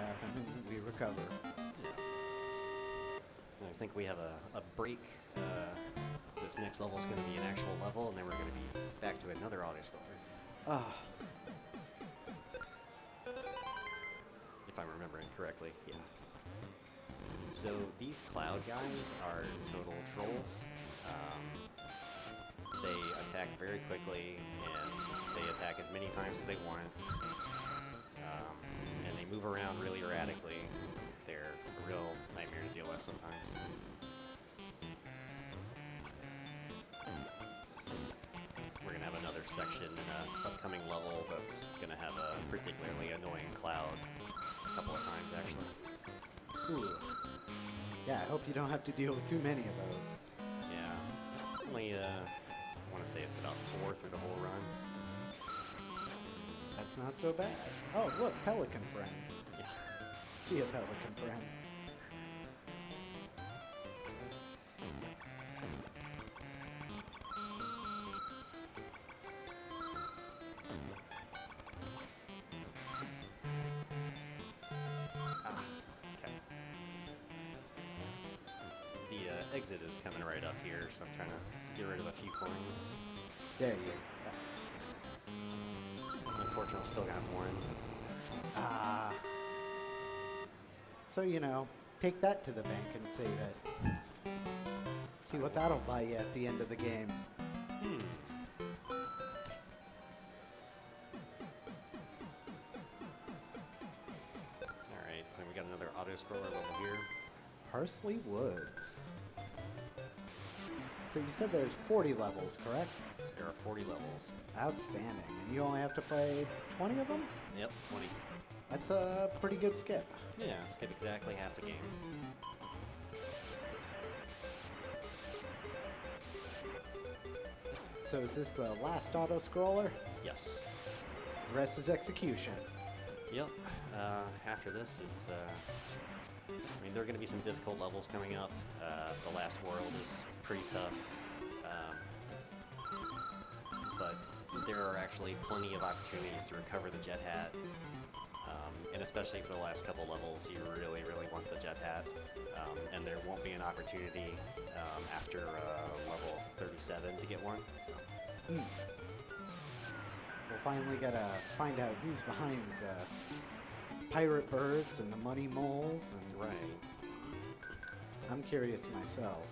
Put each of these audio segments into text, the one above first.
happen, and we recover. And I think we have a break. This next level is going to be an actual level, and then we're going to be back to another auto-scroller. Ah, If I'm remembering correctly, yeah. So these cloud guys are total trolls. They attack very quickly, and they attack as many times as they want. And they move around really erratically. They're a real nightmare to deal with sometimes. We're going to have another section in an upcoming level that's going to have a particularly annoying cloud a couple of times, actually. ooh. Yeah, I hope you don't have to deal with too many of those. Yeah. Only, I want to say it's about 4 through the whole run. That's not so bad. Oh, look, Pelican Friend. Yeah. See a Pelican Friend. Okay. The exit is coming right up here, so I'm trying to get rid of a few coins. There you go. Unfortunately, still got one. Ah. So, you know, take that to the bank and save it. See what that'll buy you at the end of the game. Alright, so we got another auto-scroller level here. Parsley Woods. So you said there's 40 levels, correct? There are 40 levels. Outstanding. And you only have to play 20 of them? Yep, 20. That's a pretty good skip. Yeah, skip exactly half the game. So is this the last auto-scroller? Yes. The rest is execution. Yep. After this, it's, I mean, there are going to be some difficult levels coming up. The last world is pretty tough. But there are actually plenty of opportunities to recover the jet hat. And especially for the last couple levels, you really, really want the jet hat. And there won't be an opportunity after level 37 to get one. So. We'll finally gotta find out who's behind the pirate birds and the money moles. And Right. I'm curious myself.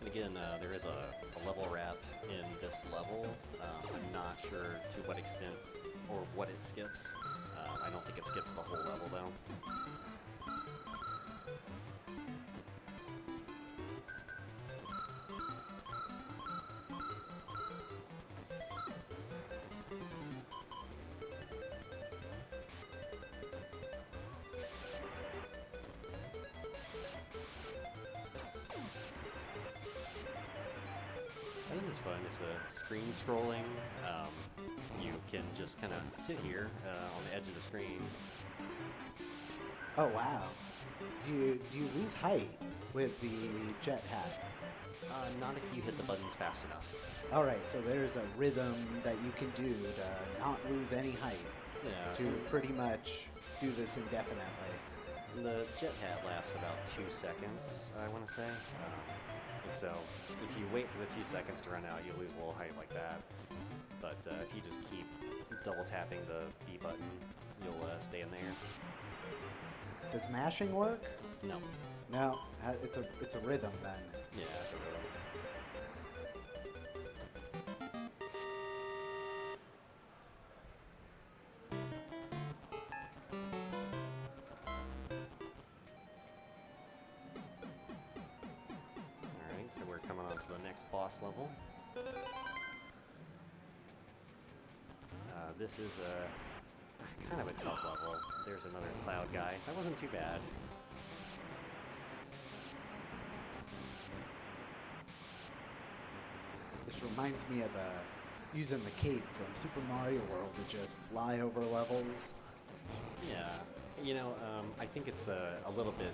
Again, there is a level wrap in this level. I'm not sure to what extent or what it skips. I don't think it skips the whole level, though. This is fun. If the screen's scrolling, you can just kind of sit here on the edge of the screen. Oh wow. Do you lose height with the jet hat? Not if you hit the buttons fast enough. Alright, so there's a rhythm that you can do to not lose any height. Yeah. To pretty much do this indefinitely. The jet hat lasts about 2 seconds, I want to say. And so if you wait for the 2 seconds to run out, you lose a little height like that. But if you just keep double tapping the B button, you'll stay in there. Does mashing work? No. No, it's a rhythm then. Yeah, it's a rhythm. Alright, so we're coming on to the next boss level. This is kind of a tough level. There's another cloud guy. That wasn't too bad. This reminds me of using the cape from Super Mario World to just fly over levels. Yeah. I think it's a little bit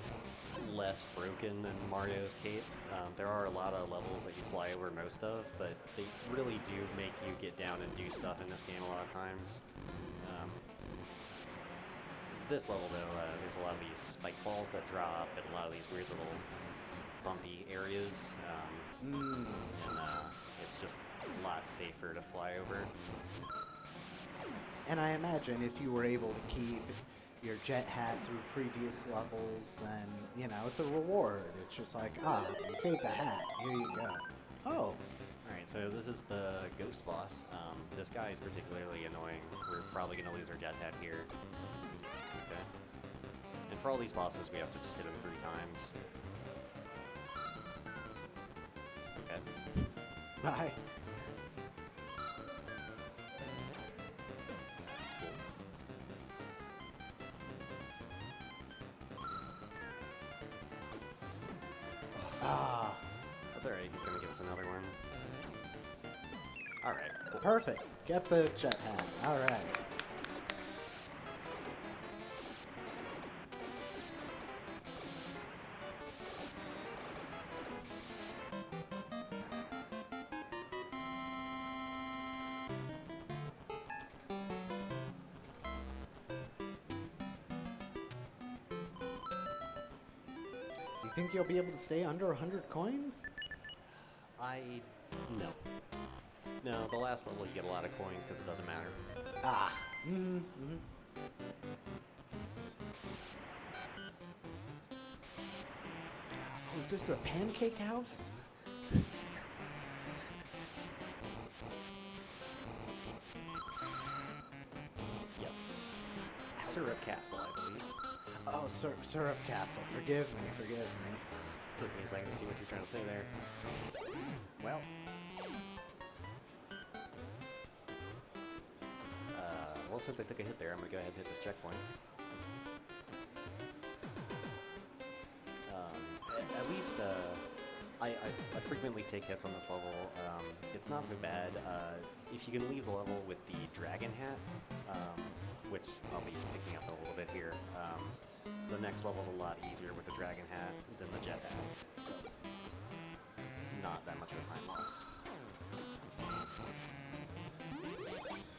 less broken than Mario's Cape. There are a lot of levels that you fly over most of, but they really do make you get down and do stuff in this game a lot of times. This level, though, there's a lot of these spike balls that drop and a lot of these weird little bumpy areas, and it's just a lot safer to fly over. And I imagine if you were able to keep your jet hat through previous levels, then, you know, it's a reward. It's just like, you saved the hat. Here you go. Oh. Alright, so this is the ghost boss. This guy is particularly annoying. We're probably going to lose our jet hat here. Okay. And for all these bosses, we have to just hit him 3 times. Okay. Bye. Ah. That's alright, he's gonna give us another one. Alright, cool. Perfect. Get the jet hat. Alright. You think you'll be able to stay under 100 coins? No. No, the last level you get a lot of coins because it doesn't matter. Ah. Oh, is this a pancake house? Yep. Syrup Castle, I believe. Oh, Syrup Castle. Forgive me. Took me a second to see what you're trying to say there. Well. Well, since I took a hit there, I'm going to go ahead and hit this checkpoint. At least, I frequently take hits on this level. It's not so bad. If you can leave the level with the dragon hat, which I'll be picking up in a little bit here, the next level's a lot easier with the dragon hat than the jet hat, so not that much of a time loss.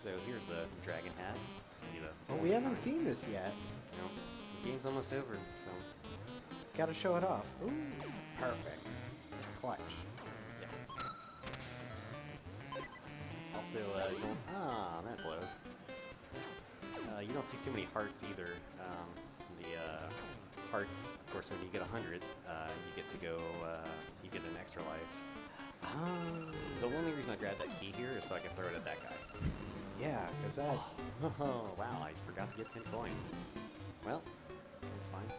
So here's the dragon hat. See the Well, we haven't seen this yet. No, the game's almost over, so Gotta show it off. Ooh, perfect. Clutch. yeah. Also, that blows. You don't see too many hearts either. The hearts, of course, when you get 100, you get to go, you get an extra life. So the only reason I grabbed that key here is so I can throw it at that guy. Yeah, because that... Oh, wow, I forgot to get 10 coins. Well, it's fine.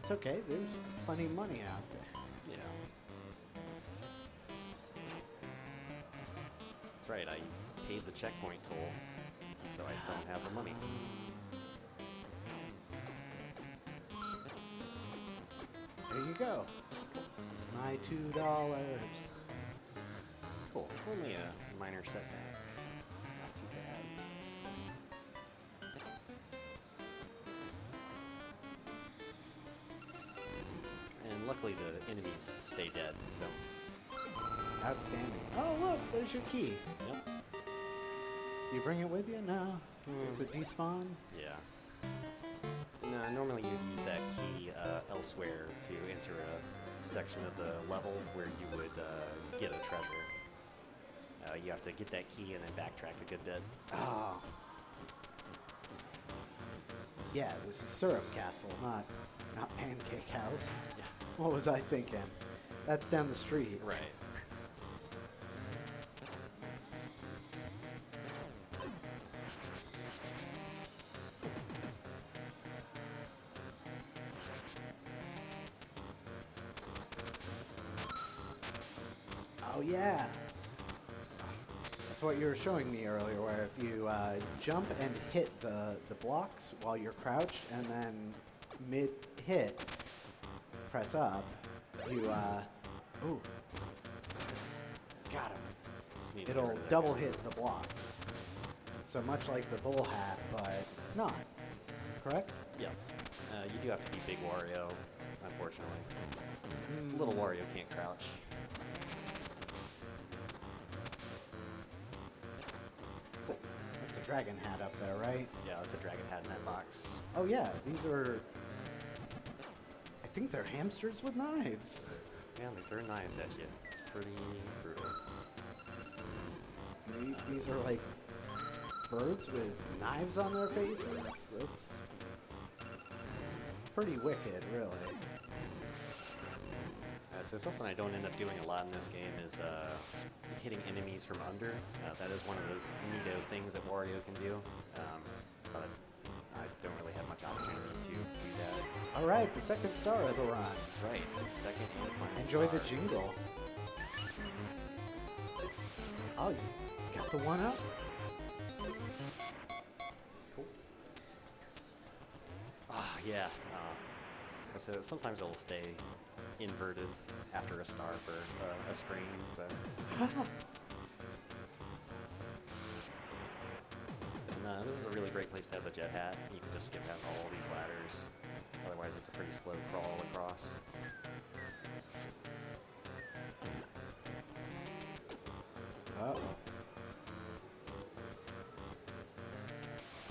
It's okay, there's plenty of money out there. Yeah. That's right, I paid the checkpoint toll, so I don't have the money. There you go. My $2. Cool, only a minor setback. Not too bad. And luckily the enemies stay dead, so... Outstanding. Oh, look, there's your key. Yep. You bring it with you? No. Is it despawn? Yeah. No, normally you'd use that key elsewhere to enter a section of the level where you would get a treasure. You have to get that key and then backtrack a good bit. Oh. Yeah, this is Syrup Castle, not Pancake House. Yeah. What was I thinking? That's down the street. Right. Oh yeah. That's what you were showing me earlier, where if you jump and hit the blocks while you're crouched, and then mid-hit, press up, you, ooh, got him. Just need to It'll get rid of that double guy. hit the blocks. So much like the bull hat, but not. correct? Yeah. You do have to be Big Wario, unfortunately. Little Wario can't crouch. That's a dragon hat up there, right? Yeah, that's a dragon hat in that box. Oh yeah, these are... I think they're hamsters with knives. Yeah, they throw knives at you. It's pretty brutal. These are like birds with knives on their faces. That's pretty wicked, really. So something I don't end up doing a lot in this game is hitting enemies from under. That is one of the neato things that Wario can do, but I don't really have much opportunity to do that. All right, the second star of the run. Right, second and final Enjoy the star. jingle. Oh, you got the one up? Cool. Ah, yeah. So sometimes it'll stay inverted after a star for a screen, but no, this is a really great place to have the jet hat. You can just skip past all these ladders. Otherwise, it's a pretty slow crawl across. Uh-oh.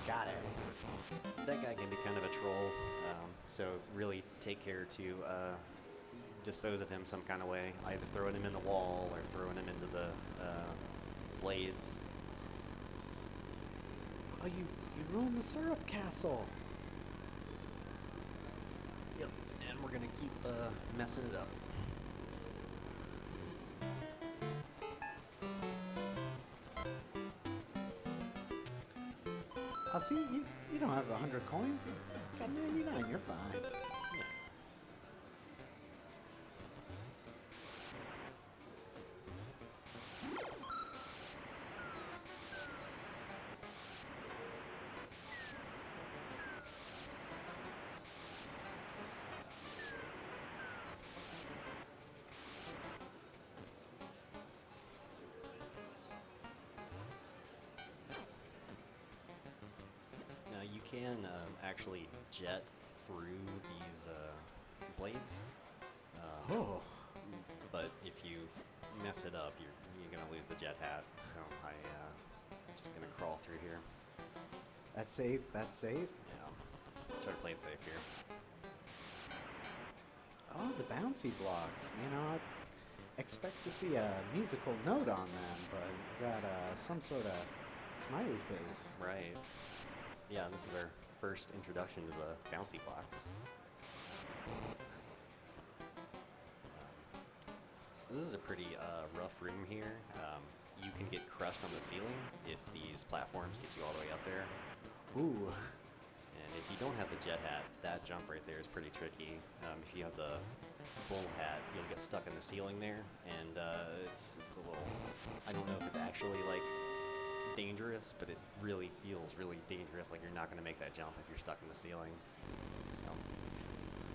Got it. That guy can be kind of a troll, so really take care to dispose of him some kind of way, either throwing him in the wall or throwing him into the blades. Oh, you ruined the syrup castle. Yep, and we're gonna keep messing it up. Oh, see, you don't have 100 coins. You got 99, you're fine. Now you can actually jet through these blades. Oh. But if you mess it up, you're gonna lose the jet hat. So I'm just gonna crawl through here. That's safe, that's safe. Yeah, try to play it safe here. Oh, the bouncy blocks. You know, I expect to see a musical note on them, but we got some sort of smiley face. Right. Yeah, this is our first introduction to the bouncy blocks. This is a pretty rough room here. You can get crushed on the ceiling if these platforms get you all the way up there. Ooh. And if you don't have the jet hat, that jump right there is pretty tricky. If you have the bull hat, you'll get stuck in the ceiling there, and it's a little... I don't know if it's actually, like, dangerous, but it really feels really dangerous, like you're not going to make that jump if you're stuck in the ceiling. So.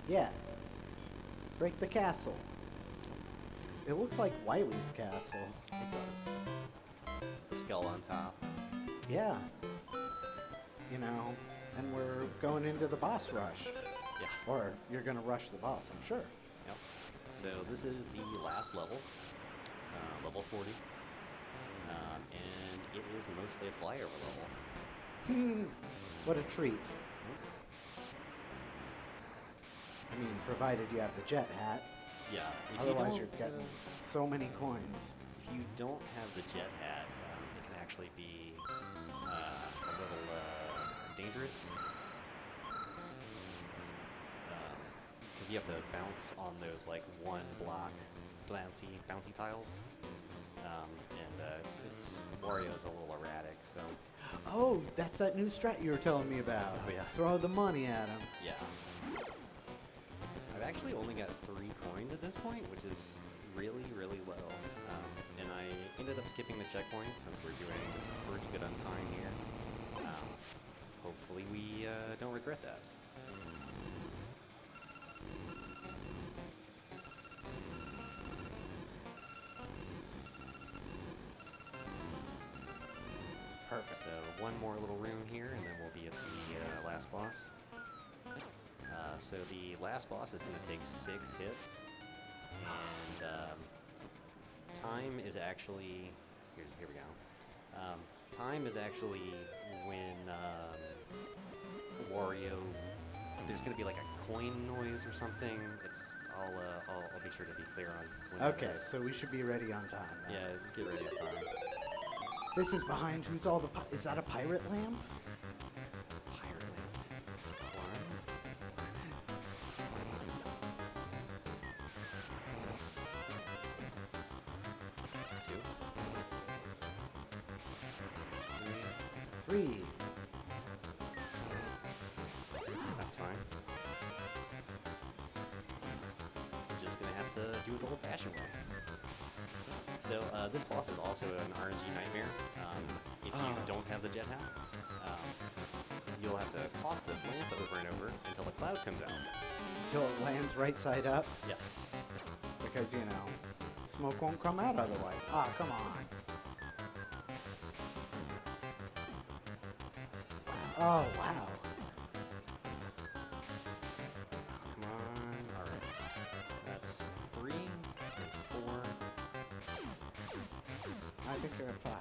Yeah. Break the castle. It looks like Wily's castle. It does. The skull on top. Yeah. You know, and we're going into the boss rush. Yeah. Or you're going to rush the boss, I'm sure. Yep. So this is the last level, level 40. And it is mostly a flyover level. What a treat. I mean, provided you have the jet hat. Yeah. If Otherwise, you you're don't, getting so many coins. if you don't have the jet hat, it can actually be a little dangerous. Because you have to bounce on those like one block bouncy tiles. It's Wario's a little erratic, so Oh, that's that new strat you were telling me about. Oh, yeah. Throw the money at him. yeah. I've actually only got 3 coins at this point, which is really, really low. And I ended up skipping the checkpoint since we're doing pretty good on time here. Hopefully we don't regret that. Perfect. So one more little room here, and then we'll be at the last boss. So the last boss is going to take 6 hits, and time is actually here we go. Time is actually when Wario. There's going to be like a coin noise or something. I'll be sure to be clear on. When Okay, so we should be ready on time. Then. Yeah, get ready on time. This is behind who's all the. Is that a pirate lamp? Pirate lamp. One. 2. 3. 3. That's fine. We're just gonna have to do it the old-fashioned way. So this boss is also an RNG nightmare. If you don't have the jet hat, you'll have to toss this lamp over and over until the cloud comes out. Until it lands right side up? Yes. Because, you know, smoke won't come out otherwise. Ah, come on. Oh, wow. Come on. All right. That's 3 and 4. I think you're at 5.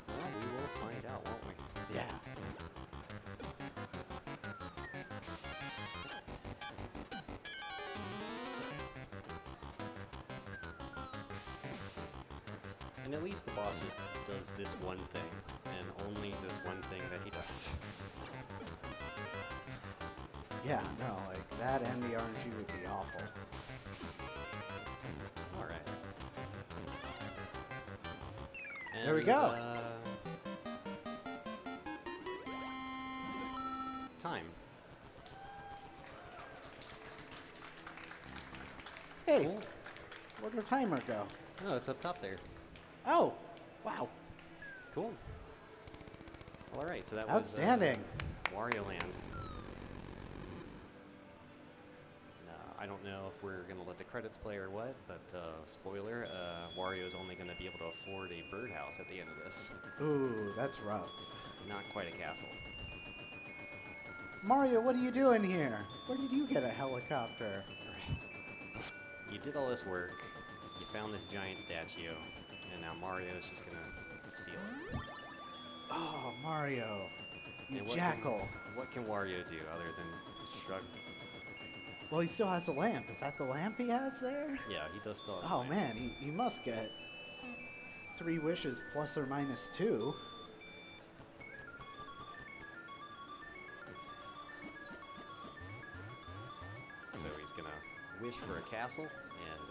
Well, we will find out, won't we? Yeah. And at least the boss just does this one thing, and only this one thing that he does. Yeah, no, like that and the RNG would be awful. All right. There we go. Time. Hey, Cool. where'd our timer go? Oh, it's up top there. Oh, wow. Cool. All right, so that was Outstanding. Wario Land. I don't know if we're going to let the credits play or what, but spoiler, Wario is only going to be able to afford a birdhouse at the end of this. Ooh, that's rough. Not quite a castle. Mario, what are you doing here? Where did you get a helicopter? Right. You did all this work, you found this giant statue, and now Mario is just going to steal it. Oh, Mario, you And jackal. What can Wario do other than shrug? Well, he still has the lamp. Is that the lamp he has there? Yeah, he does still have Oh, the lamp. man, he must get 3 wishes plus or minus 2. So he's gonna wish for a castle, and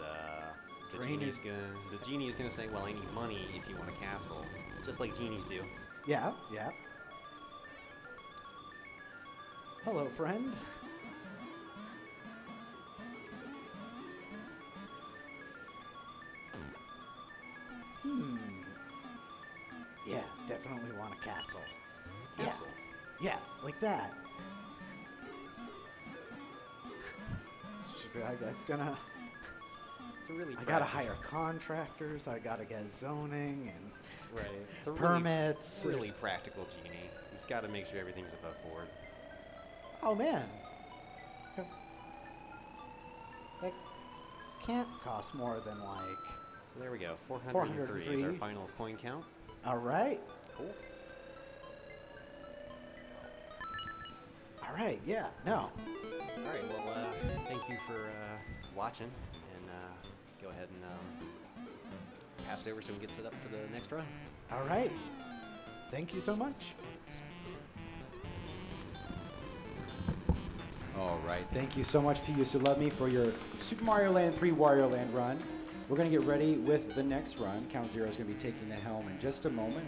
the Drain genie's gonna say, "Well, I need money if you want a castle," just like genies do. Yeah, yeah. Hello, friend. Yeah, definitely want a castle. Castle. Yeah, like that. Should be like, that's gonna. It's a really. I gotta hire contractors. I gotta get zoning and Right. It's a permits. really practical genie. He's got to make sure everything's above board. Oh man, that can't cost more than like. So there we go. 403 is our 403. final coin count. All right. Cool. All right. Yeah. No. All right. Well, thank you for watching, and go ahead and pass it over so we can get set up for the next run. All right. Thank you so much. All right, thank you so much, P. You So Love Me, for your Super Mario Land 3 Wario Land run. We're going to get ready with the next run. Count Zero is going to be taking the helm in just a moment.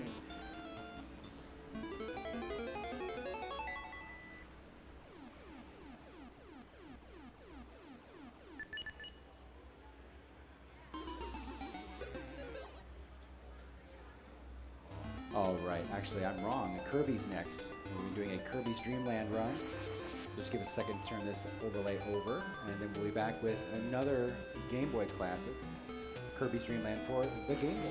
All right, actually, I'm wrong. Kirby's next. We'll be doing a Kirby's Dream Land run. So just give us a second to turn this overlay over, and then we'll be back with another Game Boy classic, Kirby's Dream Land for the Game Boy.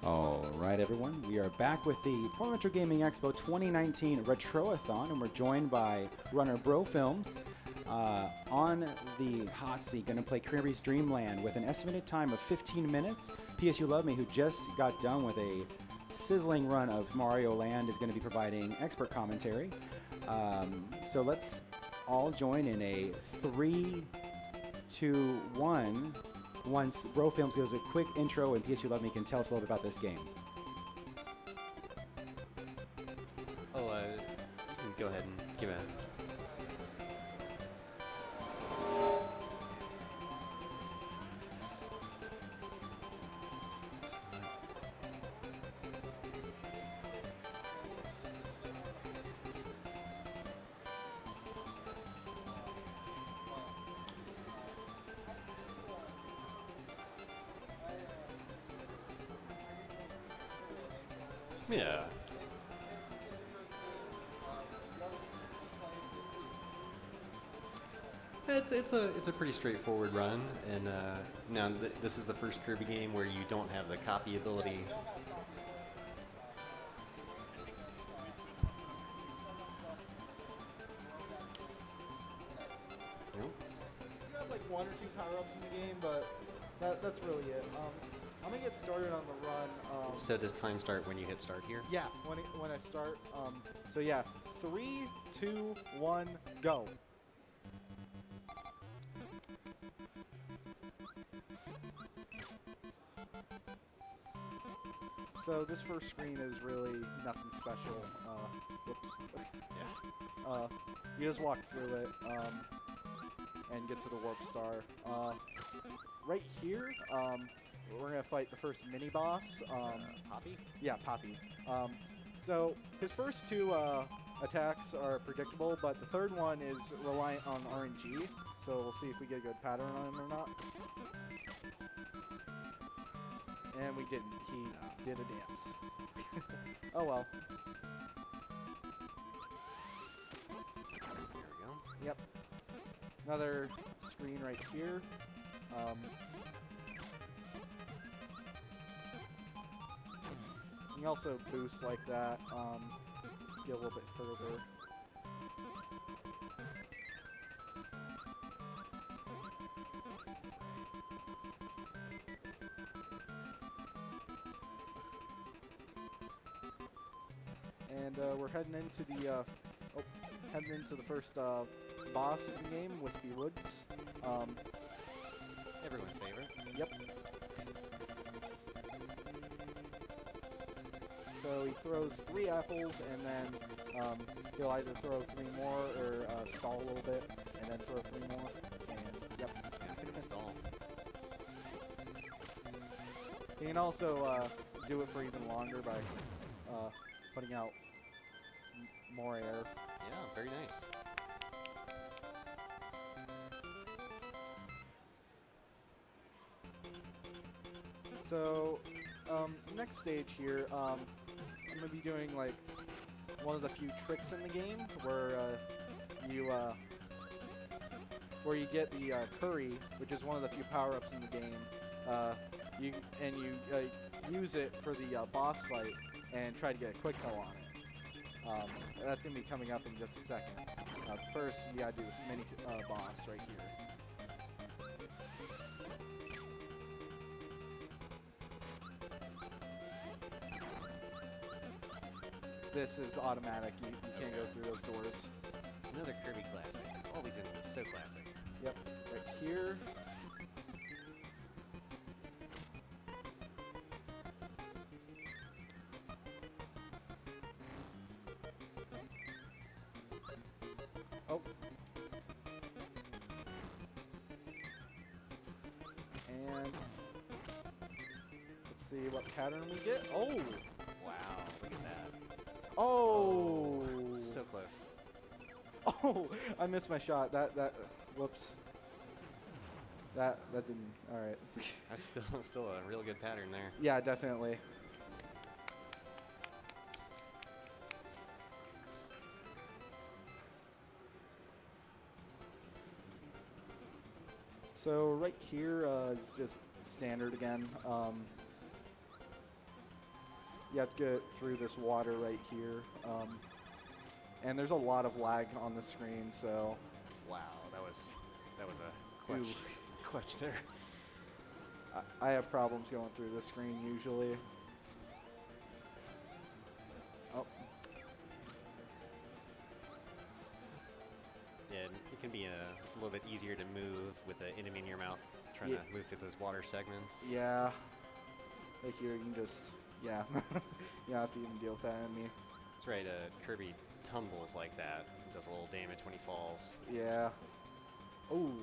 All right, everyone. We are back with the Portland Retro Gaming Expo 2019 Retro-a-thon, and we're joined by runner Bro Films on the hot seat, going to play Kirby's Dream Land with an estimated time of 15 minutes. PSU Love Me, who just got done with a sizzling run of Mario Land, is going to be providing expert commentary. So let's all join in a 3, 2, 1. Once Bro Films gives a quick intro and PSU Love Me can tell us a little bit about this game. Oh, you can go ahead and give it. Yeah. It's a pretty straightforward run, and now this is the first Kirby game where you don't have the copy ability. Nope. You have like 1 or 2 power-ups in the game, but that's really it. I'm gonna get started on the run. So does time start when you hit start here? Yeah, when I start. So yeah, 3, 2, 1, go. So this first screen is really nothing special. Whoops. Yeah. You just walk through it and get to the warp star. Right here, we're gonna fight the first mini boss. Poppy? Yeah, Poppy. So his first 2 attacks are predictable, but the third one is reliant on RNG. So we'll see if we get a good pattern on him or not. And we didn't. He did a dance. Oh well. There we go. Yep. Another screen right here. You can also boost like that, get a little bit further. And we're heading into the first boss of the game, Wispy Woods. Everyone's favorite. Yep. So he throws 3 apples, and then he'll either throw 3 more or stall a little bit, and then throw 3 more. And yep. Install. You can also do it for even longer by putting out more air. Yeah, very nice. So, next stage here, I'm going to be doing like one of the few tricks in the game where you get the curry, which is one of the few power-ups in the game. You use it for the boss fight and try to get a quick kill on it. That's going to be coming up in just a second. First, you got to do this mini boss right here. This is automatic. You can't go through those doors. Another Kirby classic. Always in this, so classic. Yep, right here. Oh. And let's see what pattern we get. Oh! Wow, look at that. Oh! So close. Oh! I missed my shot. Whoops. That didn't. All right. That's still a real good pattern there. Yeah, definitely. So right here is just standard again. You have to get through this water right here. And there's a lot of lag on the screen, so... Wow, that was a clutch, clutch there. I have problems going through this screen usually. Oh. Yeah, it can be a little bit easier to move with the enemy in your mouth, trying to move through those water segments. Yeah. Right here, you can just... Yeah. You don't have to even deal with that enemy. That's right, Kirby tumbles like that. Does a little damage when he falls. Yeah. Ooh.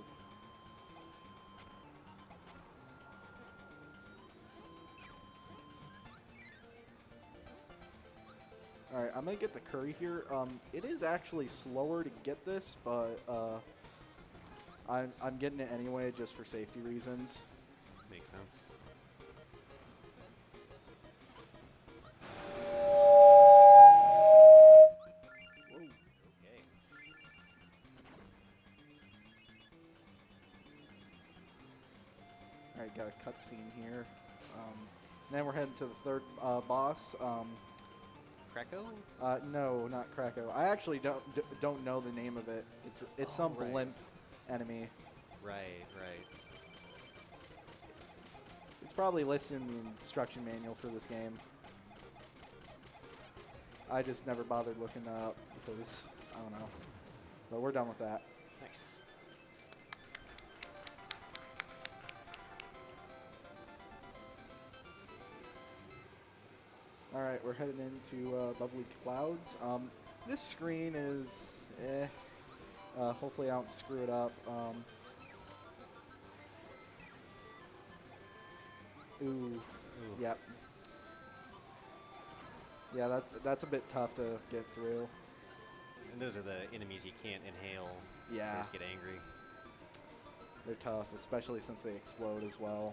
Alright, I'm gonna get the curry here. It is actually slower to get this, but I'm getting it anyway just for safety reasons. Makes sense. Whoa. Okay. Alright, got a cutscene here. Then we're heading to the third boss. Krakow? No, not Krakow. I actually don't know the name of it. It's some right. blimp enemy. Right, right. It's probably listed in the instruction manual for this game. I just never bothered looking that up because I don't know. But we're done with that. Nice. All right, we're heading into Bubbly Clouds. This screen is eh. Hopefully I don't screw it up. Ooh. Yep. Yeah, that's a bit tough to get through. And those are the enemies you can't inhale. Yeah. They just get angry. They're tough, especially since they explode as well.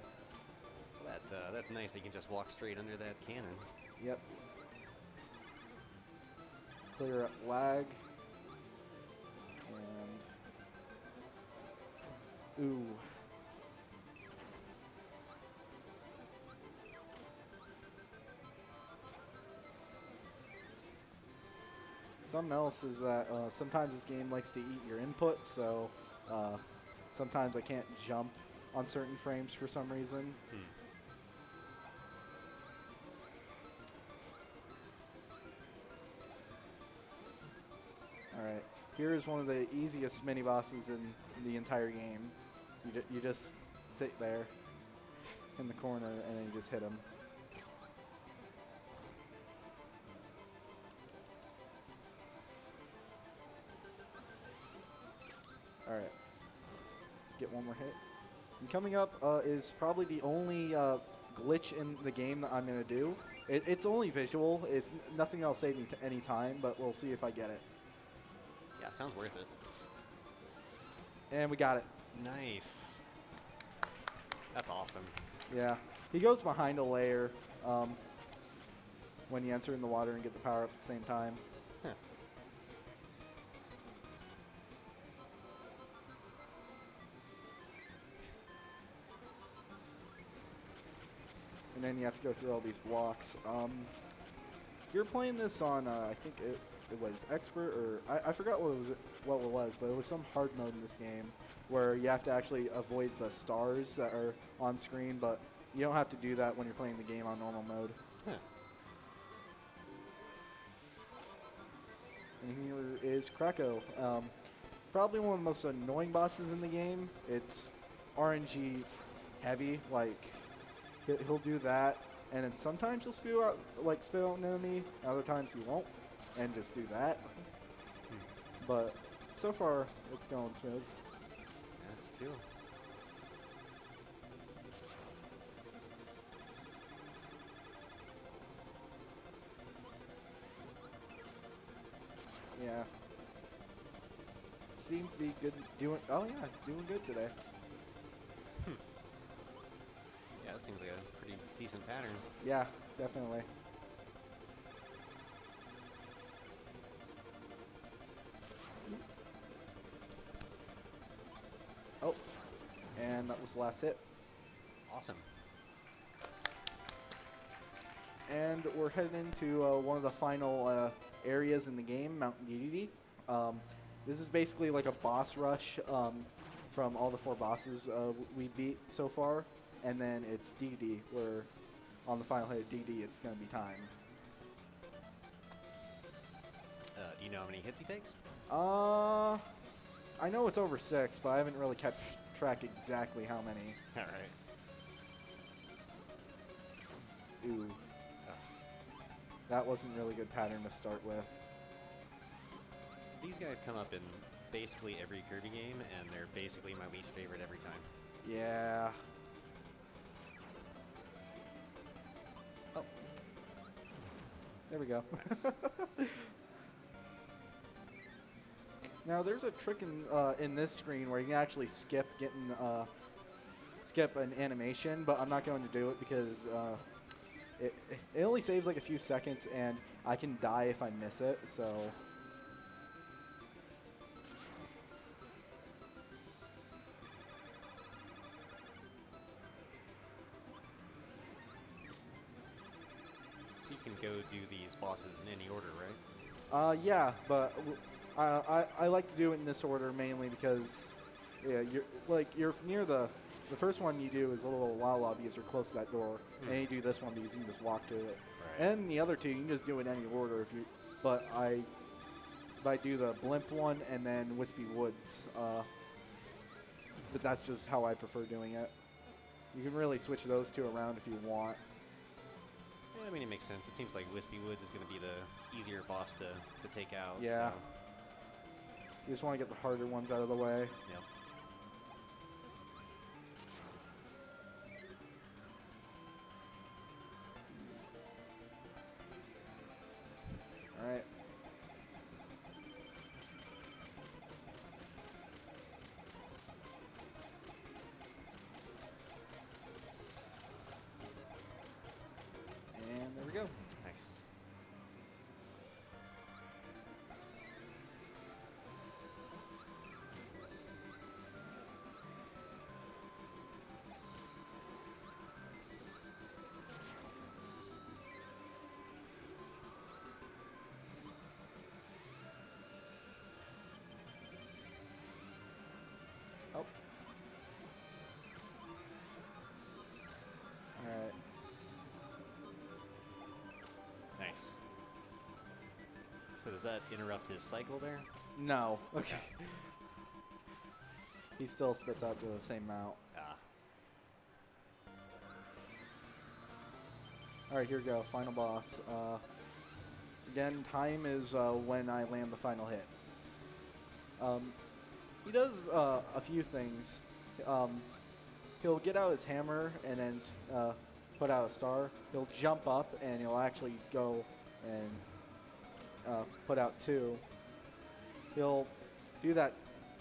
That's nice. You can just walk straight under that cannon. Yep. Clear up lag. And ooh. Something else is that sometimes this game likes to eat your input, so sometimes I can't jump on certain frames for some reason. Alright, here is one of the easiest mini-bosses in the entire game. You just sit there in the corner and then you just hit him. Alright, get one more hit. And coming up is probably the only glitch in the game that I'm going to do. It's only visual, it's nothing else saving any time, but we'll see if I get it. Yeah, sounds worth it. And we got it. Nice. That's awesome. Yeah. He goes behind a layer when you enter in the water and get the power up at the same time. Huh. And then you have to go through all these blocks. You're playing this on, I think it was Expert, or I forgot what it was, but it was some hard mode in this game where you have to actually avoid the stars that are on screen, but you don't have to do that when you're playing the game on normal mode. Huh. And here is Krakow. Probably one of the most annoying bosses in the game. It's RNG heavy, like he'll do that, and then sometimes he'll spit out an enemy, other times he won't, and just do that. But so far, it's going smooth. That's two. Yeah. Seem to be good doing good today. Yeah, this seems like a pretty decent pattern. Yeah, definitely. Oh, and this last hit. Awesome. And we're heading into one of the final areas in the game, Mountain DDD. This is basically like a boss rush from all the 4 bosses we beat so far. And then it's DD, where on the final hit DD, it's going to be time. Do you know how many hits he takes? I know it's over 6, but I haven't really kept track exactly how many. All right. Ooh. That wasn't really good pattern to start with. These guys come up in basically every Kirby game, and they're basically my least favorite every time. Yeah. Oh. There we go. Nice. Now there's a trick in this screen where you can actually skip an animation, but I'm not going to do it because it only saves like a few seconds, and I can die if I miss it. So. So you can go do these bosses in any order, right? Yeah, but I like to do it in this order mainly because you're near the first one you do is a little WoW lobby as you're close to that door, and you do this one because you can just walk to it. Right. And the other 2 you can just do in any order if you. But I do the Blimp one and then Wispy Woods. But that's just how I prefer doing it. You can really switch those 2 around if you want. Yeah, I mean, it makes sense. It seems like Wispy Woods is going to be the easier boss to take out. Yeah. So. You just want to get the harder ones out of the way. Yep. All right. And there we go. Nice. Oh. All right. Nice. So does that interrupt his cycle there? No. Okay. He still spits out to the same amount. Ah. All right, here we go. Final boss. Again, time is when I land the final hit. He does a few things. He'll get out his hammer and then put out a star. He'll jump up and he'll actually go and put out 2. He'll do that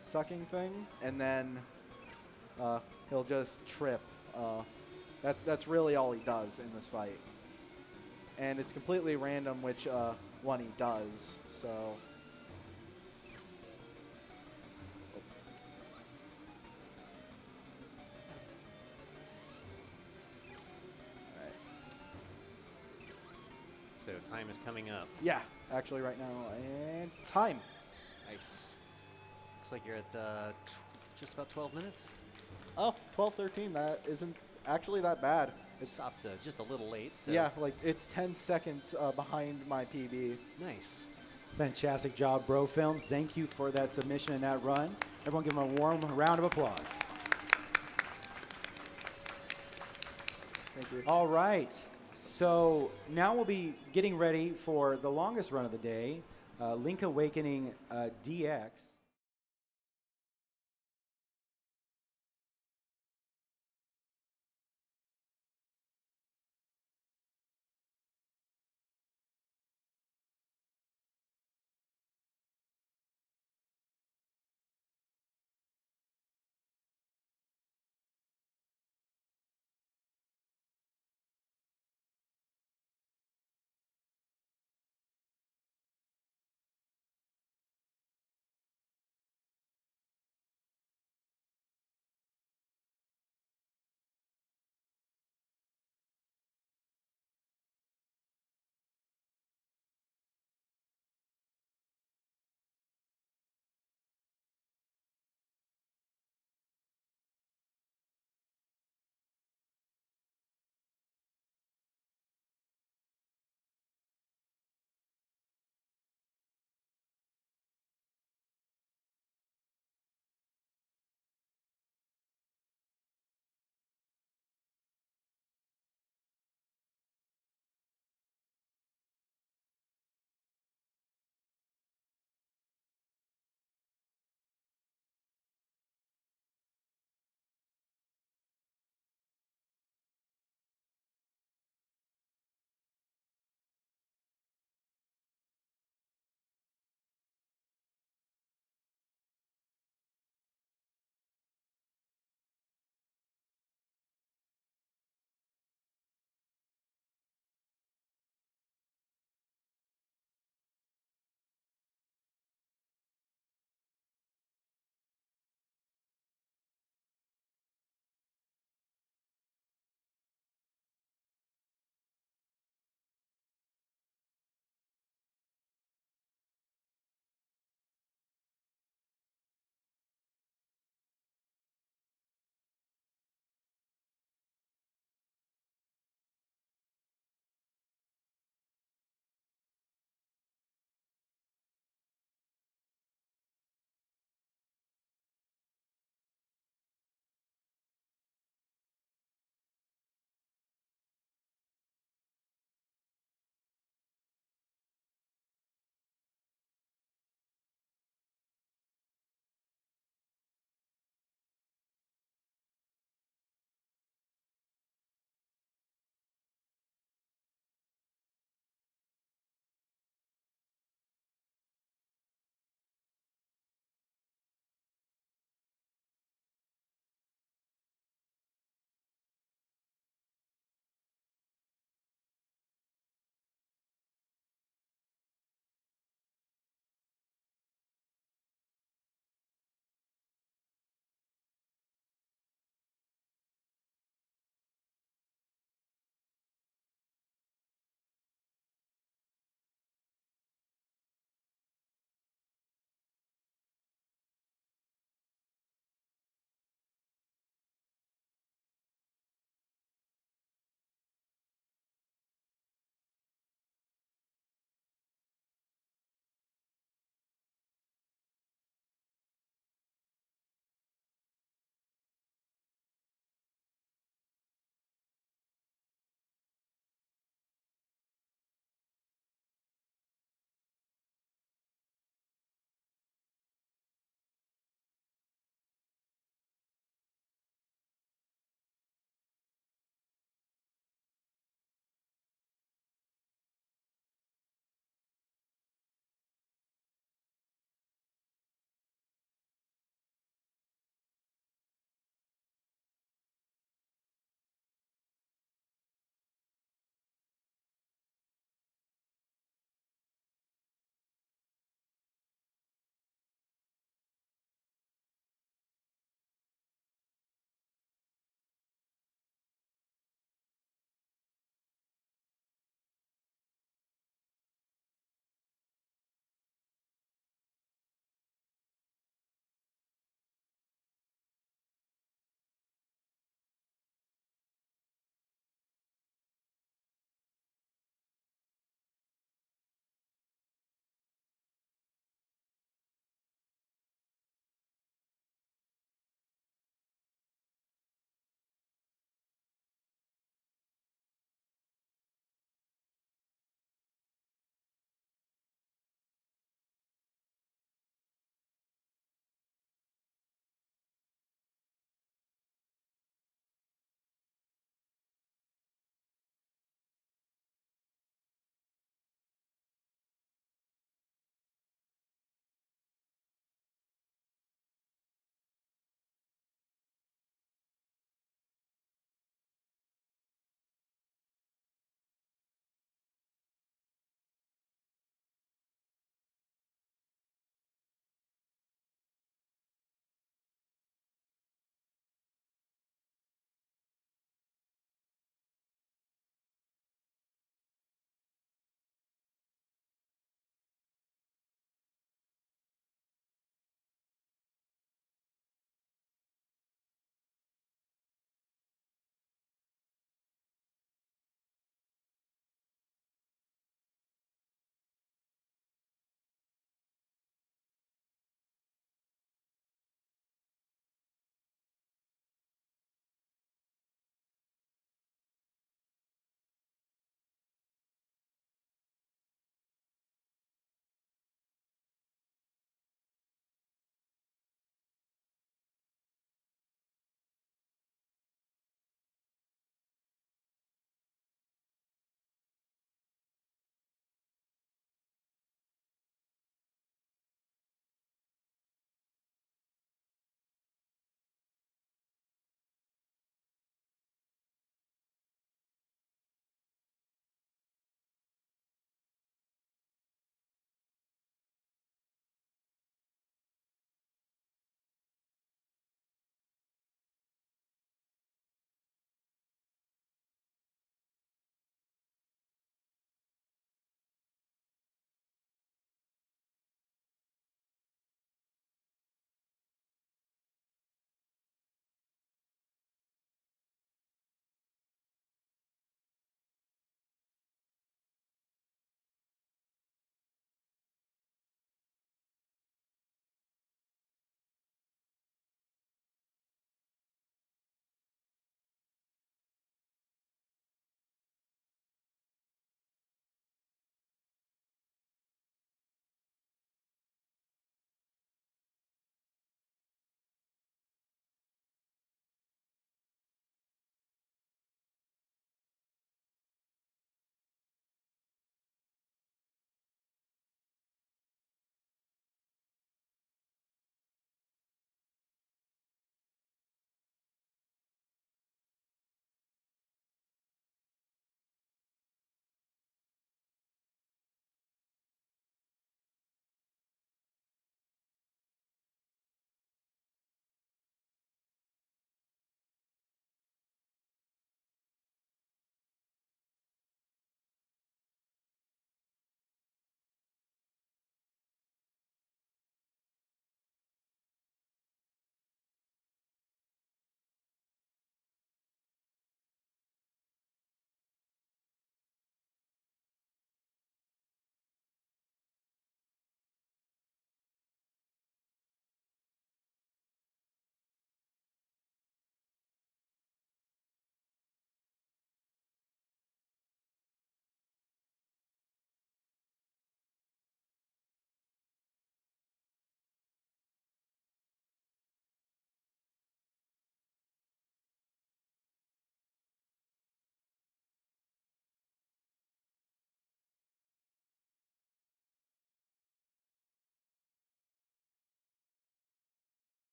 sucking thing and then he'll just trip. That's really all he does in this fight. And it's completely random which one he does. So. So time is coming up. Yeah, actually right now. And time. Nice. Looks like you're at just about 12 minutes. Oh, 12:13. That isn't actually that bad. It stopped just a little late. So Yeah, like it's 10 seconds behind my PB. Nice. Fantastic job, Bro Films. Thank you for that submission and that run. Everyone give them a warm round of applause. Thank you. All right. So now we'll be getting ready for the longest run of the day, Link Awakening DX.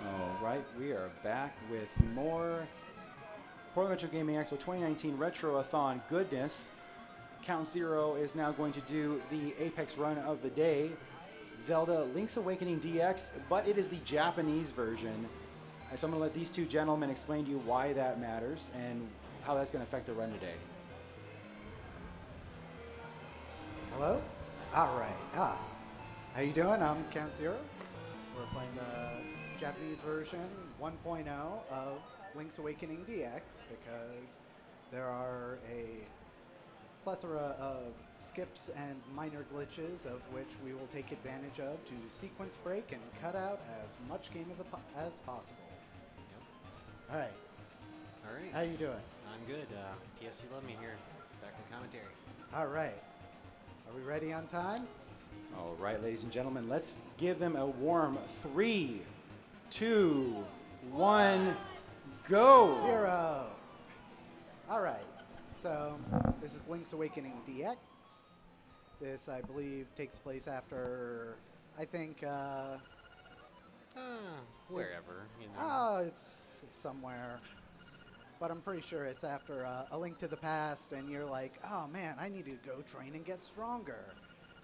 All right, we are back with more Portland Retro Gaming Expo 2019 Retro-a-thon goodness. Count Zero is now going to do the Apex run of the day. Zelda Link's Awakening DX, but it is the Japanese version. So I'm going to let these two gentlemen explain to you why that matters and how that's going to affect the run today. Hello? All right. How you doing? I'm Count Zero. We're playing the Japanese version 1.0 of Link's Awakening DX because there are a plethora of skips and minor glitches of which we will take advantage of to sequence break and cut out as much game as possible. Yep. All right. All right. How you doing? I'm good. P.S. You love me here. Back in commentary. All right. Are we ready on time? All right, ladies and gentlemen, let's give them a warm 3, 2, 1, go! 0. All right. So this is Link's Awakening DX. This, I believe, takes place after, I think, Wherever, you know. it's somewhere. But I'm pretty sure it's after A Link to the Past, and you're like, oh man, I need to go train and get stronger.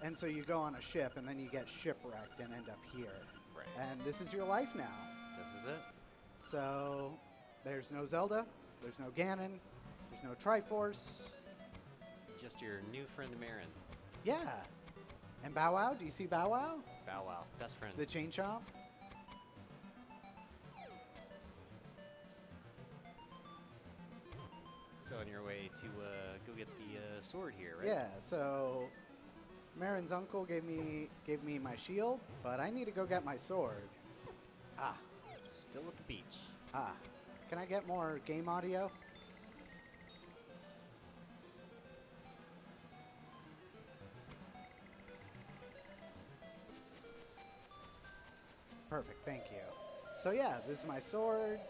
And so you go on a ship, and then you get shipwrecked and end up here. Right. And this is your life now. This is it. So there's no Zelda, there's no Ganon, there's no Triforce. Just your new friend Marin. Yeah. And Bow Wow, do you see Bow Wow? Bow Wow. Best friend. The chain chomp? So on your way to go get the sword here, right? Yeah, so Marin's uncle gave me my shield, but I need to go get my sword. Still at the beach. Can I get more game audio? Perfect, thank you. So yeah, this is my sword.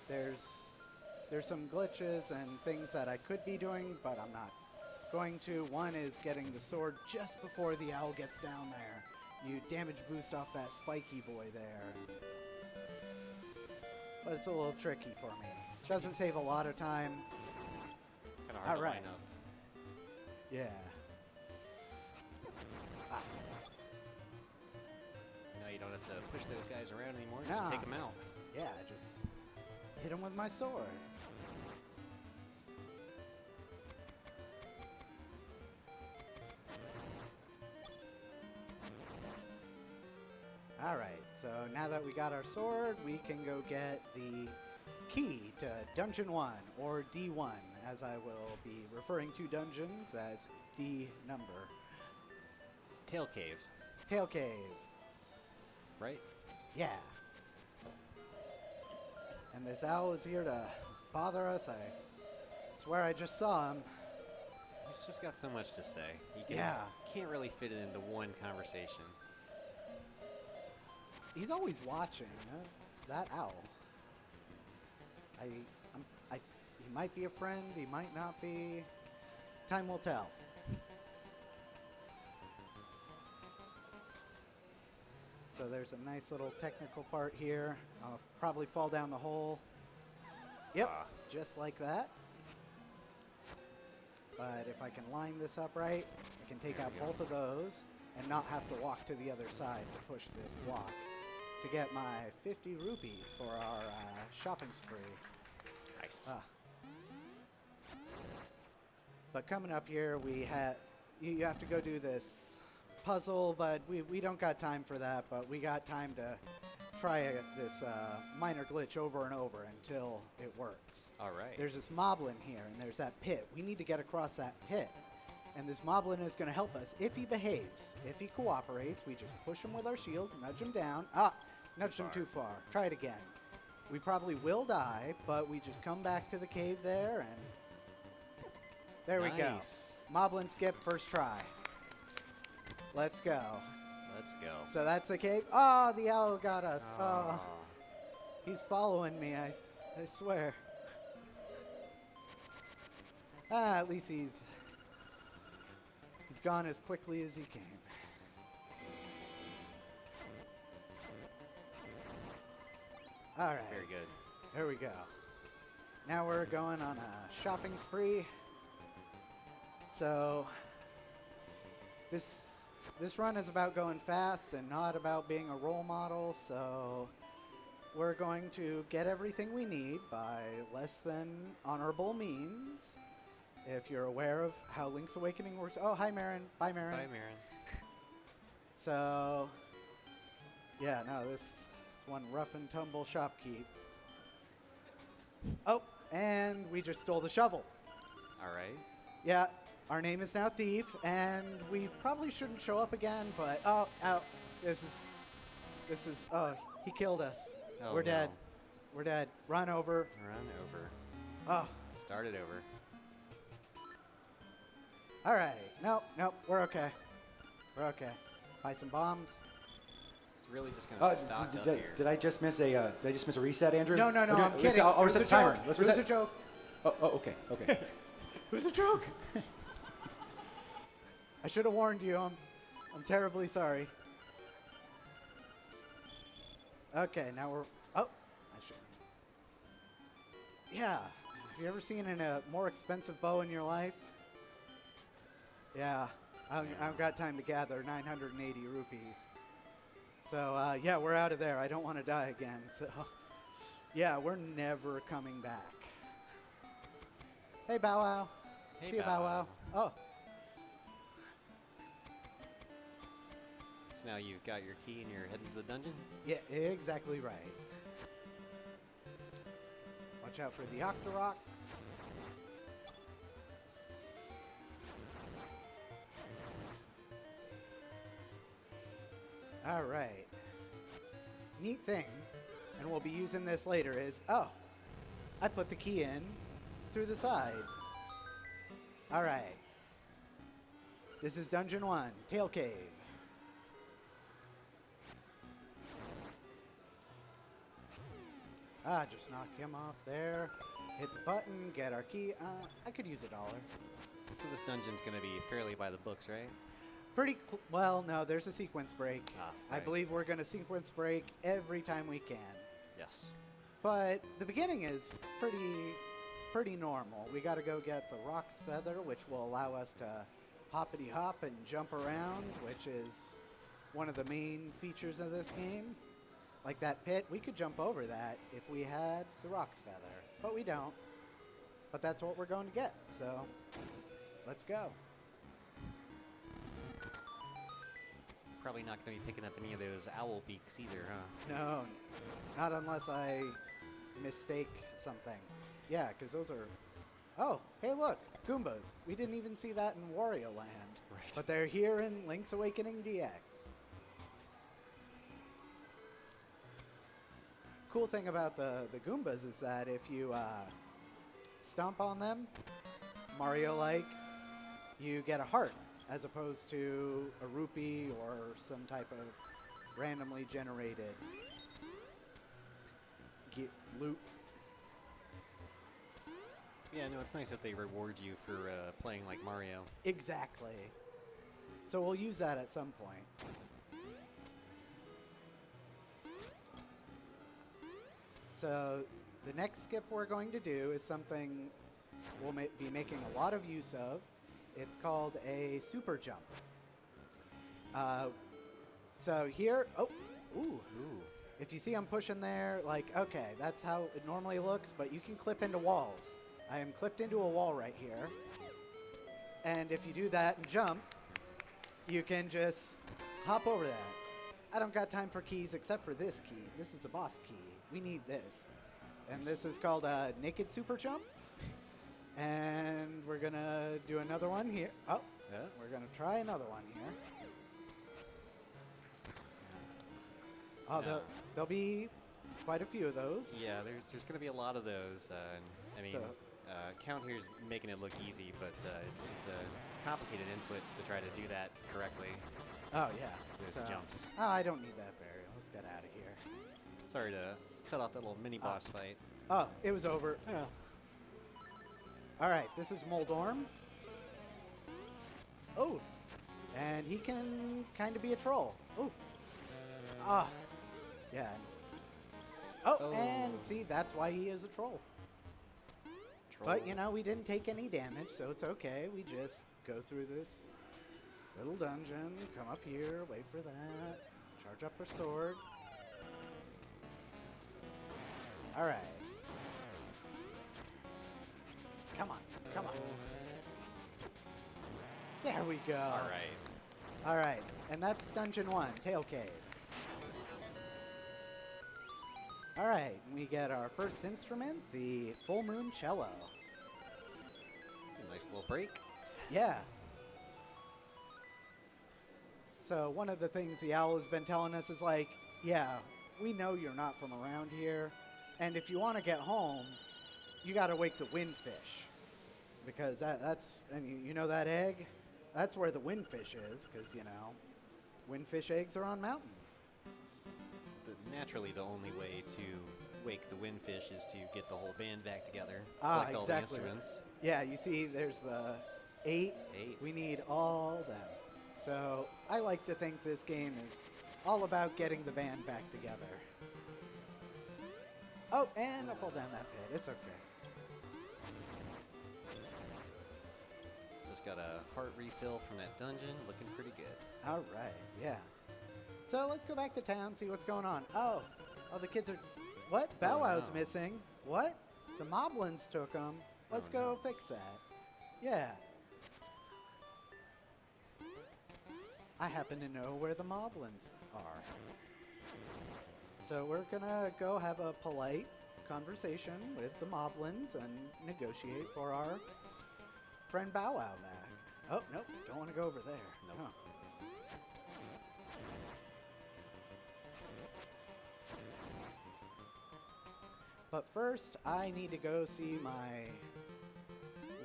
There's some glitches and things that I could be doing, but I'm not going to. One is getting the sword just before the owl gets down there. You damage boost off that spiky boy there. But it's a little tricky for me. Doesn't save a lot of time. Kind of hard to Alright. line up. Yeah. Now you don't have to push those guys around anymore. Just Nah. take them out. Yeah, just hit him with my sword. Alright, so now that we got our sword, we can go get the key to Dungeon 1, or D1, as I will be referring to dungeons as D number. Tail cave, Tail Cave. right? Yeah. And this owl is here to bother us. I swear I just saw him. He's just got so much to say. You Yeah. can't really fit it into one conversation. He's always watching, that owl. He might be a friend, he might not be. Time will tell. So there's a nice little technical part here. I'll probably fall down the hole. Yep, just like that. But if I can line this up right, I can take There out we go. both of those and not have to walk to the other side to push this block to get my 50 rupees for our shopping spree. Nice. But coming up here, we have you have to go do this puzzle, but we don't got time for that. But we got time to try this minor glitch over and over until it works. All right. There's this moblin here, and there's that pit. We need to get across that pit. And this moblin is going to help us if he behaves. If he cooperates, we just push him with our shield, nudge him down. Nudged him too far. Try it again. We probably will die, but we just come back to the cave there, and there we go. Nice. Moblin skip, first try. Let's go. Let's go. So that's the cave. Oh, the owl got us. Oh, Aw. he's following me, I swear. At least he's He's gone as quickly as he came. All right. Very good. There we go. Now we're going on a shopping spree. So this run is about going fast and not about being a role model. So we're going to get everything we need by less than honorable means. If you're aware of how Link's Awakening works. Oh, hi, Marin. Bye, Marin. Bye, Marin. So, yeah, no, this is one rough and tumble shopkeep. Oh, and we just stole the shovel. All right. Yeah, our name is now Thief, and we probably shouldn't show up again, but, oh, this is, oh, he killed us. Oh, We're dead. no. We're dead. Run over. Run over. Oh, Start it over. all right. Nope, we're okay. We're okay. Buy some bombs. It's really just gonna stock up here. Did I just miss a reset, Andrew? No, We're doing- I'm let's- kidding. I'll It was reset a the timer. joke. Let's It was reset. a joke. Oh, okay. It was a joke. I should have warned you. I'm terribly sorry. Okay, now we're. Oh, I should. Yeah. Have you ever seen a more expensive bow in your life? Yeah. I've got time to gather 980 rupees. So yeah, we're out of there. I don't want to die again. So yeah, we're never coming back. Hey, Bow Wow. Hey, See you, Bow Wow. Oh. So now you've got your key and you're heading to the dungeon? Yeah, exactly right. Watch out for the Octoroks. All right. Neat thing, and we'll be using this later, is, oh, I put the key in through the side. All right. This is Dungeon 1, Tail Cave. Just knock him off there. Hit the button, get our key. I could use $1. So this dungeon's gonna be fairly by the books, right? Well, no, there's a sequence break. I Right. believe we're going to sequence break every time we can. Yes. But the beginning is pretty normal. We got to go get the Rock's Feather, which will allow us to hoppity hop and jump around, which is one of the main features of this game. Like that pit, we could jump over that if we had the Rock's Feather, but we don't. But that's what we're going to get, so let's go. Probably not gonna be picking up any of those owl beaks either, huh? No, not unless I mistake something. Yeah, because those are... Oh, hey look, Goombas. We didn't even see that in Wario Land. Right. But they're here in Link's Awakening DX. Cool thing about the Goombas is that if you stomp on them, Mario-like, you get a heart, as opposed to a rupee or some type of randomly generated loot. Yeah, no, it's nice that they reward you for playing like Mario. Exactly. So we'll use that at some point. So the next skip we're going to do is something we'll be making a lot of use of. It's called a super jump. So here, ooh. If you see I'm pushing there, like, okay, that's how it normally looks, but you can clip into walls. I am clipped into a wall right here. And if you do that and jump, you can just hop over that. I don't got time for keys except for this key. This is a boss key. We need this. And this is called a naked super jump. And we're going to do another one here. Oh, Yeah. we're going to try another one here. Oh, No. there'll be quite a few of those. Yeah, there's going to be a lot of those. I mean, So- Count here's making it look easy, but it's complicated inputs to try to do that correctly. Oh, yeah. Those jumps. Oh, I don't need that barrier. Let's get out of here. Sorry to cut off that little mini boss fight. Oh, it was over. Yeah. All right, this is Moldorm. Oh, And he can kind of be a troll. Ooh. Ah. Yeah. Oh, and see, that's why he is a troll. But, you know, we didn't take any damage, so it's okay. We just go through this little dungeon, come up here, wait for that, charge up our sword. All right. Come on, come on. There we go. All right. All right, and that's Dungeon 1, Tail Cave. All right, we get our first instrument, the Full Moon Cello. Nice little break. Yeah. So one of the things the owl has been telling us is like, yeah, we know you're not from around here, and if you want to get home, you got to wake the windfish, because that's, and you know that egg? That's where the windfish is, because, you know, windfish eggs are on mountains. Naturally, the only way to wake the windfish is to get the whole band back together, Ah, collect all exactly. the instruments. Yeah, you see, there's the 8. 8. We need all them. So I like to think this game is all about getting the band back together. Oh, and I fall down that pit. It's okay. Just got a heart refill from that dungeon, looking pretty good. All right, yeah. So let's go back to town, see what's going on. Oh, the kids are... What? Bow Wow's no. missing. What? The Moblins took him. Let's go fix that. Yeah. I happen to know where the Moblins are. So we're going to go have a polite conversation with the Moblins and negotiate for our friend Bow Wow back. Oh, nope. Don't want to go over there. Nope. Huh. But first, I need to go see my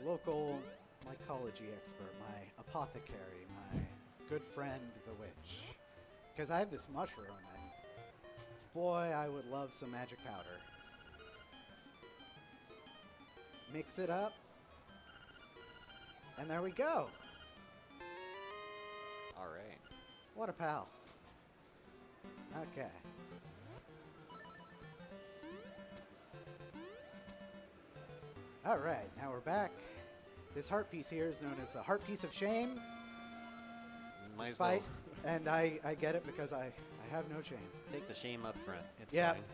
local mycology expert, my apothecary, my good friend, the witch. Because I have this mushroom, and boy, I would love some magic powder. Mix it up, and there we go. All right. What a pal. Okay. All right, now we're back. This heart piece here is known as the heart piece of shame. Might as Despite, well and I get it because I have no shame. take the shame up front. It's Yep. fine.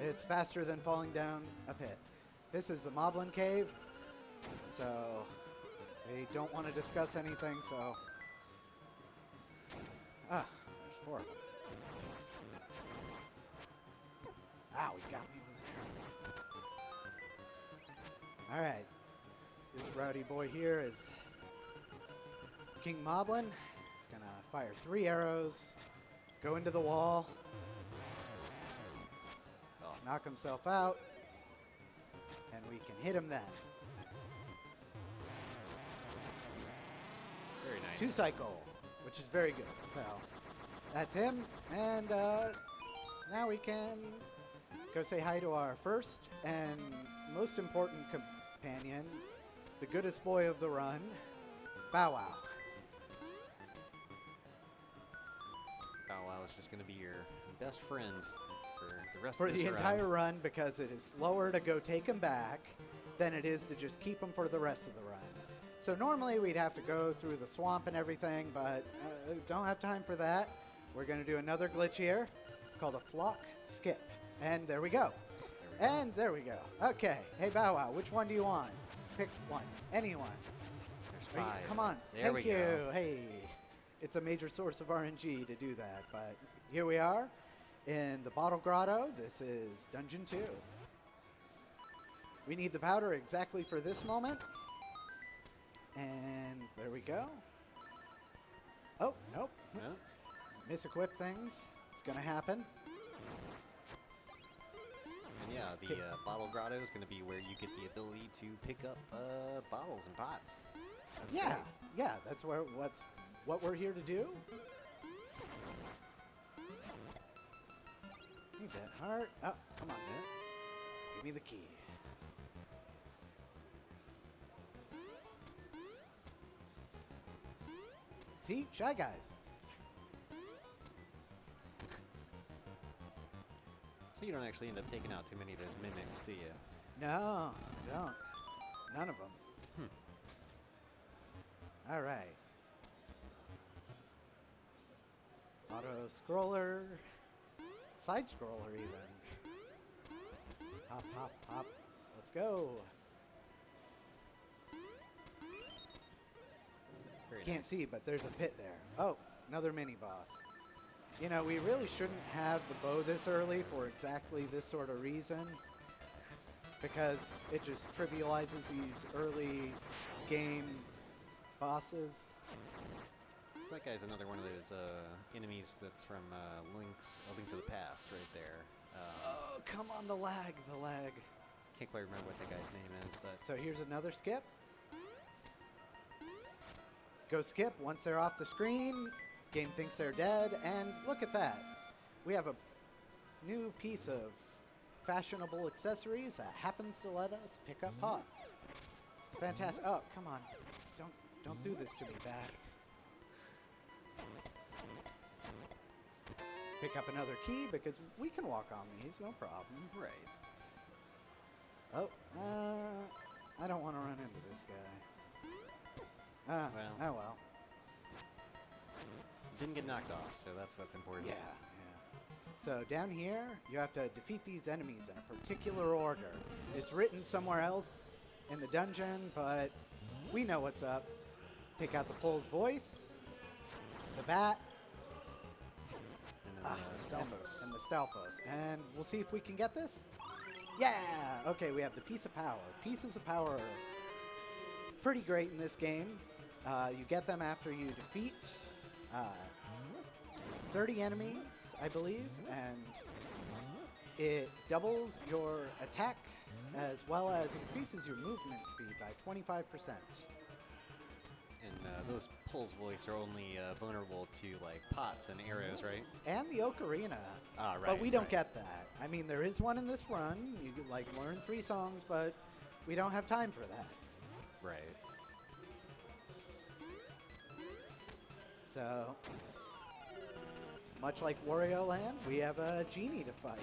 It's faster than falling down a pit. This is the Moblin Cave, so they don't want to discuss anything, so... Ah, there's 4 of them. Ow, he got me with there. All right. This rowdy boy here is King Moblin. He's going to fire 3 arrows, go into the wall, knock himself out, and we can hit him then. Very nice. 2 cycle, which is very good. So that's him, and now we can go say hi to our first and most important companion, the goodest boy of the run, Bow Wow. Bow Wow is just going to be your best friend for the rest For of this the run. entire run, because it is slower to go take him back than it is to just keep him for the rest of the run. So normally we'd have to go through the swamp and everything, but don't have time for that. We're going to do another glitch here called a flock skip. And there we go. And there we go. Okay. Hey, Bow Wow, which one do you want? Pick one. Anyone. There's 5. Come on. There Thank we you. go. Hey. It's a major source of RNG to do that, but here we are in the Bottle Grotto. This is Dungeon 2. We need the powder exactly for this moment. And there we go. Oh, nope. Yeah. Misequip things. It's going to happen. And yeah, the bottle grotto is going to be where you get the ability to pick up bottles and pots. That's Yeah, great. yeah, that's what we're here to do. Need that heart. Oh, come on, man. Give me the key. See? Shy Guys. So you don't actually end up taking out too many of those mimics, do you? No, I don't. None of them. All right. Auto scroller. Side scroller even. Hop, hop, hop. Let's go. Very Can't nice. see, but there's a pit there. Oh, another mini boss. You know, we really shouldn't have the bow this early for exactly this sort of reason. Because it just trivializes these early game bosses. So that guy's another one of those enemies that's from A Link to the Past right there. Oh, come on, the lag, the lag. Can't quite remember what the guy's name is, but So here's another skip. Go skip. Once they're off the screen, game thinks they're dead, and look at that. We have a new piece of fashionable accessories that happens to let us pick up pots. It's fantastic. Oh, come on. Don't do this to me, bad. Pick up another key because we can walk on these, no problem. right. Oh, I don't want to run into this guy. Well. Oh well. Didn't get knocked off, so that's what's important. Yeah, yeah. So down here, you have to defeat these enemies in a particular order. It's written somewhere else in the dungeon, but we know what's up. Take out the Pole's voice, the bat, And then Stalfos. and the Stalfos. And we'll see if we can get this. Yeah! Okay, we have the Piece of Power. Pieces of Power are pretty great in this game. You get them after you defeat 30 enemies, I believe, and it doubles your attack as well as increases your movement speed by 25%. And those Pulls voice are only vulnerable to like pots and arrows, right? And the Ocarina. Ah, right. But we don't right. get that. I mean, there is one in this run. You could, like, learn 3 songs, but we don't have time for that. Right. So, much like Wario Land, we have a genie to fight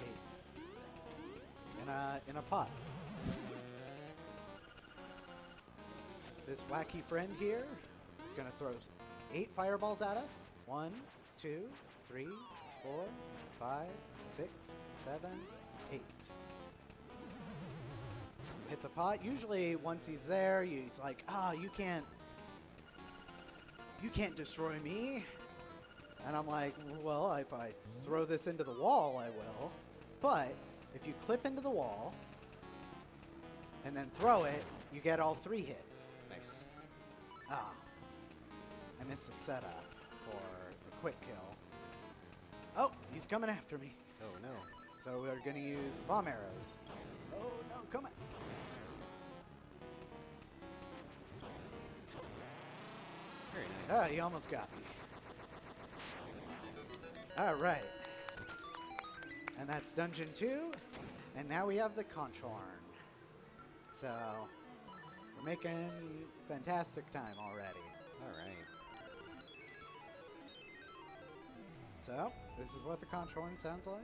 in a pot. This wacky friend here is going to throw 8 fireballs at us. 1, 2, 3, 4, 5, 6, 7, 8. Hit the pot. Usually, once he's there, he's like, you can't destroy me. And I'm like, well, if I throw this into the wall, I will. But if you clip into the wall and then throw it, you get all 3 hits. Nice. I missed the setup for the quick kill. Oh, he's coming after me. Oh no. So we're going to use bomb arrows. Oh, no, come on. Very nice. He almost got me. All right. And that's Dungeon 2. And now we have the conch horn. So we're making fantastic time already. All right. So this is what the conch horn sounds like.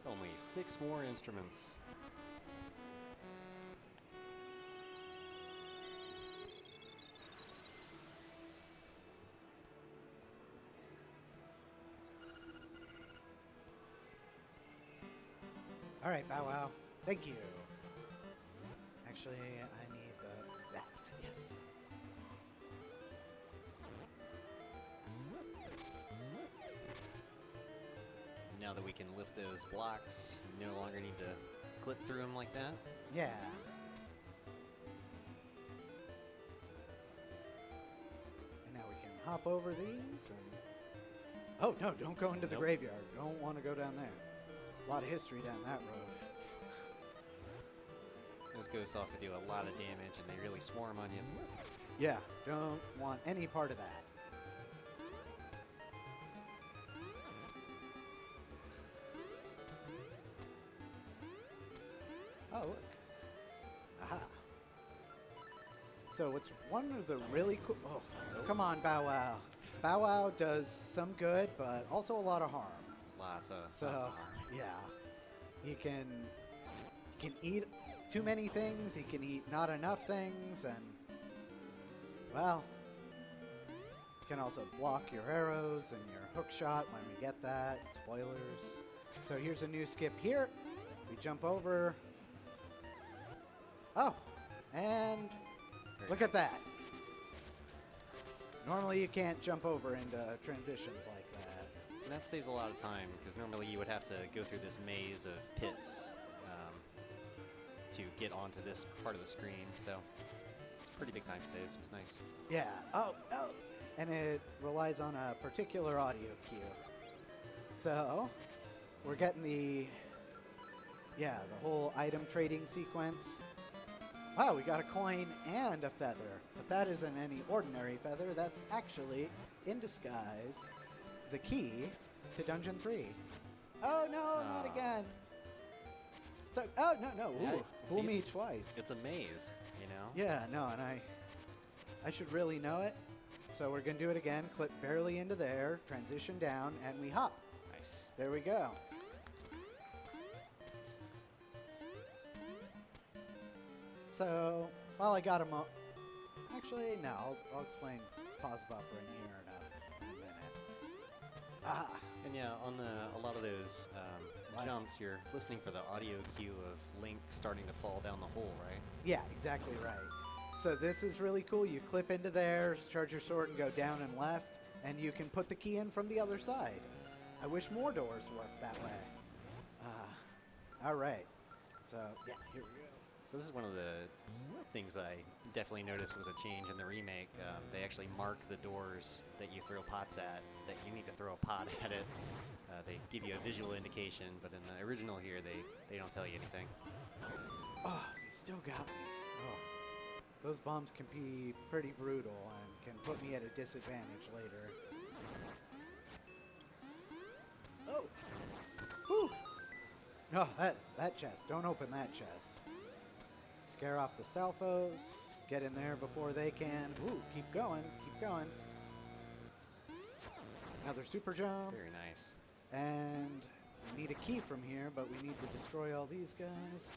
Only 6 more instruments. All right, Bow Wow. Thank you. Actually, I need that. Yes. Now that we can lift those blocks, you no longer need to clip through them like that. Yeah. And now we can hop over these and... Oh, no, don't go into the Nope. graveyard. Don't want to go down there. A lot of history down that road. Those ghosts also do a lot of damage and they really swarm on you. Yeah, don't want any part of that. Oh, look. Aha. So what's one of the really cool... Oh, come on, Bow Wow. Bow Wow does some good, but also a lot of harm. Lots of So, harm. yeah. He can eat too many things, he can eat not enough things, and, well, can also block your arrows and your hook shot when we get that. Spoilers. So here's a new skip here. We jump over. Oh, and look at that. Normally you can't jump over into transitions like that. And that saves a lot of time, because normally you would have to go through this maze of pits to get onto this part of the screen, so it's a pretty big time save. It's nice. Yeah. Oh. And it relies on a particular audio cue. So we're getting the whole item trading sequence. Wow, we got a coin and a feather. But that isn't any ordinary feather. That's actually, in disguise, the key to Dungeon 3. Oh, no, not again. So, oh, no. Yeah, Ooh, fool me it's- twice. It's a maze, you know? Yeah, no, and I should really know it. So we're going to do it again. Clip barely into there, transition down, and we hop. Nice. There we go. So, while I got him up, actually, no, I'll explain pause buffer in here in a minute. Ah, And yeah, on a lot of those What? jumps, you're listening for the audio cue of Link starting to fall down the hole, right? yeah, exactly right. So this is really cool. You clip into there, charge your sword, and go down and left, and you can put the key in from the other side. I wish more doors worked that way. All right. So, yeah, here we go. So this is one of the things I definitely noticed was a change in the remake. They actually mark the doors that you throw pots at, that you need to throw a pot at it. They give you a visual indication, but in the original here, they don't tell you anything. Oh, you still got me. Oh. Those bombs can be pretty brutal and can put me at a disadvantage later. Oh! Whew! No, that chest. Don't open that chest. Scare off the Stalfos. Get in there before they can. Ooh, keep going. Keep going. Another super jump. Very nice. And we need a key from here, but we need to destroy all these guys.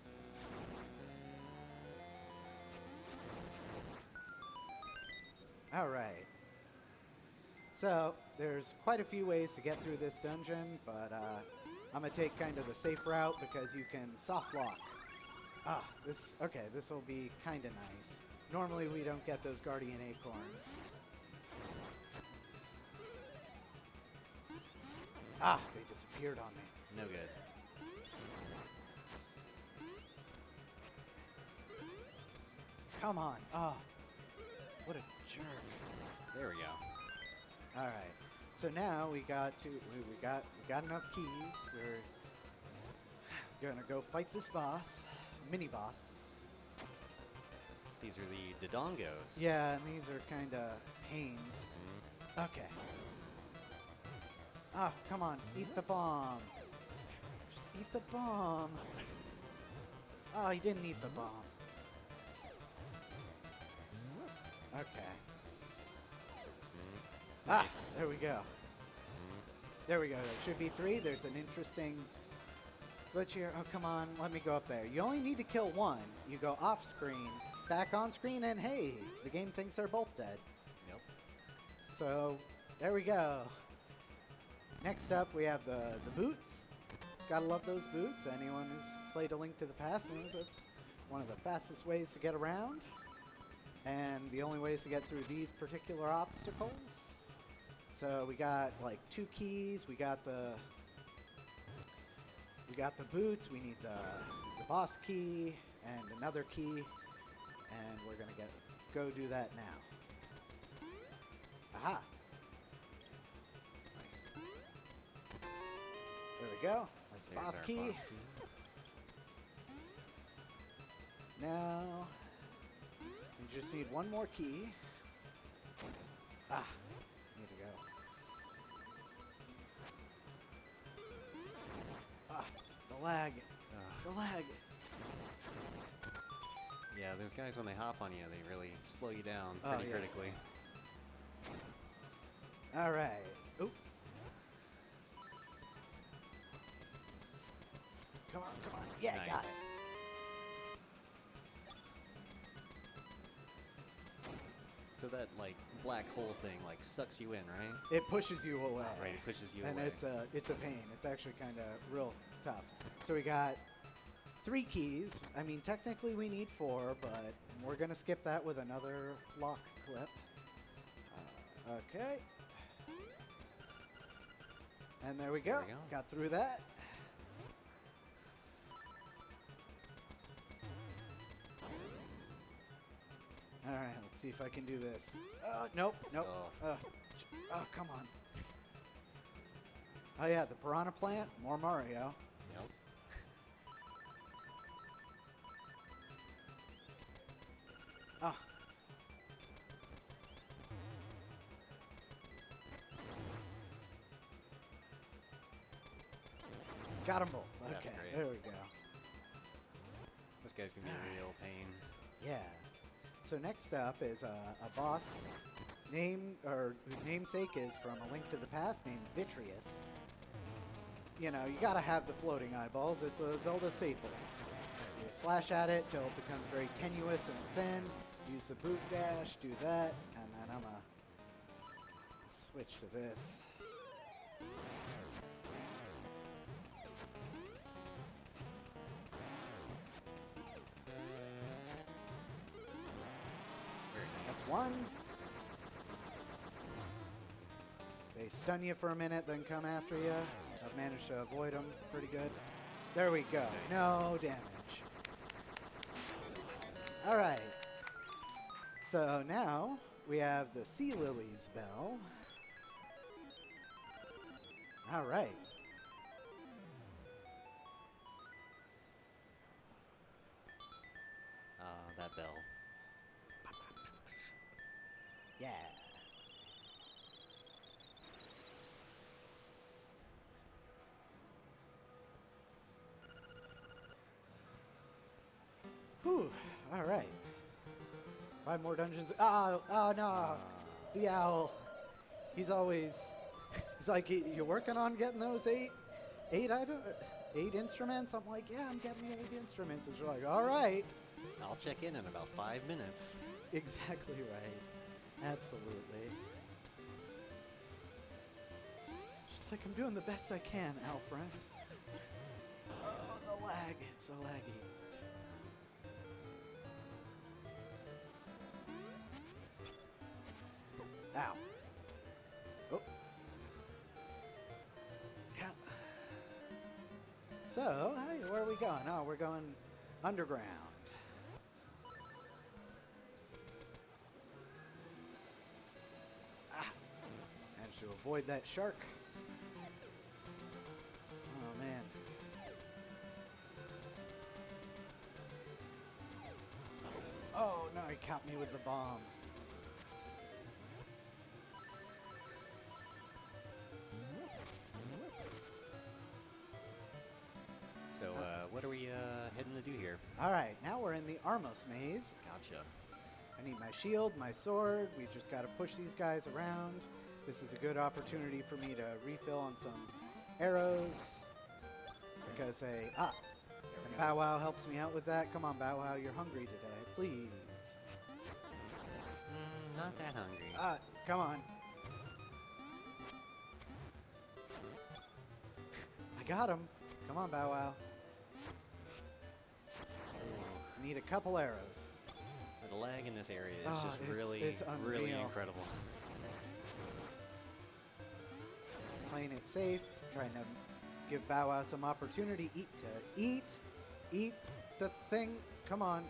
All right. So there's quite a few ways to get through this dungeon, but I'm gonna take kind of the safe route because you can soft lock. This will be kind of nice. Normally we don't get those guardian acorns. Ah, they disappeared on me. No good. Come on. Ah, what a jerk. There we go. All right. So now we got enough keys. We're gonna go fight this boss, mini boss. These are the Dodongos. Yeah, and these are kind of pains. Okay. Ah, come on, eat the bomb. Just eat the bomb. Oh, he didn't eat the bomb. Okay. Nice. Ah, there we go. There we go. There should be 3. There's an interesting glitch here. Oh, come on. Let me go up there. You only need to kill 1. You go off screen, back on screen, and hey, the game thinks they're both dead. Yep. So, there we go. Next up, we have the boots. Gotta love those boots. Anyone who's played A Link to the Past knows that's one of the fastest ways to get around. And the only ways to get through these particular obstacles. So we got like 2 keys. We got the boots. We need the boss key and another key. And we're gonna go do that now. Aha! Nice. There we go. That's There's boss our key. boss key. Now you just need 1 more key. Ah, need to go. Ah, the lag. The lag. Yeah, those guys, when they hop on you, they really slow you down Oh, pretty yeah. critically. All right. Oop. Come on, come on. Yeah, Nice. got it. So that, like, black hole thing, like, sucks you in, right? It pushes you away. Right, it pushes you And away. it's a pain. It's actually kind of real tough. So we got 3 keys. I mean, technically we need 4, but we're going to skip that with another flock clip. Okay. And there we go. There we go. Got through that. All right, let's see if I can do this. Nope, nope. Oh, come on. Oh yeah, the piranha plant, more Mario. Yep. Oh. Got them both. That's Okay, great. there we go. This guy's gonna be a real pain. Yeah. So next up is a boss whose namesake is from A Link to the Past, named Vitreous. You know, you gotta have the floating eyeballs. It's a Zelda staple. You slash at it till it becomes very tenuous and thin. Use the boot dash, do that, and then I'm gonna switch to this. Very nice. That's one. They stun you for a minute, then come after you. I've managed to avoid them pretty good. There we go. Nice. No damage. All right. So now we have the Sea Lily's Bell. All right. That bell. Yeah. Whew. All right. 5 more dungeons. Oh no. The owl. He's like, you're working on getting those eight instruments? I'm like, yeah, I'm getting the 8 instruments. And she's like, all right. I'll check in about 5 minutes. Exactly right. Absolutely. Just like, I'm doing the best I can, owl friend. Oh, the lag. It's so laggy. Ow. Oh. Yeah. So, hey, where are we going? Oh, we're going underground. Ah. Managed to avoid that shark. Oh, man. Oh, no, he caught me with the bomb. So, what are we heading to do here? All right, now we're in the Armos maze. Gotcha. I need my shield, my sword. We just got to push these guys around. This is a good opportunity for me to refill on some arrows. Because Bow Wow helps me out with that. Come on, Bow Wow, you're hungry today. Please. Not that hungry. Come on. I got him. Come on, Bow Wow. Need a couple arrows. The lag in this area is Oh, just it's really unreal. incredible. Playing it safe, trying to give Bow Wow some opportunity. Eat the thing. Come on.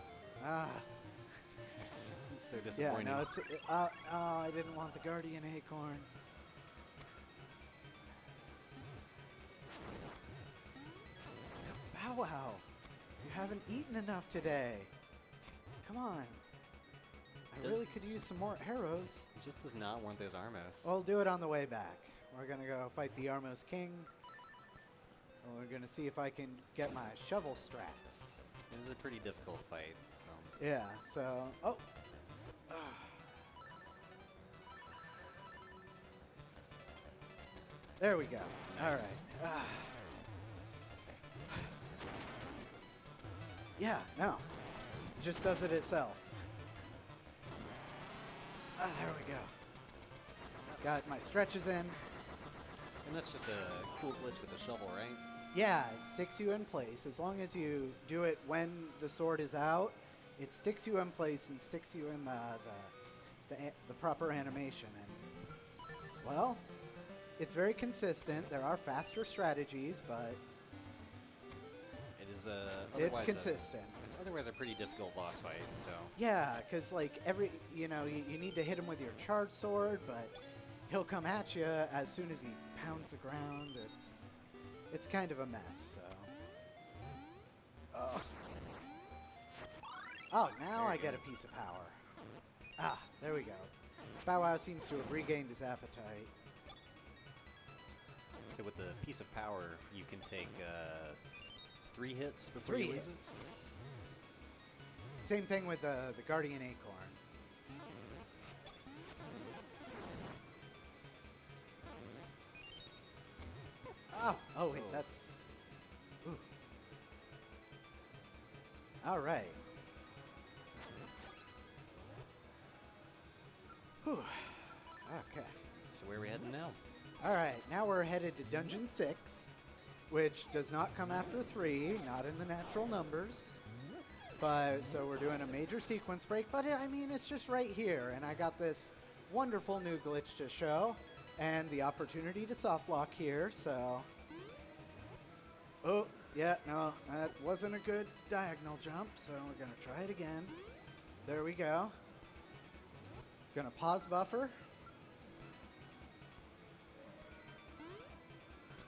It's so Yeah, disappointing. no, I didn't want the Guardian Acorn. Bow Wow, you haven't eaten enough today. Come on. I really could use some more arrows. He just does not want those Armos. We'll do it on the way back. We're gonna go fight the Armos King. And we're gonna see if I can get my shovel strats. It was a pretty difficult fight. So Yeah, so... Oh! There we go. All right. Nice. Yeah, no. It just does it itself. There we go. Got my stretches in. and that's just a cool glitch with the shovel, right? Yeah, it sticks you in place. As long as you do it when the sword is out, it sticks you in place and sticks you in the proper animation. And, well, it's very consistent. There are faster strategies, but It is it's otherwise consistent. It's otherwise a pretty difficult boss fight. So Yeah, because like you need to hit him with your charged sword, but he'll come at you as soon as he pounds the ground. It's kind of a mess. So. Oh, now I get a piece of power. Ah, there we go. Bow Wow seems to have regained his appetite. So with the piece of power, you can take 3 hits before 3 you lose hits. it. Same thing with the Guardian Acorn. Oh wait, Oh. that's... Ooh. All right. Whew. Okay. So where are we heading now? All right, now we're headed to Dungeon 6, which does not come after 3, not in the natural numbers. But so we're doing a major sequence break, but I mean, it's just right here, and I got this wonderful new glitch to show, and the opportunity to soft lock here, so... Oh, yeah, no, that wasn't a good diagonal jump, so we're gonna try it again. There we go. Gonna pause buffer.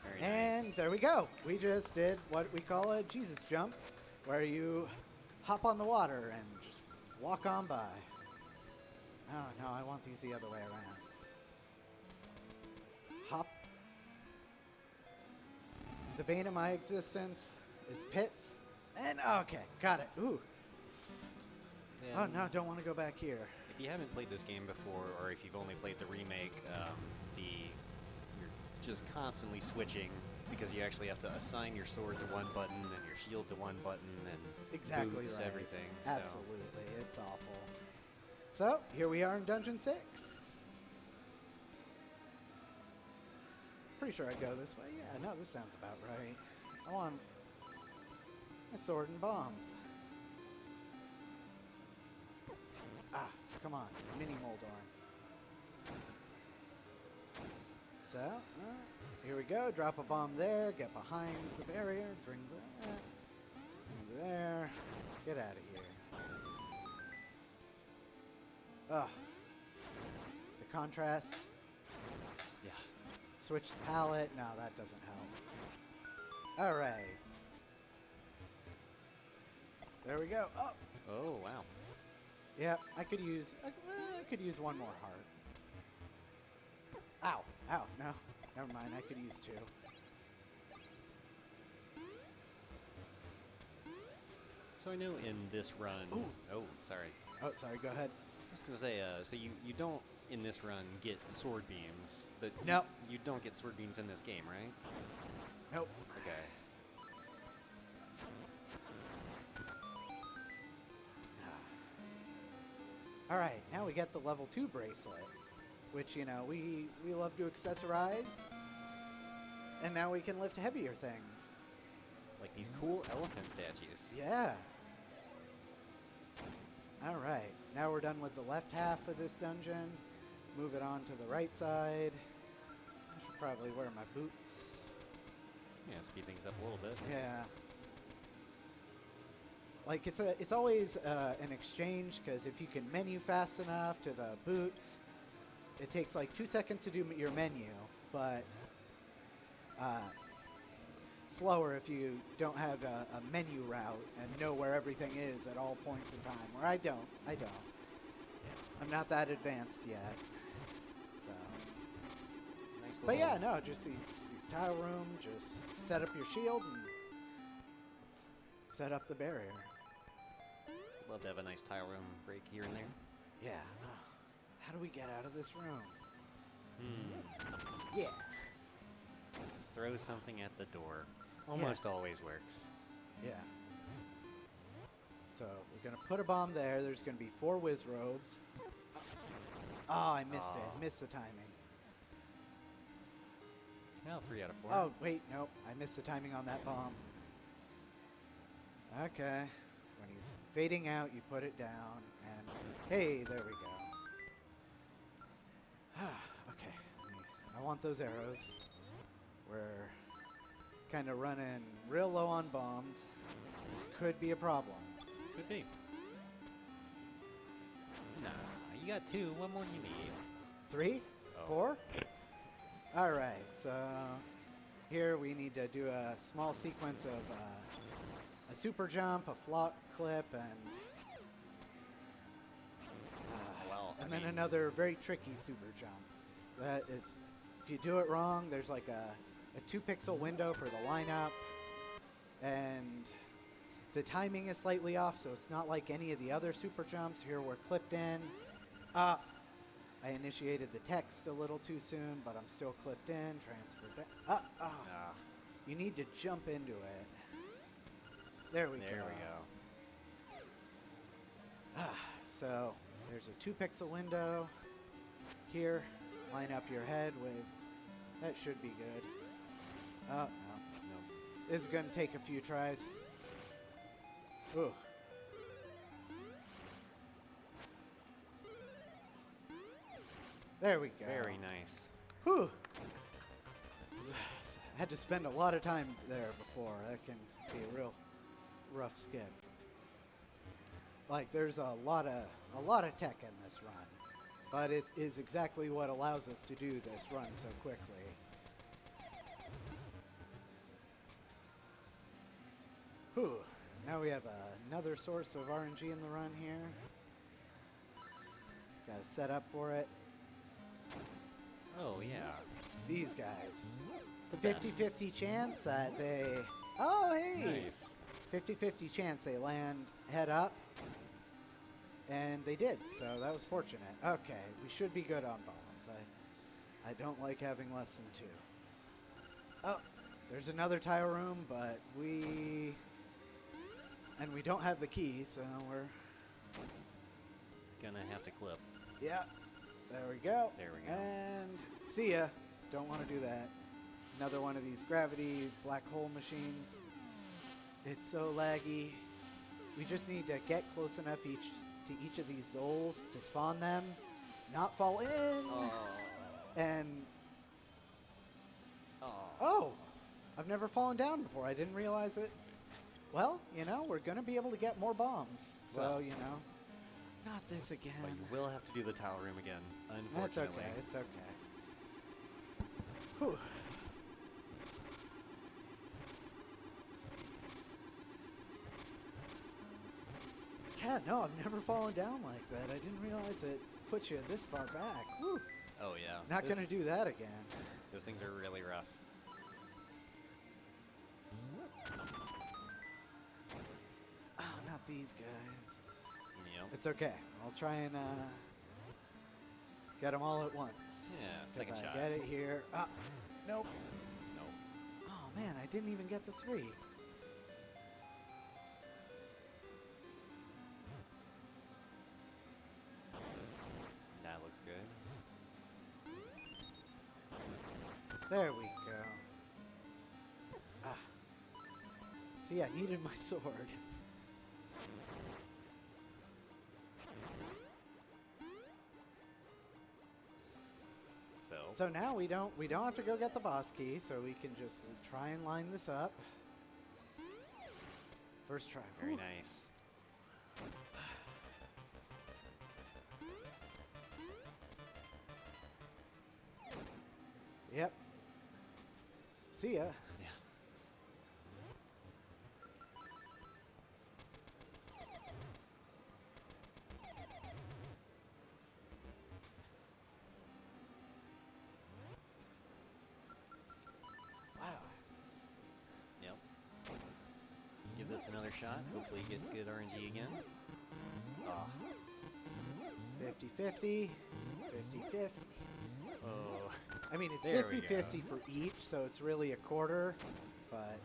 Very And nice. there we go. We just did what we call a Jesus jump, where you hop on the water and just walk on by. Oh, no, I want these the other way around. Hop. The bane of my existence is pits. And, okay, got it. Ooh. Oh, And no, don't want to go back here. If you haven't played this game before, or if you've only played the remake, you're just constantly switching because you actually have to assign your sword to one button and your shield to one button and Exactly boots, right. everything. Absolutely. It's awful. So, here we are in Dungeon 6. Pretty sure I go this way. Yeah, no, this sounds about right. I want my sword and bombs. Ah, come on. Mini Moldorm. So, here we go. Drop a bomb there. Get behind the barrier. Bring that. Bring there. Get out of here. Ugh. The contrast. Yeah. Switch the palette. No, that doesn't help. All right. There we go. Oh. Oh wow. Yeah, I could use one more heart. Ow. Ow. No. Never mind. I could use 2. So I know in this run. Ooh. Oh, sorry. Oh, sorry. Go ahead. I was gonna say. So you don't in this run get sword beams, but No. you don't get sword beams in this game, right? Nope. Okay. All right, now we get the level 2 bracelet, which, you know, we love to accessorize. And now we can lift heavier things. Like these cool elephant statues. Yeah. All right, now we're done with the left half of this dungeon. Move it on to the right side. I should probably wear my boots. Yeah, speed things up a little bit. Yeah. Like it's always an exchange, because if you can menu fast enough to the boots, it takes like 2 seconds to do your menu, but slower if you don't have a menu route and know where everything is at all points in time. Or I don't. I'm not that advanced yet. So. Nice But little. yeah, no, just these tile room. Just set up your shield and set up the barrier. Love to have a nice tile room break here and there. Yeah. How do we get out of this room? Yeah. Throw something at the door. Almost always works. Yeah. So we're gonna put a bomb there. There's gonna be 4 whiz robes. Oh, I missed it. Missed the timing. Well, 3 out of 4. Oh, wait, nope. I missed the timing on that bomb. Okay. When he's fading out, you put it down, and hey, there we go. Okay. I want those arrows. We're kind of running real low on bombs. This could be a problem. Could be. Nah, you got 2. What more do you need? 3? Oh. 4? All right, so here we need to do a small sequence of a super jump, a flop clip, and then another very tricky super jump. That it's, if you do it wrong, there's like a 2-pixel window for the lineup, and the timing is slightly off, so it's not like any of the other super jumps. Here we're clipped in. I initiated the text a little too soon, but I'm still clipped in. Transfer down. You need to jump into it. There we go. There we go. So there's a 2-pixel window. Here, line up your head with. That should be good. Oh, no. This is going to take a few tries. Ooh. There we go. Very nice. Whew. Had to spend a lot of time there before. That can be a real rough skip. Like there's a lot of tech in this run, but it is exactly what allows us to do this run so quickly. Whew. Now we have another source of RNG in the run here. Got to set up for it. Oh, yeah. These guys. The Best. 50-50 chance that they... Oh, hey! Nice. 50-50 chance they land head up. And they did, so that was fortunate. Okay, we should be good on bombs. I don't like having less than 2. Oh, there's another tile room, but we don't have the key, so we're... Gonna have to clip. Yeah, there we go. There we go. And see ya. Don't want to do that. Another one of these gravity black hole machines. It's so laggy. We just need to get close enough to each of these zoles to spawn them, not fall in, and oh, I've never fallen down before. I didn't realize it. Well, you know, we're gonna be able to get more bombs. So Well. you know, not this again. But you will have to do the tile room again, That's unfortunately. okay. It's okay. Whew. Yeah, no, I've never fallen down like that. I didn't realize it put you this far back. Whew. Oh, yeah. Not gonna do that again. Those things are really rough. Oh, not these guys. Yep. It's okay. I'll try and get them all at once. Yeah, 'Cause second I shot. get it here. Nope. Nope. Oh man, I didn't even get the 3. That looks good. There we go. See, I needed my sword. So now we don't have to go get the boss key, so we can just try and line this up. First try. Very Whew. nice. Yep. See ya. Yeah. Wow. Yep. Give this another shot. Hopefully you get good RNG again. Oh. 50-50. 50-50. Oh. I mean, it's There we 50-50 for each, so it's really a quarter, but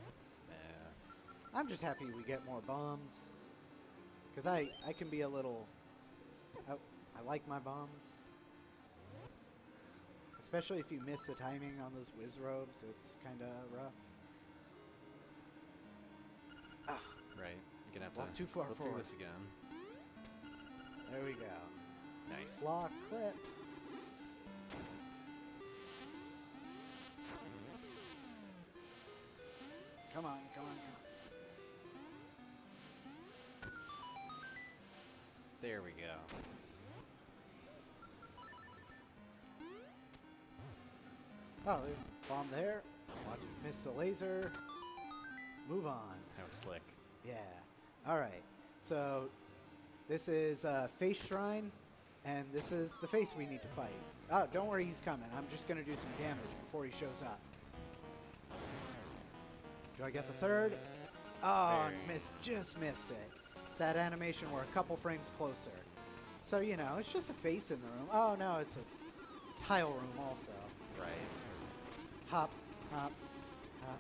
Yeah. I'm just happy we get more bombs. Because I can be a little... I like my bombs. Especially if you miss the timing on those whiz robes, it's kind of rough. Ah, Right. You're gonna have Walk to too far flip through forward. this again. there we go. Nice. Block, clip. Come on, come on, come on. There we go. Oh, there's a bomb there. Watch it miss the laser. Move on. That was slick. Yeah. All right. So this is Face Shrine, and this is the face we need to fight. Oh, don't worry, he's coming. I'm just going to do some damage before he shows up. Do I get the third? Oh, Very. just missed it. That animation were a couple frames closer. So, you know, it's just a face in the room. Oh, no, it's a tile room also. Right. Hop, hop, hop.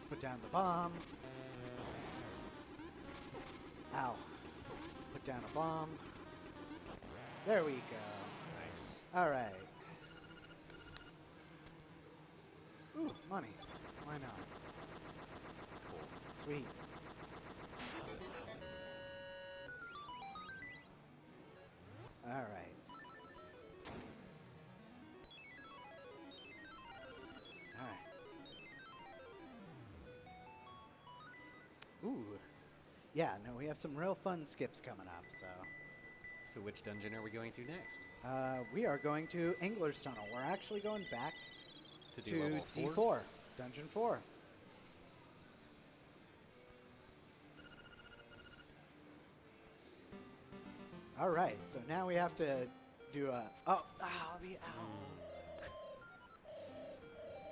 Put down the bomb. Ow. Put down a bomb. There we go. Nice. All right. Ooh, money. Why not? Cool. Sweet. All right. All right. Ooh. Yeah, no, we have some real fun skips coming up, so. So which dungeon are we going to next? We are going to Angler's Tunnel. We're actually going back To do to level 4? D4, Dungeon 4. All right, so now we have to do a... Oh, ow, the ow.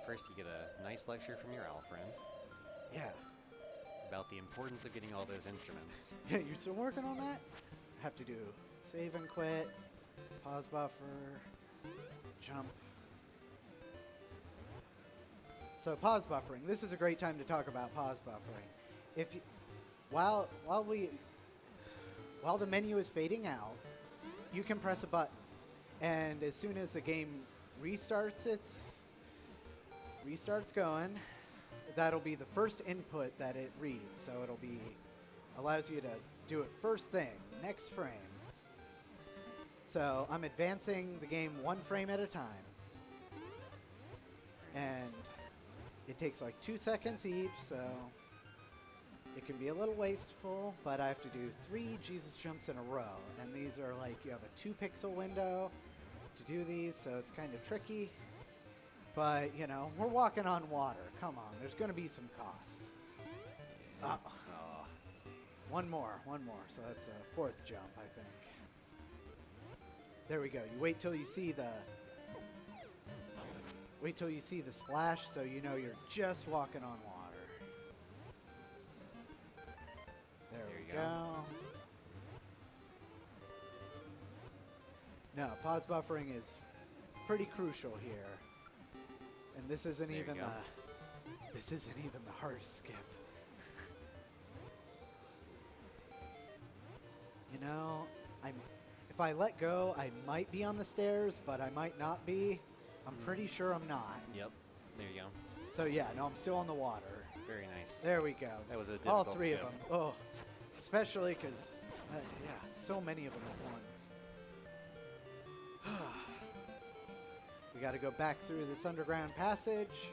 First, you get a nice lecture from your owl friend Yeah. about the importance of getting all those instruments. Yeah, you're still working on that? Have to do save and quit, pause buffer, jump. So pause buffering. This is a great time to talk about pause buffering. If you, while the menu is fading out, you can press a button, and as soon as the game restarts going, that'll be the first input that it reads. So it'll be allows you to do it first thing, next frame. So I'm advancing the game one frame at a time, and it takes like 2 seconds each, so it can be a little wasteful, but I have to do 3 Jesus jumps in a row. And these are like, you have a 2 pixel window to do these, so it's kind of tricky. But, you know, we're walking on water. Come on, there's going to be some costs. Oh, Oh, one more. So that's a 4th jump, I think. There we go. You wait till you see the splash, so you know you're just walking on water. There There we you go. go. No, pause buffering is pretty crucial here. And this isn't There you even go. the hardest skip. You know, if I let go, I might be on the stairs, but I might not be. I'm pretty sure I'm not. yep. There you go. So yeah, no, I'm still on the water. Very nice. There we go. That was a All difficult 3 skip. of them. Oh, especially because, yeah, so many of them at once. We got to go back through this underground passage.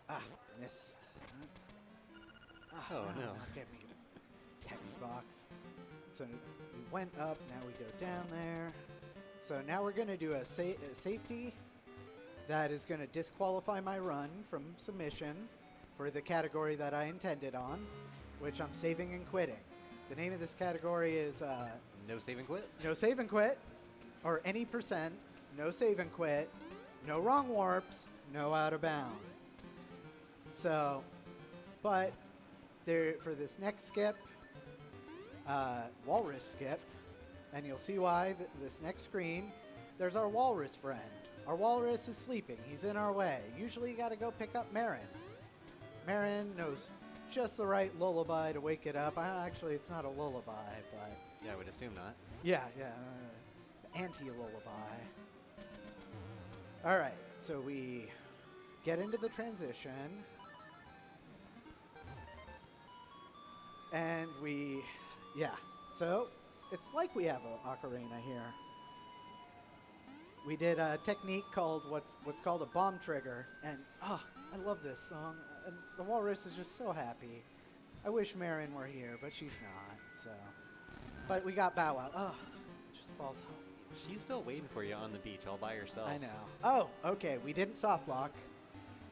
Ah, miss. Ah, Oh, no. not get me a text box. So we went up, now we go down there. So now we're going to do a safety that is going to disqualify my run from submission for the category that I intended on, which I'm saving and quitting. The name of this category is No save and quit? no save and quit, or any percent, no save and quit, No wrong warps, no out of bounds. So, but there for this next skip, walrus skip, and you'll see why this next screen, there's our walrus friend. Our walrus is sleeping. He's in our way. Usually you got to go pick up Marin. Marin knows just the right lullaby to wake it up. Actually, it's not a lullaby, but... Yeah, I would assume not. Yeah, anti-lullaby. All right, so we get into the transition. And so it's like we have an ocarina here. We did a technique called what's called a bomb trigger, and I love this song. And the walrus is just so happy. I wish Marin were here, but she's not. So, but we got Bow Wow. Oh, just falls home. She's still waiting for you on the beach all by herself. I know. Oh, okay. We didn't soft lock,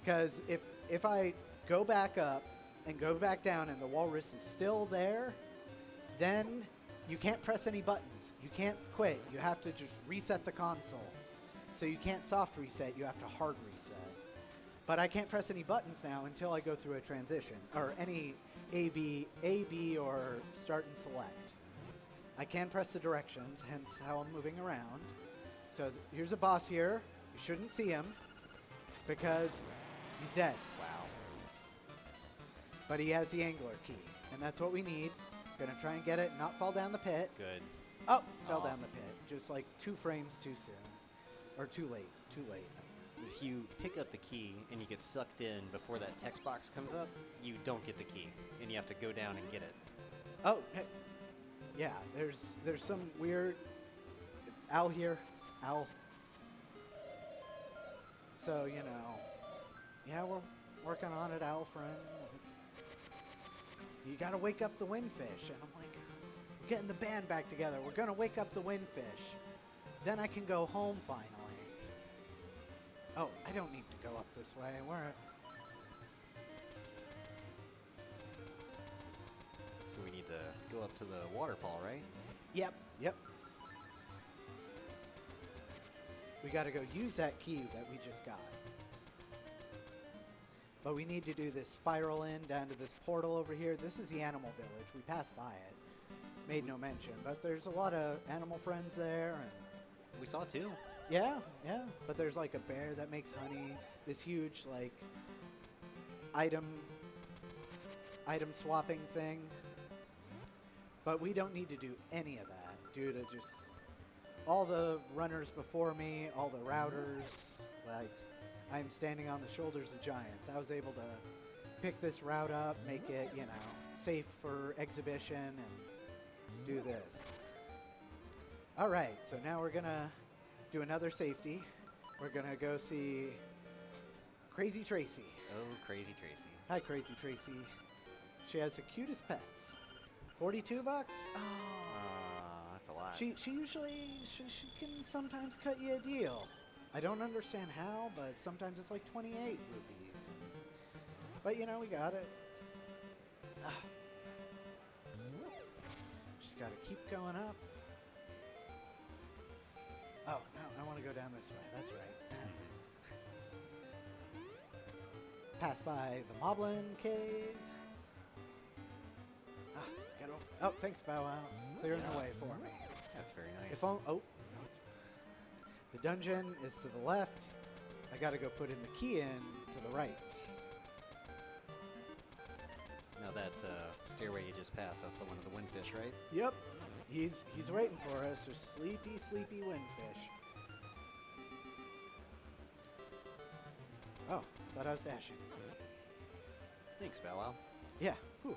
because if I go back up and go back down and the walrus is still there, then you can't press any buttons. You can't quit. You have to just reset the console. So you can't soft reset. You have to hard reset. But I can't press any buttons now until I go through a transition or any A, B, or start and select. I can press the directions, hence how I'm moving around. So here's a boss here. You shouldn't see him because he's dead. Wow. But he has the angler key, and that's what we need. Gonna try and get it, not fall down the pit. Good. Oh, fell down the pit. Just like 2 frames too soon. Or too late. If you pick up the key and you get sucked in before that text box comes up, you don't get the key, and you have to go down and get it. Oh, hey. Yeah, there's some weird... Owl here. Owl. So, yeah, we're working on it, owl friend. You gotta wake up the windfish. And I'm like, we're getting the band back together. We're gonna wake up the windfish. Then I can go home finally. Oh, I don't need to go up this way. So we need to go up to the waterfall, right? Yep. We gotta go use that key that we just got. But we need to do this spiral in down to this portal over here. This is the animal village. We passed by it. Made no mention. But there's a lot of animal friends there. And We saw 2. yeah. But there's like a bear that makes honey. This huge like item swapping thing. But we don't need to do any of that due to just all the runners before me, all the routers. Like, I'm standing on the shoulders of giants. I was able to pick this route up, make it, safe for exhibition, and do this. All right, so now we're going to do another safety. We're going to go see Crazy Tracy. Oh, Crazy Tracy. Hi, Crazy Tracy. She has the cutest pets. $42? Oh. That's a lot. She usually she can sometimes cut you a deal. I don't understand how, but sometimes it's like 28 rupees. But we got it. Just gotta keep going up. Oh no, I want to go down this way. That's right. Pass by the Moblin Cave. Get over. Oh, thanks, Bow Wow. Clearing the way for me. That's very nice. If the dungeon is to the left. I gotta go put in the key in to the right. Now that stairway you just passed, that's the one of the windfish, right? Yep. He's waiting for us. There's sleepy windfish. Oh, thought I was dashing. Thanks, Bow Wow. Yeah. Whew.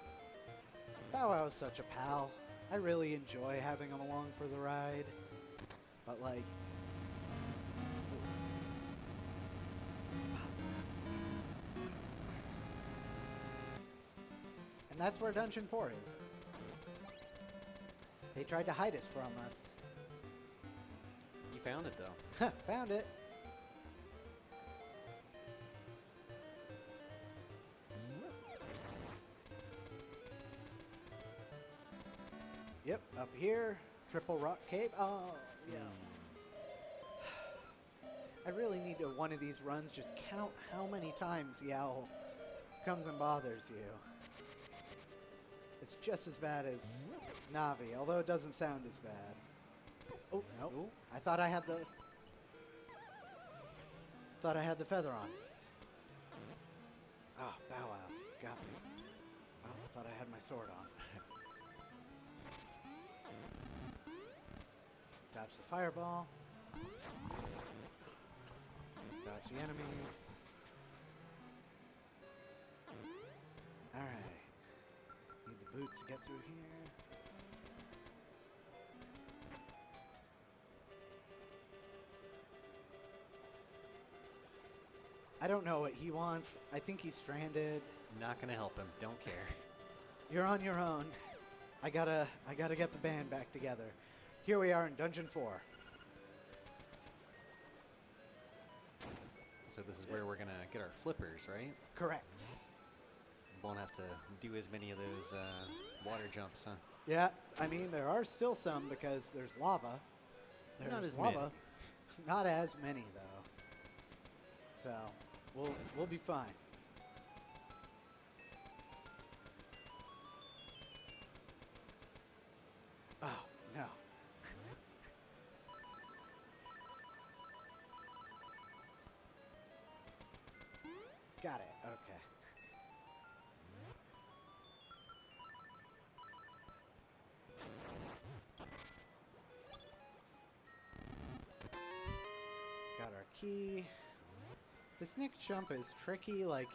Bow Wow is such a pal. I really enjoy having him along for the ride. But like... And that's where Dungeon 4 is. They tried to hide it from us. You found it, though. Found it. Yep, up here, Triple Rock Cave. Oh, yeah. I really need to, one of these runs, just count how many times the owl comes and bothers you. It's just as bad as Navi, although it doesn't sound as bad. Oh, no. Ooh. I thought I had the... feather on. Oh, Bow Wow. Got me. Oh, thought I had my sword on. Dodge the fireball. Dodge the enemies. Alright. Need the boots to get through here. I don't know what he wants. I think he's stranded. Not gonna help him. Don't care. You're on your own. I gotta get the band back together. Here we are in Dungeon 4. So this is where we're gonna get our flippers, right? Correct. Won't have to do as many of those water jumps, huh? Yeah, I mean there are still some because there's lava. There's Not as lava. many. Not as many though. So we'll be fine. Oh no. Got it. Okay. Got our key. This next jump is tricky. Like,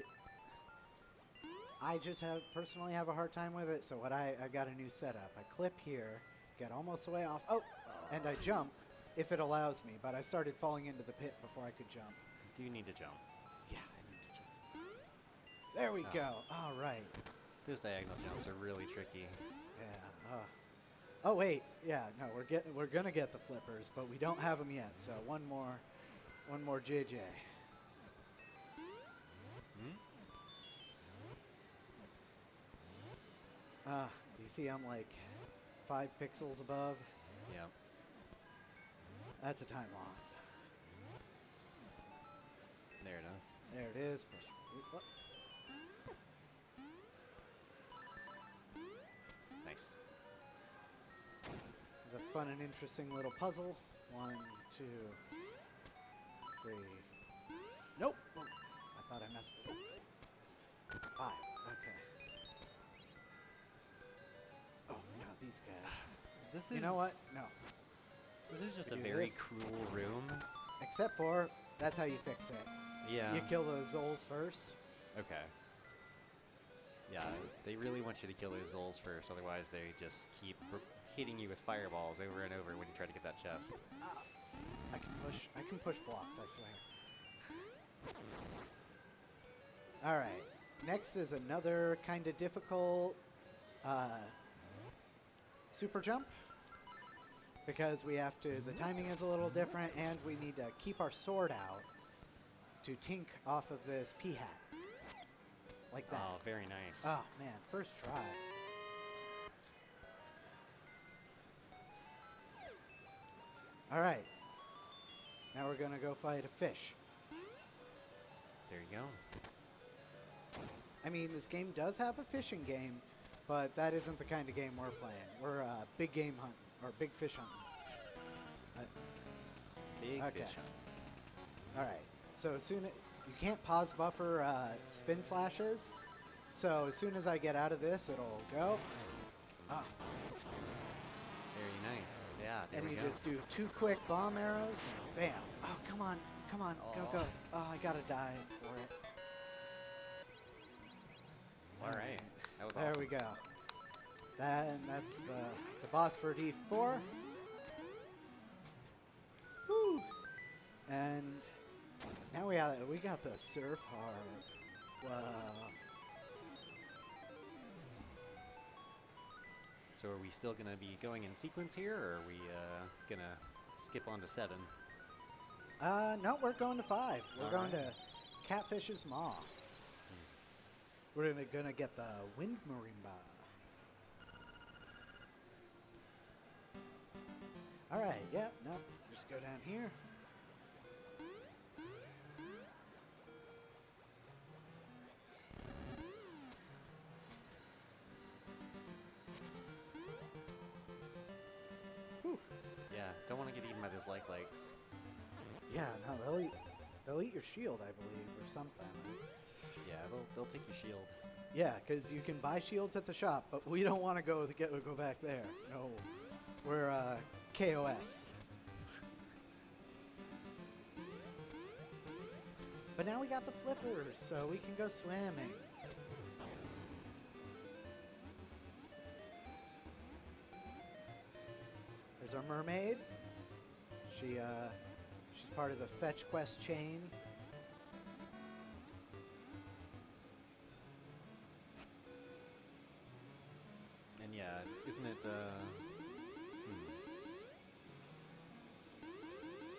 I just personally have a hard time with it. So what I got a new setup. I clip here, get almost the way off. Oh, and I jump if it allows me. But I started falling into the pit before I could jump. Do you need to jump? Yeah, I need to jump. There we go. All right. Those diagonal jumps are really tricky. Yeah. Oh wait. Yeah. No, we're gonna get the flippers, but we don't have them yet. So one more JJ. Do you see I'm like 5 pixels above? Yep. That's a time loss. There it is. There it is. What? Nice. It's a fun and interesting little puzzle. 1, 2, 3. Nope. Oh, I thought I messed it. 5. Okay. Oh no, these guys. This is. You know what? No. This is just We a do very this. cruel room. Except for that's how you fix it. Yeah. You kill the Zols first. Okay. Yeah, they really want you to kill those Zols first, otherwise they just keep hitting you with fireballs over and over when you try to get that chest. I can push blocks, I swear. All right. Next is another kind of difficult super jump because we have to. The timing is a little different, and we need to keep our sword out to tink off of this pea hat, like that. Oh, very nice. Oh man, first try. All right. Now we're gonna go fight a fish. There you go. I mean, this game does have a fishing game, but that isn't the kind of game we're playing. We're big game hunting, or big fish hunting. Big Okay. fish. All right. So as soon as you can't pause buffer spin slashes, so as soon as I get out of this, it'll go. Ah, Very nice. Yeah, there and we you go. just do 2 quick bomb arrows. And bam! Oh, come on, go, Aw. go! Oh, I gotta die for it. All right. That was There awesome. we go. That's the boss for D4. Woo! And now we got the surf harp. Wow. So are we still going to be going in sequence here, or are we going to skip on to 7? No, we're going to 5. We're All going right. to Catfish's Maw. We're gonna get the wind marimba. All right. Yeah. No. Just go down here. those like legs. Yeah, no, they'll eat your shield, I believe, or something. Yeah, they'll take your shield. Yeah, because you can buy shields at the shop, but we don't want to go back there. No, we're KOS. But now we got the flippers, so we can go swimming. There's our mermaid. She's part of the fetch quest chain. And yeah, isn't it,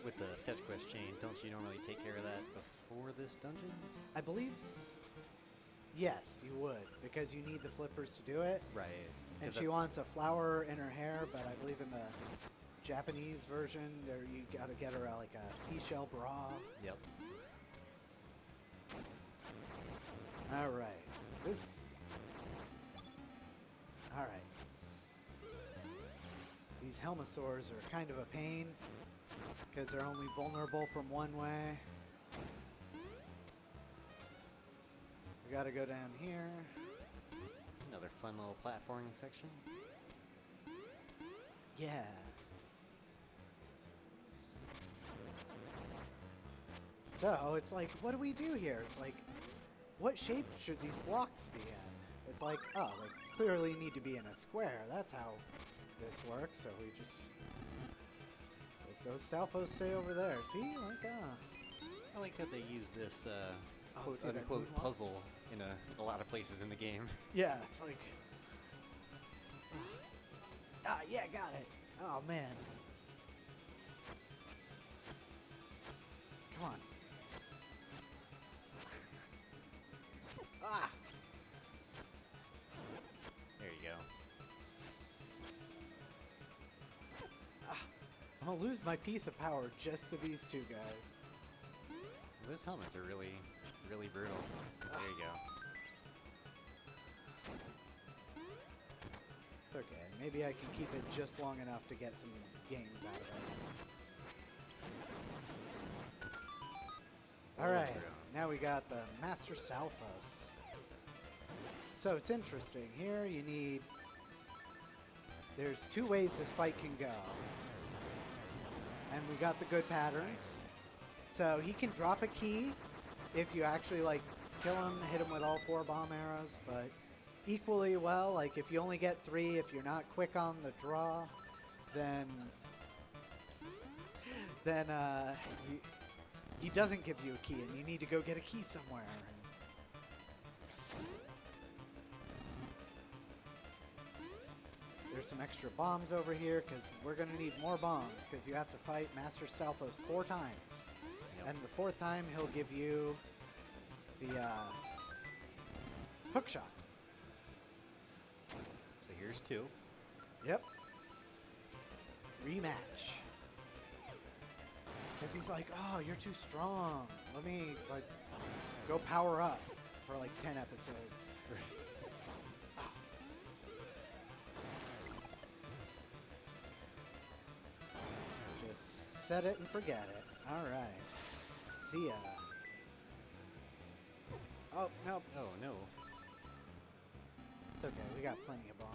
with the fetch quest chain, don't you normally take care of that before this dungeon? I believe, yes, you would, because you need the flippers to do it. Right. And 'cause she that's- wants a flower in her hair, but I believe in the Japanese version, there you gotta get her like a seashell bra. Yep. All right, all right. These helmosaurs are kind of a pain because they're only vulnerable from one way. We gotta go down here. Another fun little platforming section. Yeah. So it's like, what do we do here? It's like, what shape should these blocks be in? It's like, oh, they clearly need to be in a square. That's how this works. So we just, if those Stalfos stay over there, see, like, I like that they use this quote see that unquote moonwalk? puzzle in a lot of places in the game. yeah, it's like, yeah, got it. Oh man, come on. Ah. There you go. I'm gonna lose my piece of power just to these two guys. Those helmets are really, really brutal. There you go. It's okay. Maybe I can keep it just long enough to get some gains out of it. All right. Now we got the Master Stalfos. So it's interesting. Here you need... There's two ways this fight can go. And we got the good patterns. So he can drop a key if you actually like kill him, hit him with all 4 bomb arrows, but equally well, like if you only get 3, if you're not quick on the draw, then he doesn't give you a key and you need to go get a key somewhere. There's some extra bombs over here because we're going to need more bombs because you have to fight Master Stalfos 4 times. Yep. And the 4th time he'll give you the hook shot. So here's 2. Yep. Rematch. Because he's like, oh, you're too strong. Let me like go power up for like 10 episodes. Just set it and forget it. All right. See ya. Oh, no. Oh no. It's okay. We got plenty of bombs.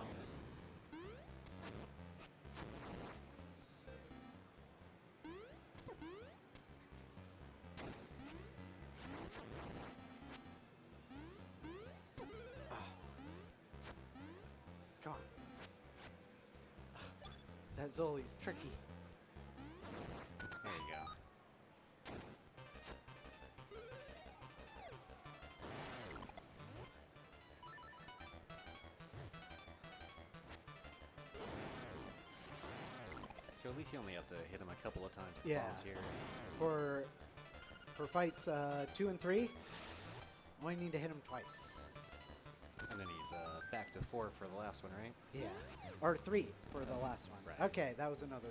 Come on. That Zoli's tricky. There you go. So at least you only have to hit him a couple of times with Yeah. bombs here. For fights 2 and 3, only need to hit him twice. And then he's back to 4 for the last one, right? Yeah. Or 3 for the last one. Right. Okay, that was another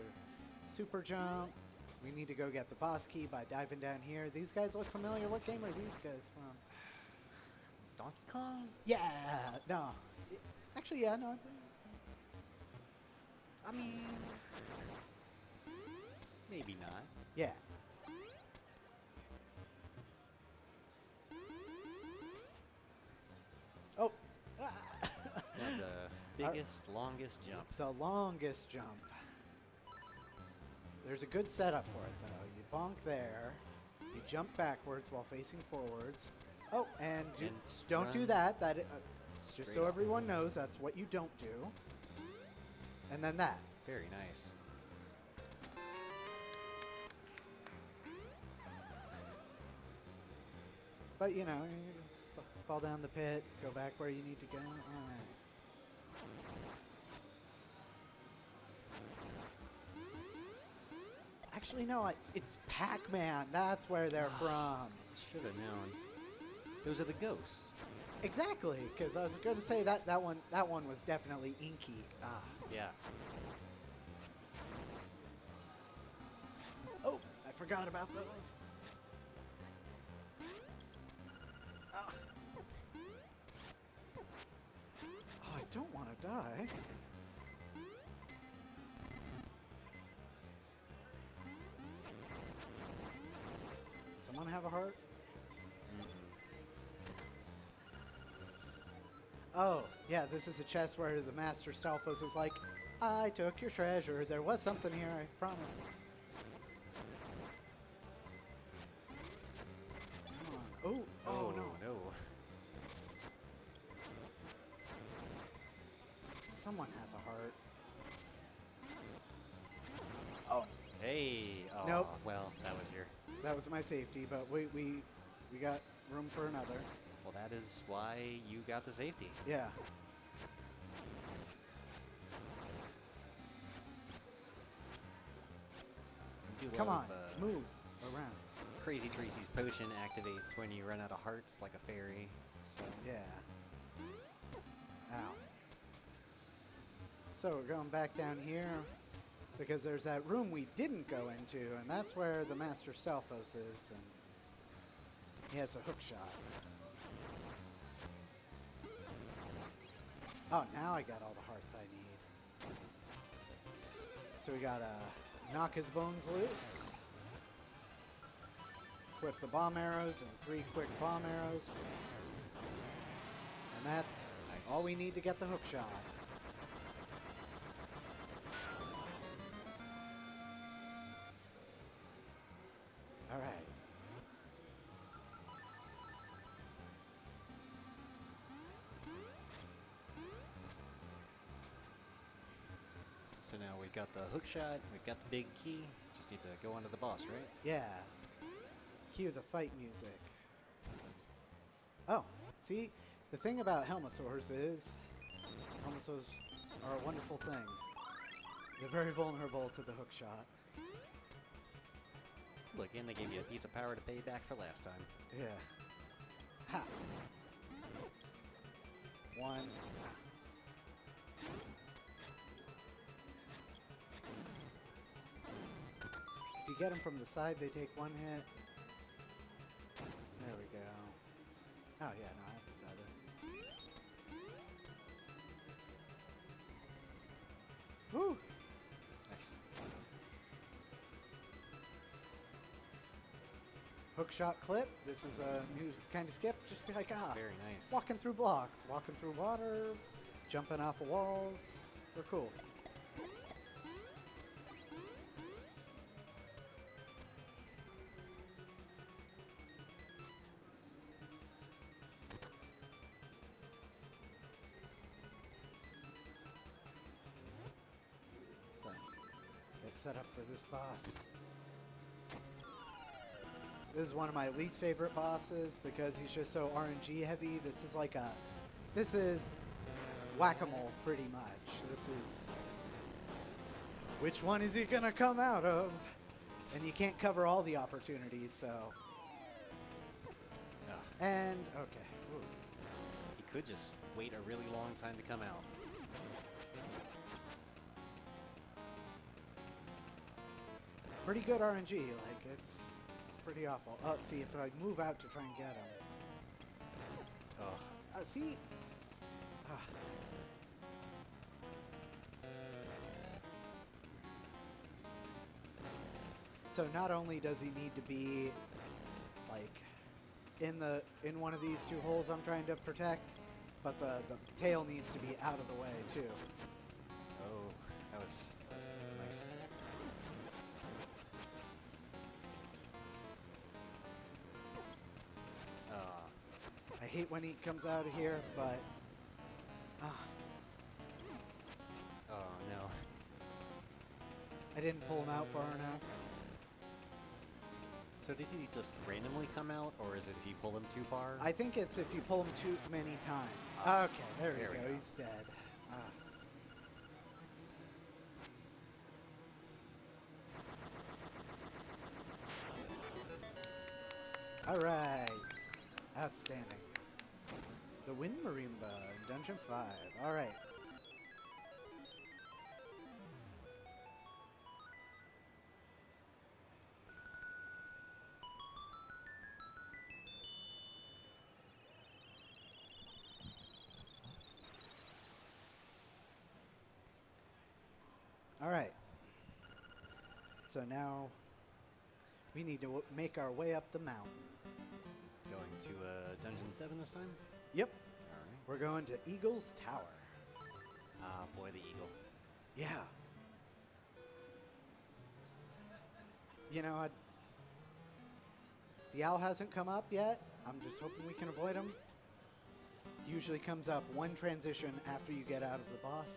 super jump. We need to go get the boss key by diving down here. These guys look familiar. What game are these guys from? Donkey Kong? Yeah. No. Actually, yeah, no. I mean, Maybe not. Yeah. Oh. Now the biggest, longest jump. The longest jump. There's a good setup for it, though. You bonk there. You jump backwards while facing forwards. Oh, and don't do run that. That just so straight up. everyone knows, that's what you don't do. And then that. Very nice. But you know, you fall down the pit, go back where you need to go. All right. Actually, no, it's Pac-Man. That's where they're from. Should have known. Those are the ghosts. Exactly, because I was going to say that one was definitely inky. Ah, yeah. Oh, I forgot about those. Oh, I don't want to die. Someone have a heart? Oh, yeah, this is a chest where the Master Stalfos is like, I took your treasure. There was something here, I promise. Come on. Oh, no. Someone has a heart. Oh, Hey. Oh, Nope. Well, that was your. that was my safety, but we got room for another. Well, that is why you got the safety. Yeah. I do Come on, love, move around. Crazy Tracy's potion activates when you run out of hearts like a fairy. So Yeah. Ow. So we're going back down here because there's that room we didn't go into, and that's where the Master Stalfos is, and he has a hook shot. Oh, now I got all the hearts I need. So we gotta knock his bones loose. Equip the bomb arrows and 3 quick bomb arrows. And that's Nice. all we need to get the hook shot. All right. So now we got the hook shot, we've got the big key. Just need to go onto the boss, right? Yeah. Cue the fight music. Oh, see, the thing about Helmosaurs is Helmosaurs are a wonderful thing. They're very vulnerable to the hook shot. Look, and they gave you a piece of power to pay back for last time. Yeah. Ha. One. If you get them from the side, they take 1 hit. There we go. Oh yeah, no, I have the feather. Woo! Nice. Hook shot clip. This is a new kind of skip. Just be like, Very nice. walking through blocks, walking through water, jumping off of walls. They're cool. So, get set up for this boss. This is one of my least favorite bosses because he's just so RNG heavy. This is whack-a-mole pretty much. This is, which one is he gonna come out of? And you can't cover all the opportunities, so. Ah, And, okay. Ooh. he could just wait a really long time to come out. Pretty good RNG, like it's pretty awful. Oh, see, if I move out to try and get him. Oh, See? Ah. So not only does he need to be like in one of these two holes I'm trying to protect, but the tail needs to be out of the way too. Oh, that was nice. I hate when he comes out of here, but Oh no. I didn't pull him out far enough. So does he just randomly come out, or is it if you pull him too far? I think it's if you pull him too many times. Ah, Okay, there there we we go. go. He's dead. All right. Outstanding. The Wind Marimba in Dungeon 5. All right. All right. So now we need to make our way up the mountain. Going to Dungeon 7 this time? Yep. All right. We're going to Eagle's Tower. Ah, boy, the eagle. Yeah. You know, the owl hasn't come up yet. I'm just hoping we can avoid him. Usually comes up one transition after you get out of the boss.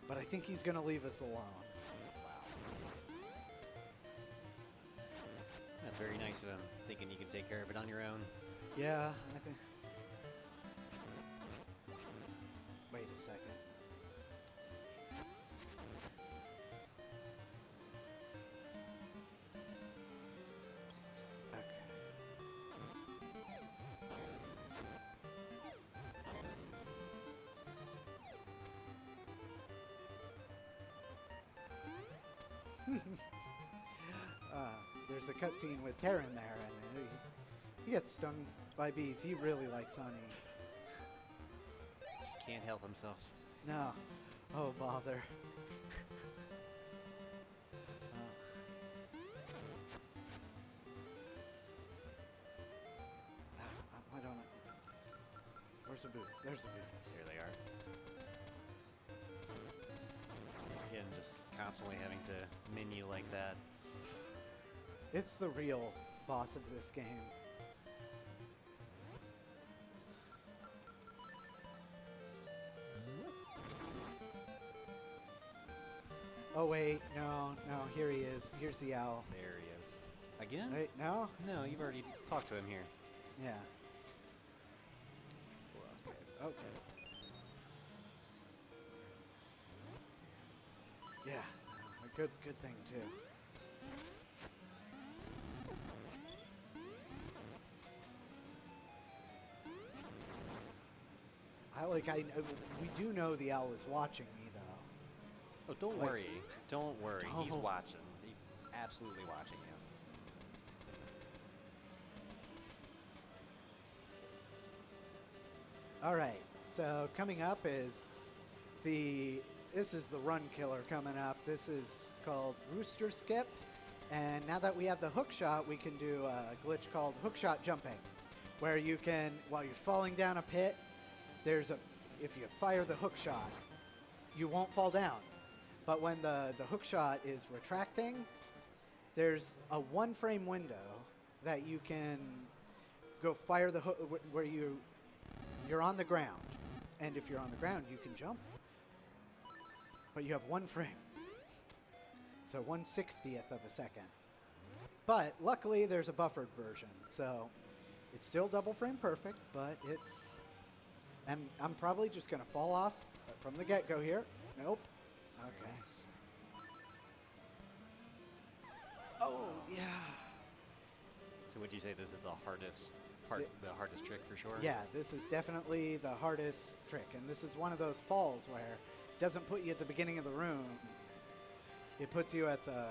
But I think he's going to leave us alone. Wow. That's very nice of him, thinking you can take care of it on your own. Yeah, I think... Wait a second. Okay. There's a cutscene with Terran there, and he gets stung by bees. He really likes honey. Just can't help himself. No. Oh, bother. I don't know. Where's the boots? There's the boots. Here they are. Again, just constantly having to menu like that. It's the real boss of this game. Oh wait, no, here he is. Here's the owl. There he is. Again? Wait, no? No, you've already talked to him here. Yeah. Okay. Yeah, a good thing too. We do know the owl is watching me though. Oh, don't Like- worry. Don't worry. He's Don't. watching. He's absolutely watching you. All right. So coming up is this is the run killer coming up. This is called Rooster Skip. And now that we have the hook shot, we can do a glitch called hook shot jumping, where you can, while you're falling down a pit, if you fire the hook shot, you won't fall down. But when the hook shot is retracting, there's a 1 frame window that you can go fire the hook where you're on the ground. And if you're on the ground, you can jump. But you have 1 frame. So 1/60th of a second. But luckily there's a buffered version. So it's still double frame perfect, but it's... And I'm probably just going to fall off from the get-go here. Nope. Okay. Nice. Oh, yeah. So would you say this is the hardest part, the hardest trick for sure? Yeah, this is definitely the hardest trick. And this is one of those falls where it doesn't put you at the beginning of the room. It puts you at the,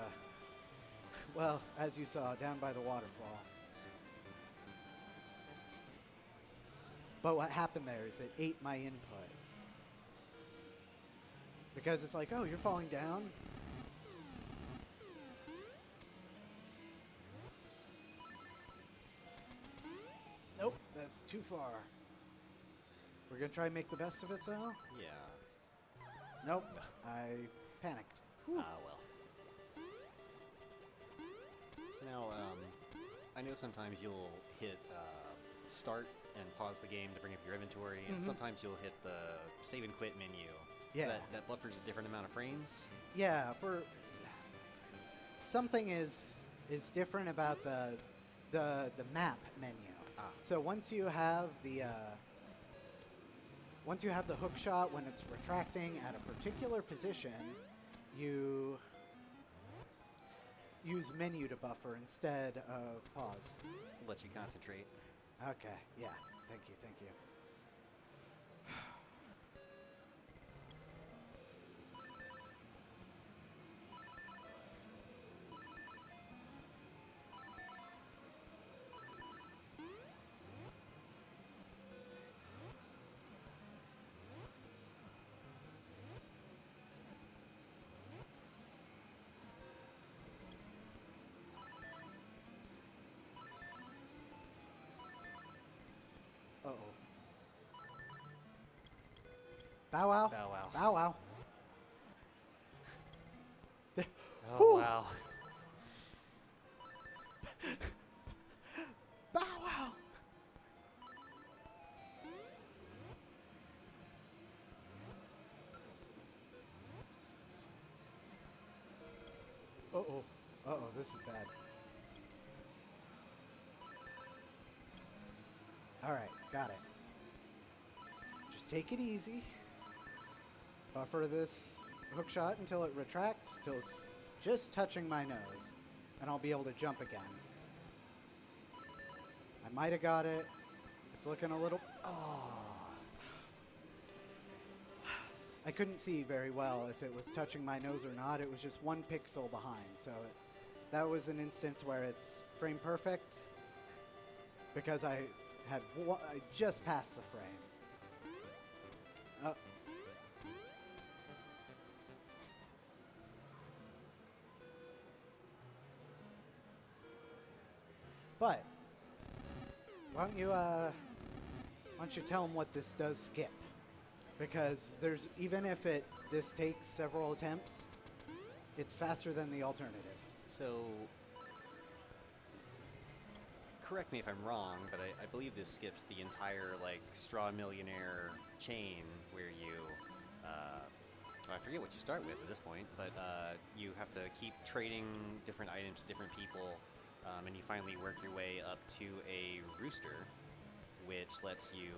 well, as you saw, down by the waterfall. But what happened there is it ate my input. Because it's like, oh, you're falling down? us too far. We're gonna try and make the best of it, though. Yeah. Nope. I panicked. Ah, well. So now, I know sometimes you'll hit start and pause the game to bring up your inventory, and sometimes you'll hit the save and quit menu. Yeah. That buffers a different amount of frames. Yeah. For something is different about the map menu. Ah. So once you have the hook shot when it's retracting at a particular position, you use menu to buffer instead of pause. Let you concentrate. Okay, yeah. Thank you, thank you. Uh-oh. Bow wow. Bow wow. Bow wow. Oh, Whew. wow. Bow wow. Uh-oh. Uh-oh, this is bad. All right, got it. Just take it easy. Buffer this hook shot until it retracts, till it's just touching my nose, and I'll be able to jump again. I might have got it. It's looking a little... Oh. I couldn't see very well if it was touching my nose or not. It was just 1 pixel behind, so that was an instance where it's frame perfect because I just passed the frame. But why don't you tell them what this does skip? Because there's even if this takes several attempts, it's faster than the alternative. So, correct me if I'm wrong, but I believe this skips the entire, like, Straw Millionaire chain where you, I forget what you start with at this point, but you have to keep trading different items to different people, and you finally work your way up to a rooster, which lets you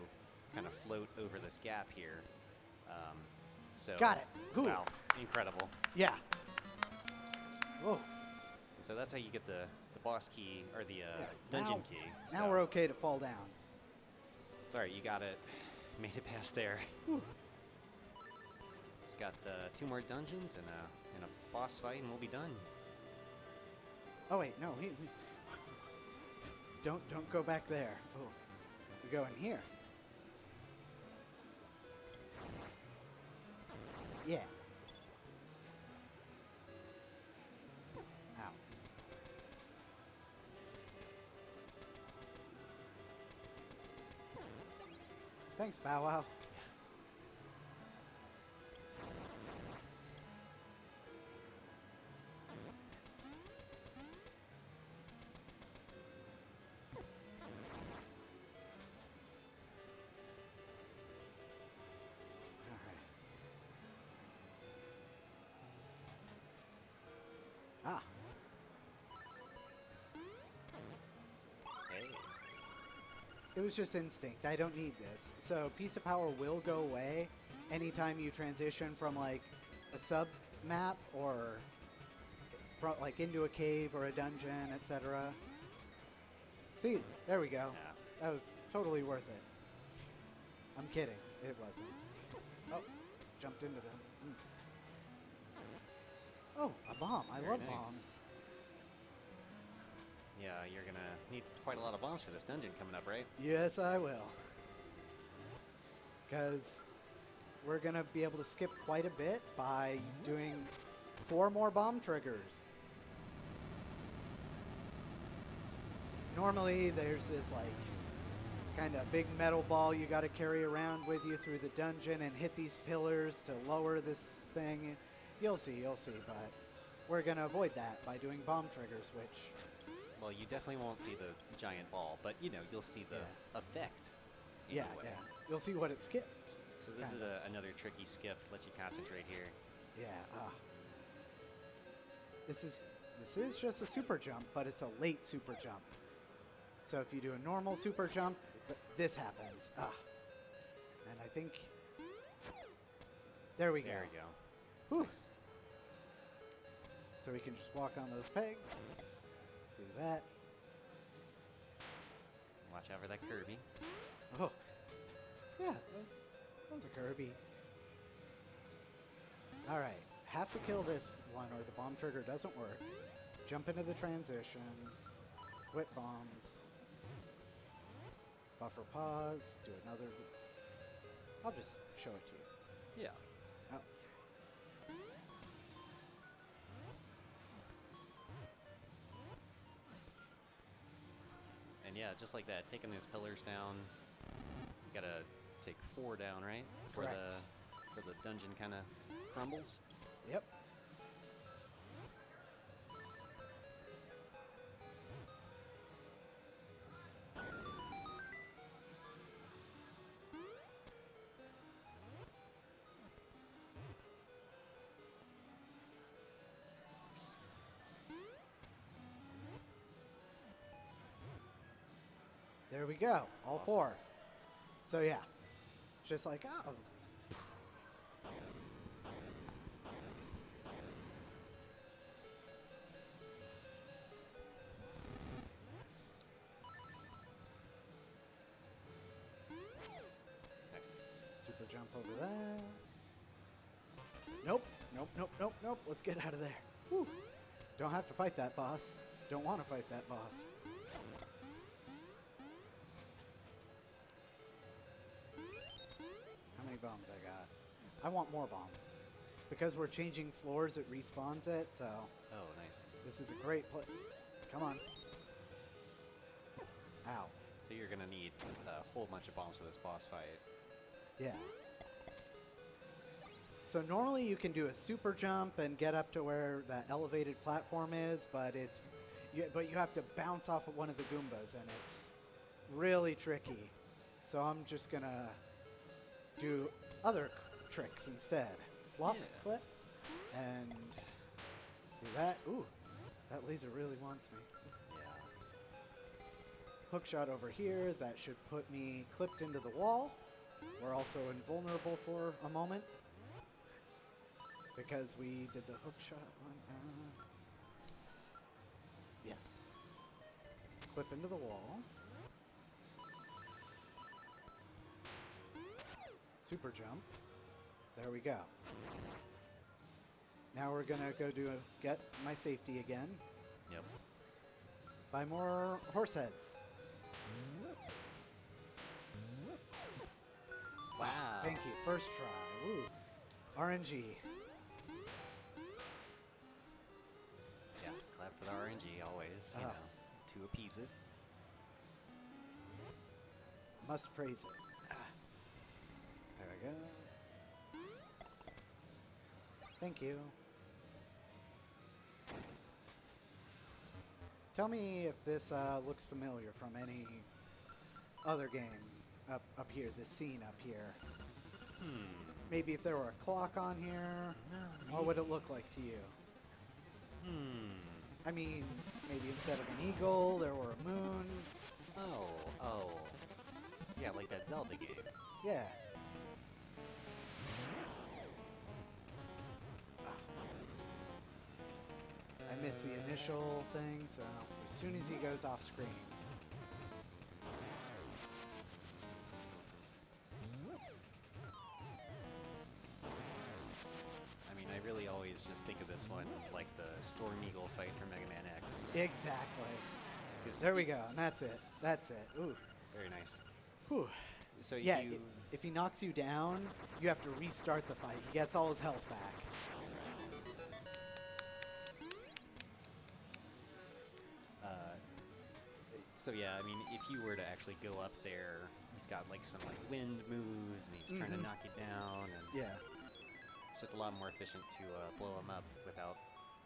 kind of float over this gap here. So Got it. Cool. Wow, incredible. Yeah. Whoa. And so that's how you get the boss key, or the Yeah, dungeon now- key. Now So we're okay to fall down. it's alright, you got it. Made it past there. Whew. Just got 2 more dungeons and a boss fight, and we'll be done. Oh wait, no. Don't go back there. Oh, we go in here. Yeah. Ow. Thanks, Bow Wow. Ah. Hey. It was just instinct. I don't need this. So piece of power will go away anytime you transition from like a sub map or from like into a cave or a dungeon, etc. See, there we go. Yeah. That was totally worth it. I'm kidding. It wasn't. Oh, jumped into them. Mm. Oh, a bomb. I Very love nice. bombs. Yeah, you're gonna need quite a lot of bombs for this dungeon coming up, right? Yes, I will. Because we're going to be able to skip quite a bit by doing 4 more bomb triggers. Normally, there's this, like, kind of big metal ball you got to carry around with you through the dungeon and hit these pillars to lower this thing. You'll see, but we're going to avoid that by doing bomb triggers, which... Well, you definitely won't see the giant ball, but, you know, you'll see the effect. Yeah, anyway. yeah. You'll see what it skips. So this is another tricky skip. Let you concentrate here. Yeah, This is just a super jump, but it's a late super jump. So if you do a normal super jump, this happens. And I think... There we go. There we go. Whew. Nice. So we can just walk on those pegs. Do that. Watch out for that Kirby. Oh. Yeah, that was a Kirby. All right. Have to kill this one or the bomb trigger doesn't work. Jump into the transition. Quit bombs. Buffer pause. Do another. I'll just show it to you. Yeah. Oh. And yeah, just like that, taking those pillars down. You gotta take 4 down, right? Correct. For the dungeon kind of crumbles. Yep. There we go. All Awesome. 4. So yeah, just like, oh. Nice. Super jump over there. Nope. Nope. Let's get out of there. Whew. Don't have to fight that boss. Don't want to fight that boss. How many bombs I got? I want more bombs. Because we're changing floors, it respawns it, so Oh, nice. this is a great place. Come on. Ow. So you're gonna need a whole bunch of bombs for this boss fight. Yeah. So normally you can do a super jump and get up to where that elevated platform is, but you have to bounce off of one of the Goombas, and it's really tricky. So I'm just gonna do other tricks instead. Flop, Yeah. flip, and do that. Ooh, that laser really wants me. Yeah. Hook shot over here. That should put me clipped into the wall. We're also invulnerable for a moment because we did the hook shot one. Yes. Clip into the wall. Super jump. There we go. Now we're gonna go get my safety again. Yep. Buy more horse heads. Wow. Thank you. First try. Ooh. RNG. Yeah. Clap for the RNG always. You know, to appease it. Must praise it. There we go. Thank you. Tell me if this looks familiar from any other game up here, this scene up here. Maybe if there were a clock on here, what would it look like to you? I mean, maybe instead of an eagle, there were a moon. Oh. Yeah, like that Zelda game. Yeah. I missed the initial thing, so as soon as he goes off screen. I mean, I really always just think of this one like the Storm Eagle fight from Mega Man X. Exactly. 'Cause There we go, and that's it. That's it. Ooh. Very nice. Whew. So Yeah, you... if he knocks you down, you have to restart the fight. He gets all his health back. So yeah, I mean, if you were to actually go up there, he's got like some like wind moves, and he's trying to knock you down, and Yeah. it's just a lot more efficient to blow him up without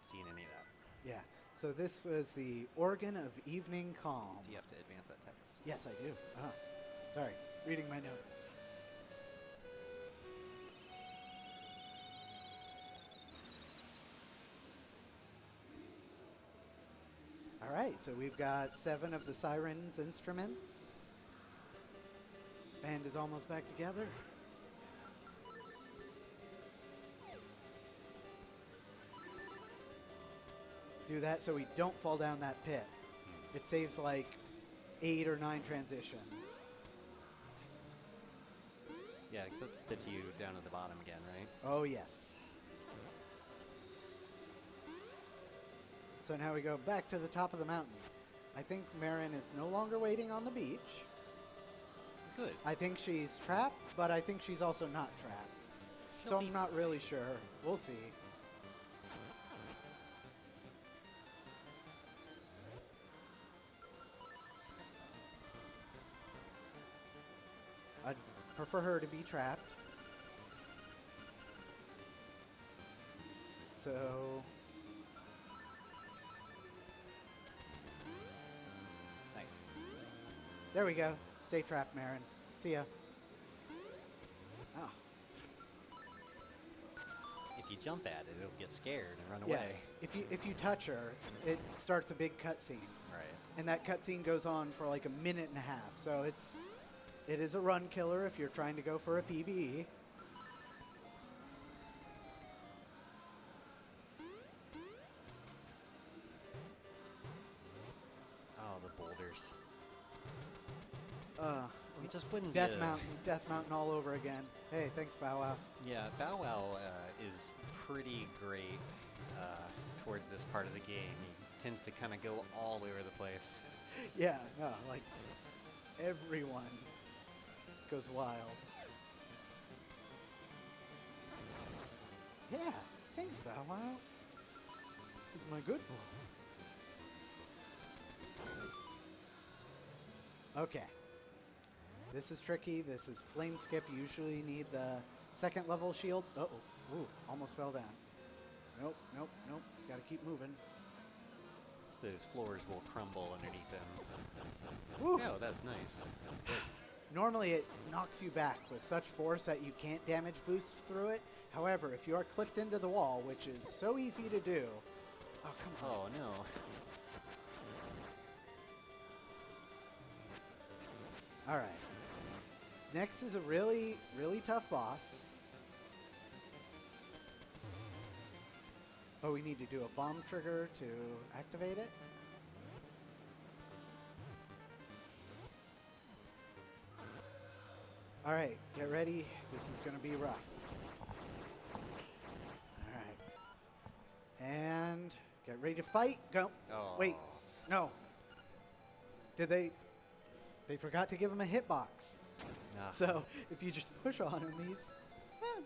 seeing any of that. Yeah. So this was the Organ of Evening Calm. Do you have to advance that text? Yes, I do. Sorry, reading my notes. All right, so we've got 7 of the Siren's instruments. Band is almost back together. Do that so we don't fall down that pit. It saves like 8 or 9 transitions. Yeah, because that spits you down at the bottom again, right? Oh, yes. So now we go back to the top of the mountain. I think Marin is no longer waiting on the beach. Good. I think she's trapped, but I think she's also not trapped. So I'm not really sure. We'll see. I'd prefer her to be trapped. So Nice. there we go. Stay trapped, Marin. See ya. Oh. If you jump at it, it'll get scared and run Yeah. away. If you touch her, it starts a big cutscene. Right. And that cutscene goes on for like a minute and a half. So it is a run killer if you're trying to go for a PvE. Oh, the boulders. We just wouldn't Death Mountain all over again. Hey, thanks, Bow Wow. Yeah, Bow Wow is pretty great towards this part of the game. He tends to kind of go all over the place. Yeah, no, like everyone goes wild. Yeah, thanks, Bow Wow. He's my good boy. Okay. This is tricky. This is flame skip. You usually need the 2nd level shield. Uh-oh. Ooh, almost fell down. Nope, nope, nope. Gotta keep moving. So those floors will crumble underneath him. Woo. Oh, that's nice. That's good. Normally it knocks you back with such force that you can't damage boost through it. However, if you are clipped into the wall, which is so easy to do. Oh, come on. Oh, no. All right. Next is a really, really tough boss. Oh, we need to do a bomb trigger to activate it. All right, get ready. This is going to be rough. All right. And get ready to fight. Go. Oh. Wait. No. Did they forgot to give him a hitbox. Ah. So if you just push on him, he's... eh.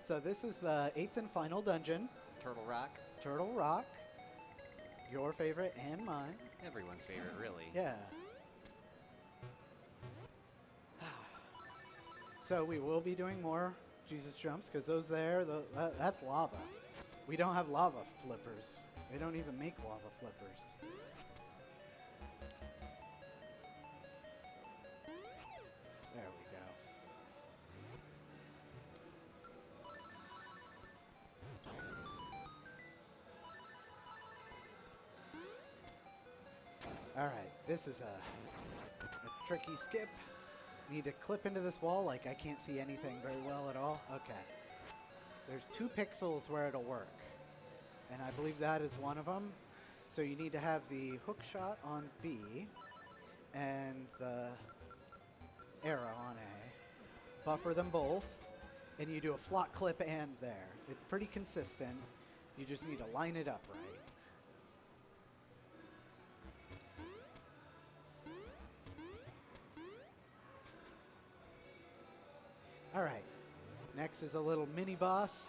So this is the 8th and final dungeon. Turtle Rock. Turtle Rock. Your favorite and mine. Everyone's favorite, really. Yeah. So we will be doing more Jesus jumps, because those there, that's lava. We don't have lava flippers. They don't even make lava flippers. There we go. All right, this is a tricky skip. Need to clip into this wall. Like, I can't see anything very well at all. Okay. There's 2 pixels where it'll work. And I believe that is one of them. So you need to have the hook shot on B and the arrow on A. Buffer them both. And you do a flock clip and there. It's pretty consistent. You just need to line it up right. All right. Next is a little mini boss.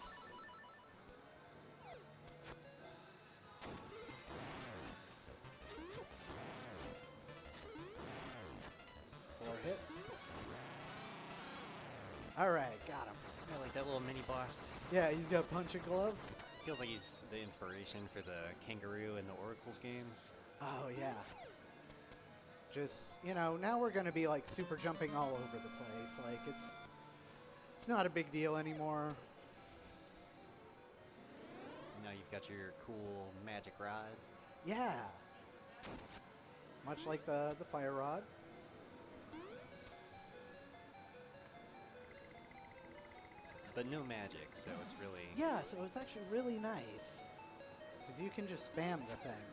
All right, got him. I like that little mini boss. Yeah, he's got punching gloves. Feels like he's the inspiration for the kangaroo in the Oracles games. Oh, yeah. Just, you know, now we're going to be, like, super jumping all over the place. Like, it's not a big deal anymore. Now you've got your cool magic rod. Yeah. Much like the fire rod. But no magic, so it's really... Yeah, so it's actually really nice. Because you can just spam the thing.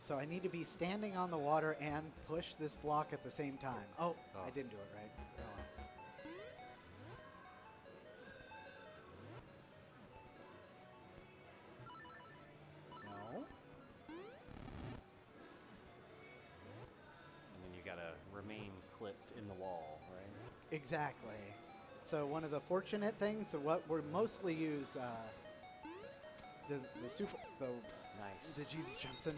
So I need to be standing on the water and push this block at the same time. Oh, I didn't do it right. No. And then you gotta remain clipped in the wall, right? Exactly. So one of the fortunate things, what we mostly use, the Nice. the Jesus jumps and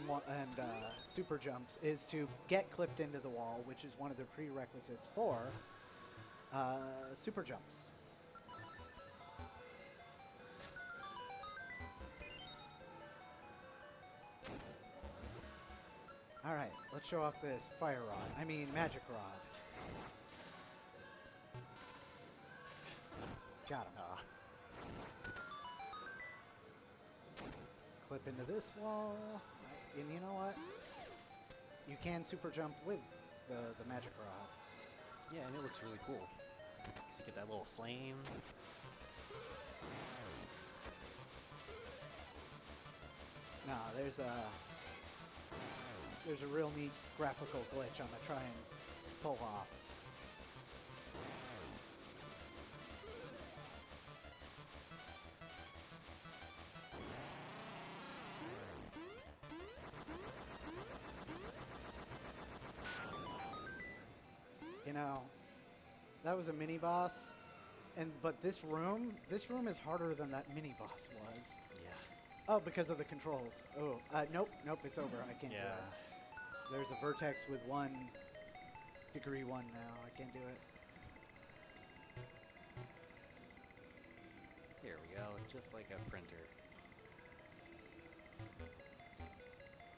super jumps is to get clipped into the wall, which is one of the prerequisites for super jumps. All right, let's show off this fire rod. I mean, magic rod. Got him. Clip into this wall. And you know what? You can super jump with the magic rod. Yeah, and it looks really cool. Because you get that little flame. Nah, there's a real neat graphical glitch I'm gonna try and pull off. You know, that was a mini boss, but this room is harder than that mini boss was. Yeah. Oh, because of the controls. Oh, nope, it's over. I can't do Yeah. it. There's a vertex with degree 1 now. I can't do it. There we go. Just like a printer.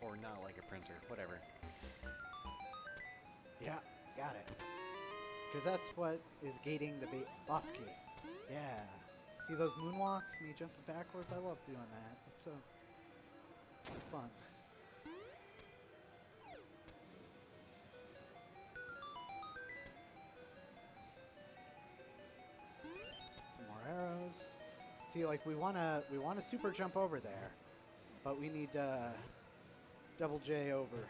Or not like a printer. Whatever. Yeah, got it. Because that's what is gating the boss key. Yeah. See those moonwalks, me jumping backwards? I love doing that. It's so fun. Some more arrows. See, like we wanna super jump over there, but we need double J over.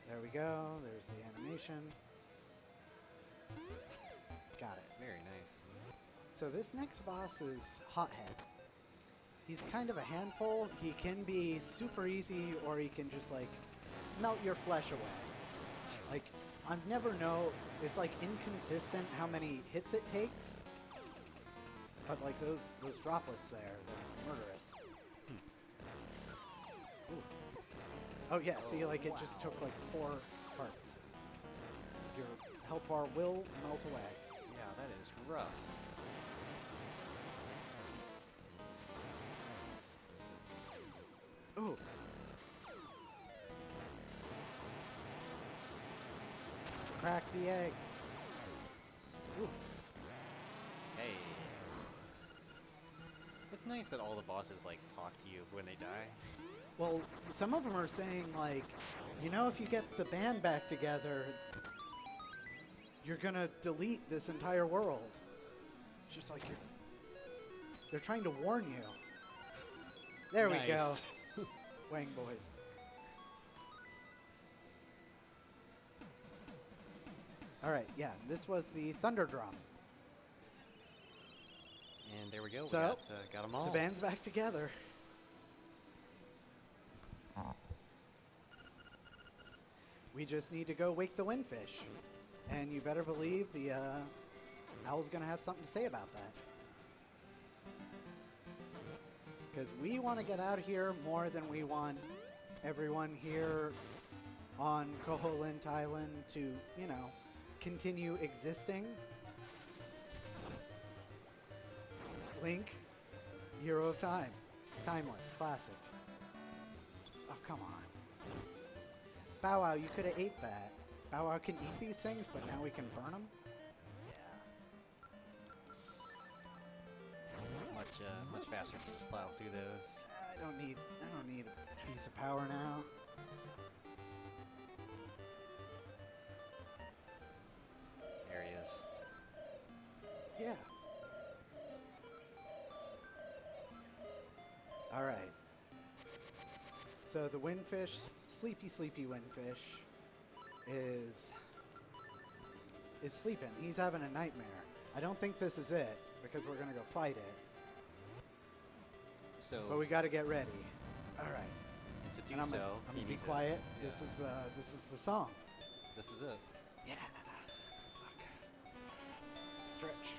There we go. There's the animation. Got it. Very nice. So this next boss is Hothead. He's kind of a handful. He can be super easy, or he can just like melt your flesh away. Like, I never know. It's like inconsistent how many hits it takes. But like those droplets there, they're murderous. Ooh. Oh yeah, see, like it just took like 4 parts. Your health bar will melt away. Yeah, that is rough. Ooh. Crack the egg. Ooh. Hey. It's nice that all the bosses, like, talk to you when they die. Well, some of them are saying, like, you know, if you get the band back together, you're gonna delete this entire world. It's just like they're trying to warn you. There we go. Nice. Wang boys. All right, yeah, this was the Thunder Drum. And there we go. So, we got them all. The band's back together. We just need to go wake the windfish. And you better believe the owl's going to have something to say about that. Because we want to get out of here more than we want everyone here on Koholint Island to, you know, continue existing. Link, Hero of Time. Timeless, classic. Oh, come on. Bow Wow, you could have ate that. Bow Wow can eat these things, but now we can burn them? Much faster to just plow through those. I don't need a piece of power now. Areas. Yeah. All right. So the windfish, sleepy windfish, is sleeping. He's having a nightmare. I don't think this is it because we're gonna go fight it. So, But we got to get ready. All right. to do And I'm so, gonna you be need to- quiet. yeah. This is the song. This is it. Yeah. Fuck. Stretch.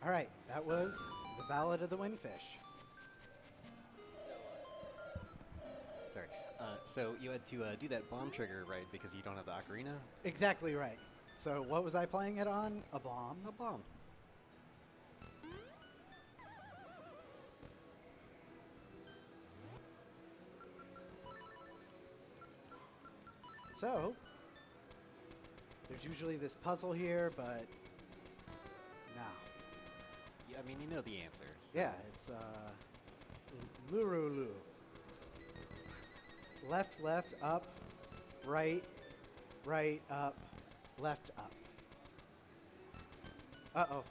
All right, that was the Ballad of the Windfish. Sorry. So you had to do that bomb trigger, right? Because you don't have the ocarina. Exactly right. So what was I playing it on? A bomb. A bomb. So there's usually this puzzle here, but no. Yeah, I mean, you know the answers. So. Yeah, it's Lurulu. Left, left, up, right, right, up, left, up. Uh-oh.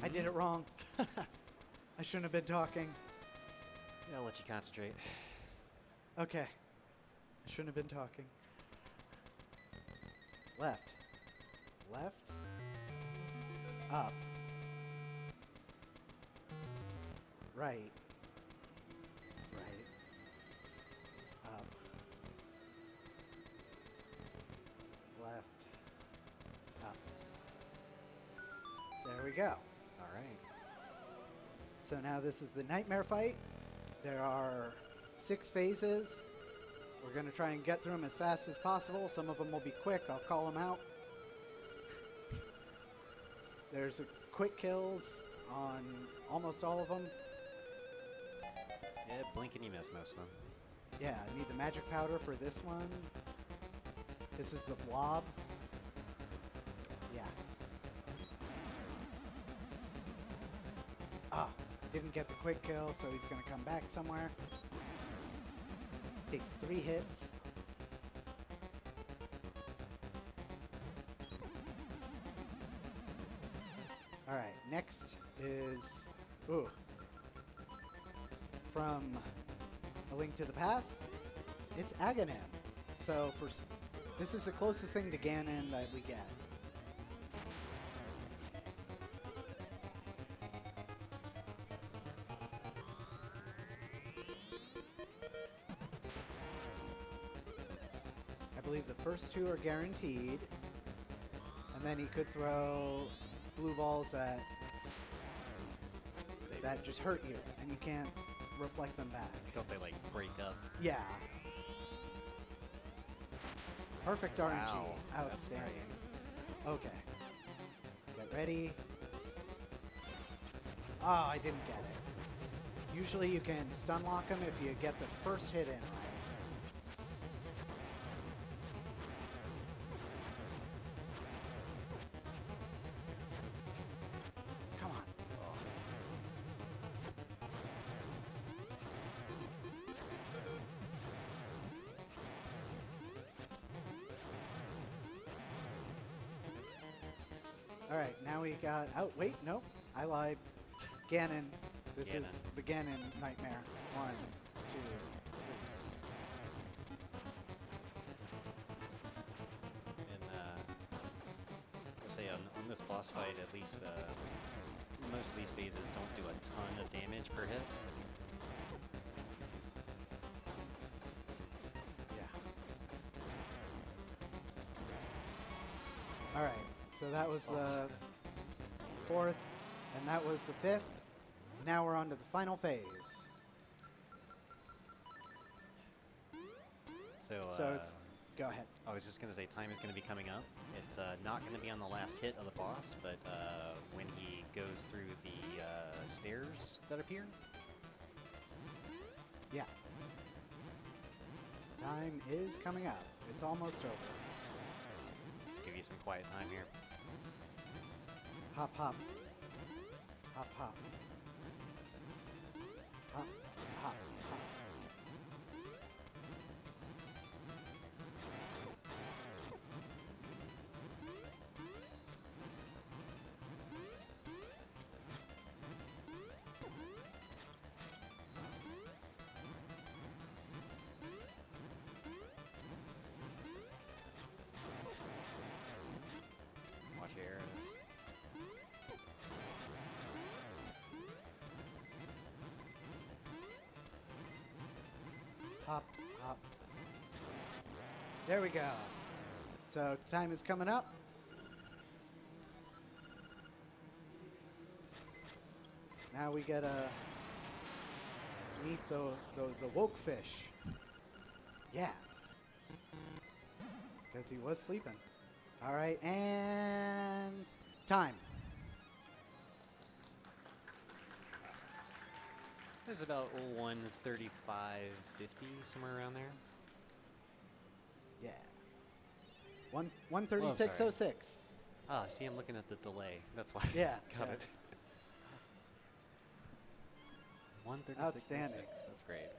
I did it wrong. I shouldn't have been talking. Yeah, I'll let you concentrate. Okay. I shouldn't have been talking. Left. Left. Up. Right. Right. Up. Left. Up. There we go. All right. So now this is the nightmare fight. There are 6 phases. We're going to try and get through them as fast as possible. Some of them will be quick. I'll call them out. There's a quick kills on almost all of them. Yeah, blink and you miss most of them. Yeah, I need the magic powder for this one. This is the blob. Yeah. Ah, didn't get the quick kill, so he's going to come back somewhere. Takes 3 hits. All right, next is from A Link to the Past. It's Aghanim. So this is the closest thing to Ganon that we get. I believe the first 2 are guaranteed, and then he could throw blue balls that just hurt you, and you can't reflect them back. Don't they like break up? Yeah. Perfect RNG. Wow, that's Outstanding. great. Okay. Get ready. Oh, I didn't get it. Usually you can stun lock them if you get the first hit in right. Come on. All right, now we got. Oh, wait, no, I lied. Ganon. This is Ganon. the Ganon nightmare. 1, 2, 3. And I say on this boss fight, at least most of these phases don't do a ton of damage per hit. Yeah. All right, so that was the 4th, and that was the 5th. Now we're on to the final phase. So It's go ahead. I was just going to say time is going to be coming up. It's not going to be on the last hit of the boss, but when he goes through the stairs that appear. Yeah. Time is coming up. It's almost over. Let's give you some quiet time here. Hop, hop. Hop, hop. Hop, hop, hop. Watch your arrows. Hop, hop. There we go. So time is coming up. Now we gotta meet the woke fish. Yeah. Because he was sleeping. All right, and time. There's about 135.50, somewhere around there. Yeah. 136.06. Ah, see, I'm looking at the delay. That's why. Yeah, Got yeah. it. 136.06. Outstanding. That's great.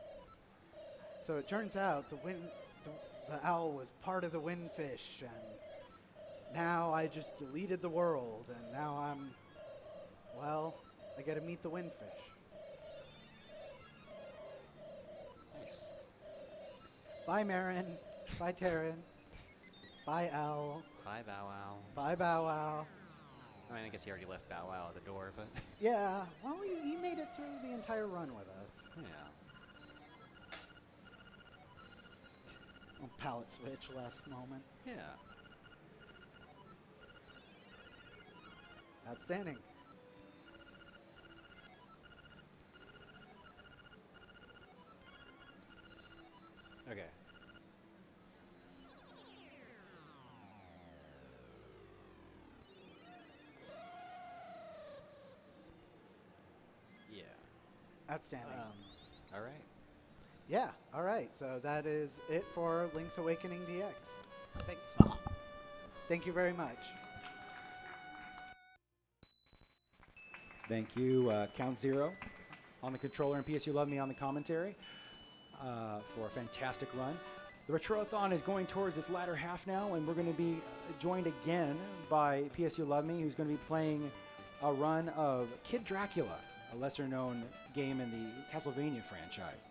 So it turns out the owl was part of the windfish, and now I just deleted the world, and now I gotta meet the windfish. Nice. Bye, Marin. Bye, Taryn. Bye, Owl. Bye, Bow Wow. Bye, Bow Wow. I mean, I guess he already left Bow Wow at the door, but Yeah, well, he made it through the entire run with us. yeah. Oh, palette switch last moment. Yeah. Outstanding. Okay. Yeah. Outstanding. All right. Yeah, all right. So that is it for Link's Awakening DX. Thanks. Thank you very much. Thank you, Count Zero on the controller and PSU Love Me on the commentary for a fantastic run. The Retro-a-thon is going towards its latter half now, and we're going to be joined again by PSU Love Me, who's going to be playing a run of Kid Dracula, a lesser-known game in the Castlevania franchise.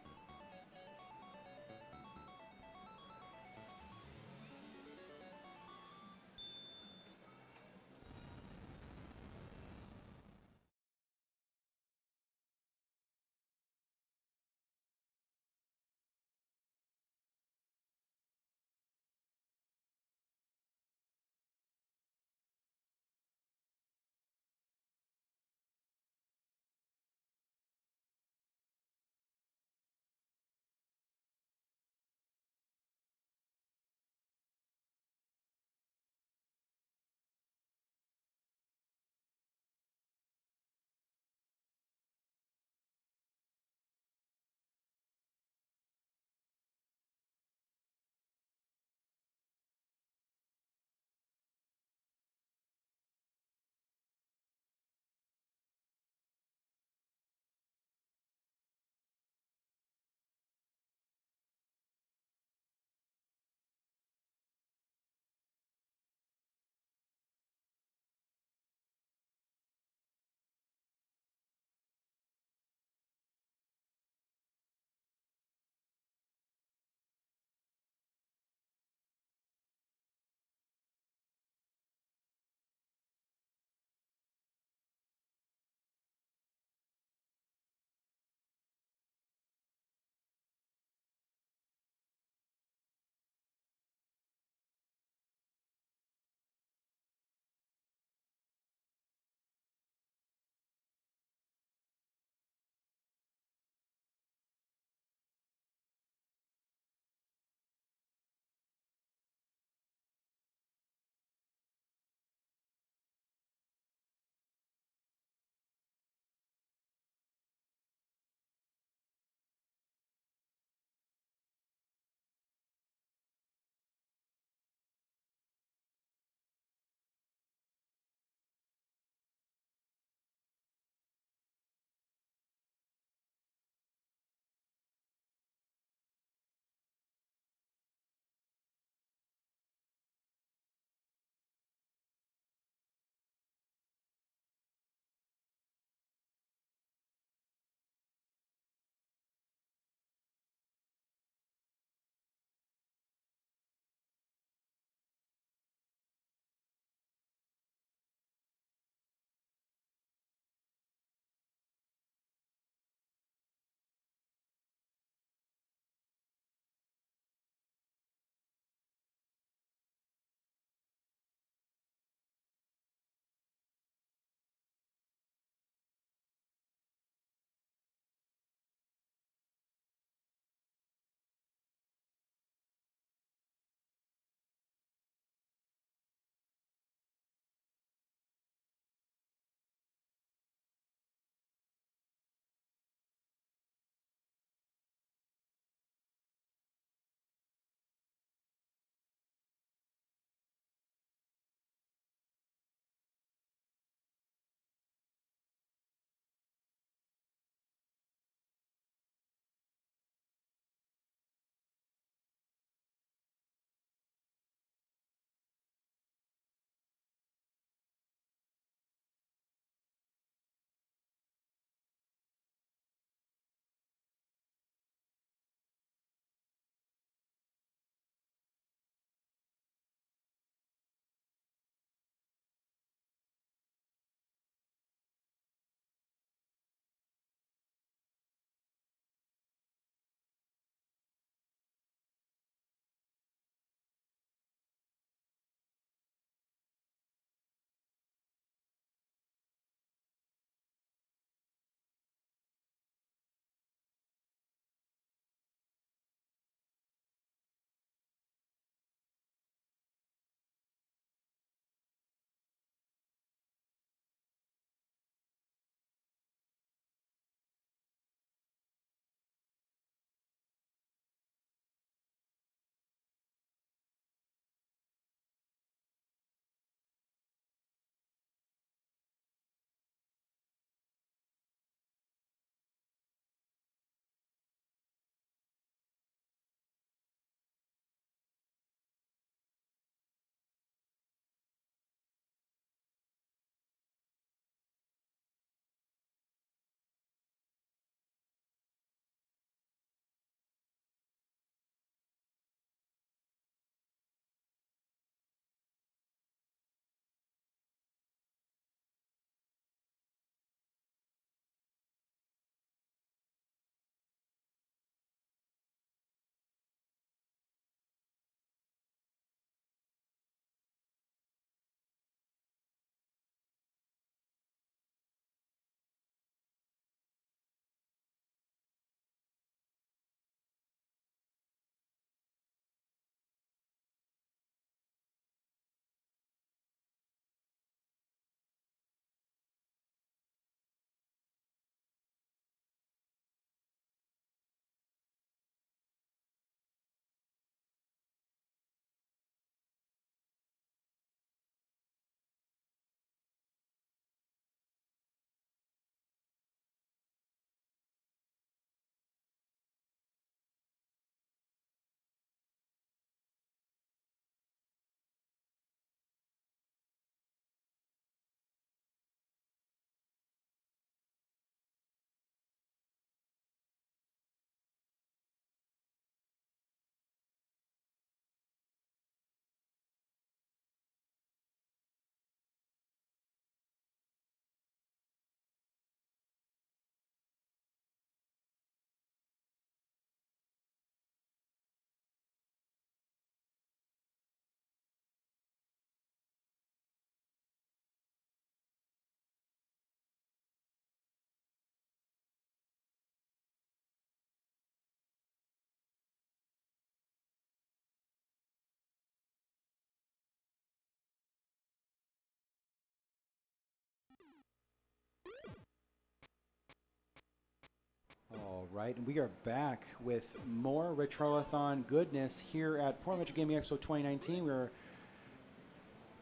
right, and we are back with more Retro-a-thon goodness here at Portland Metro Gaming Expo 2019. We're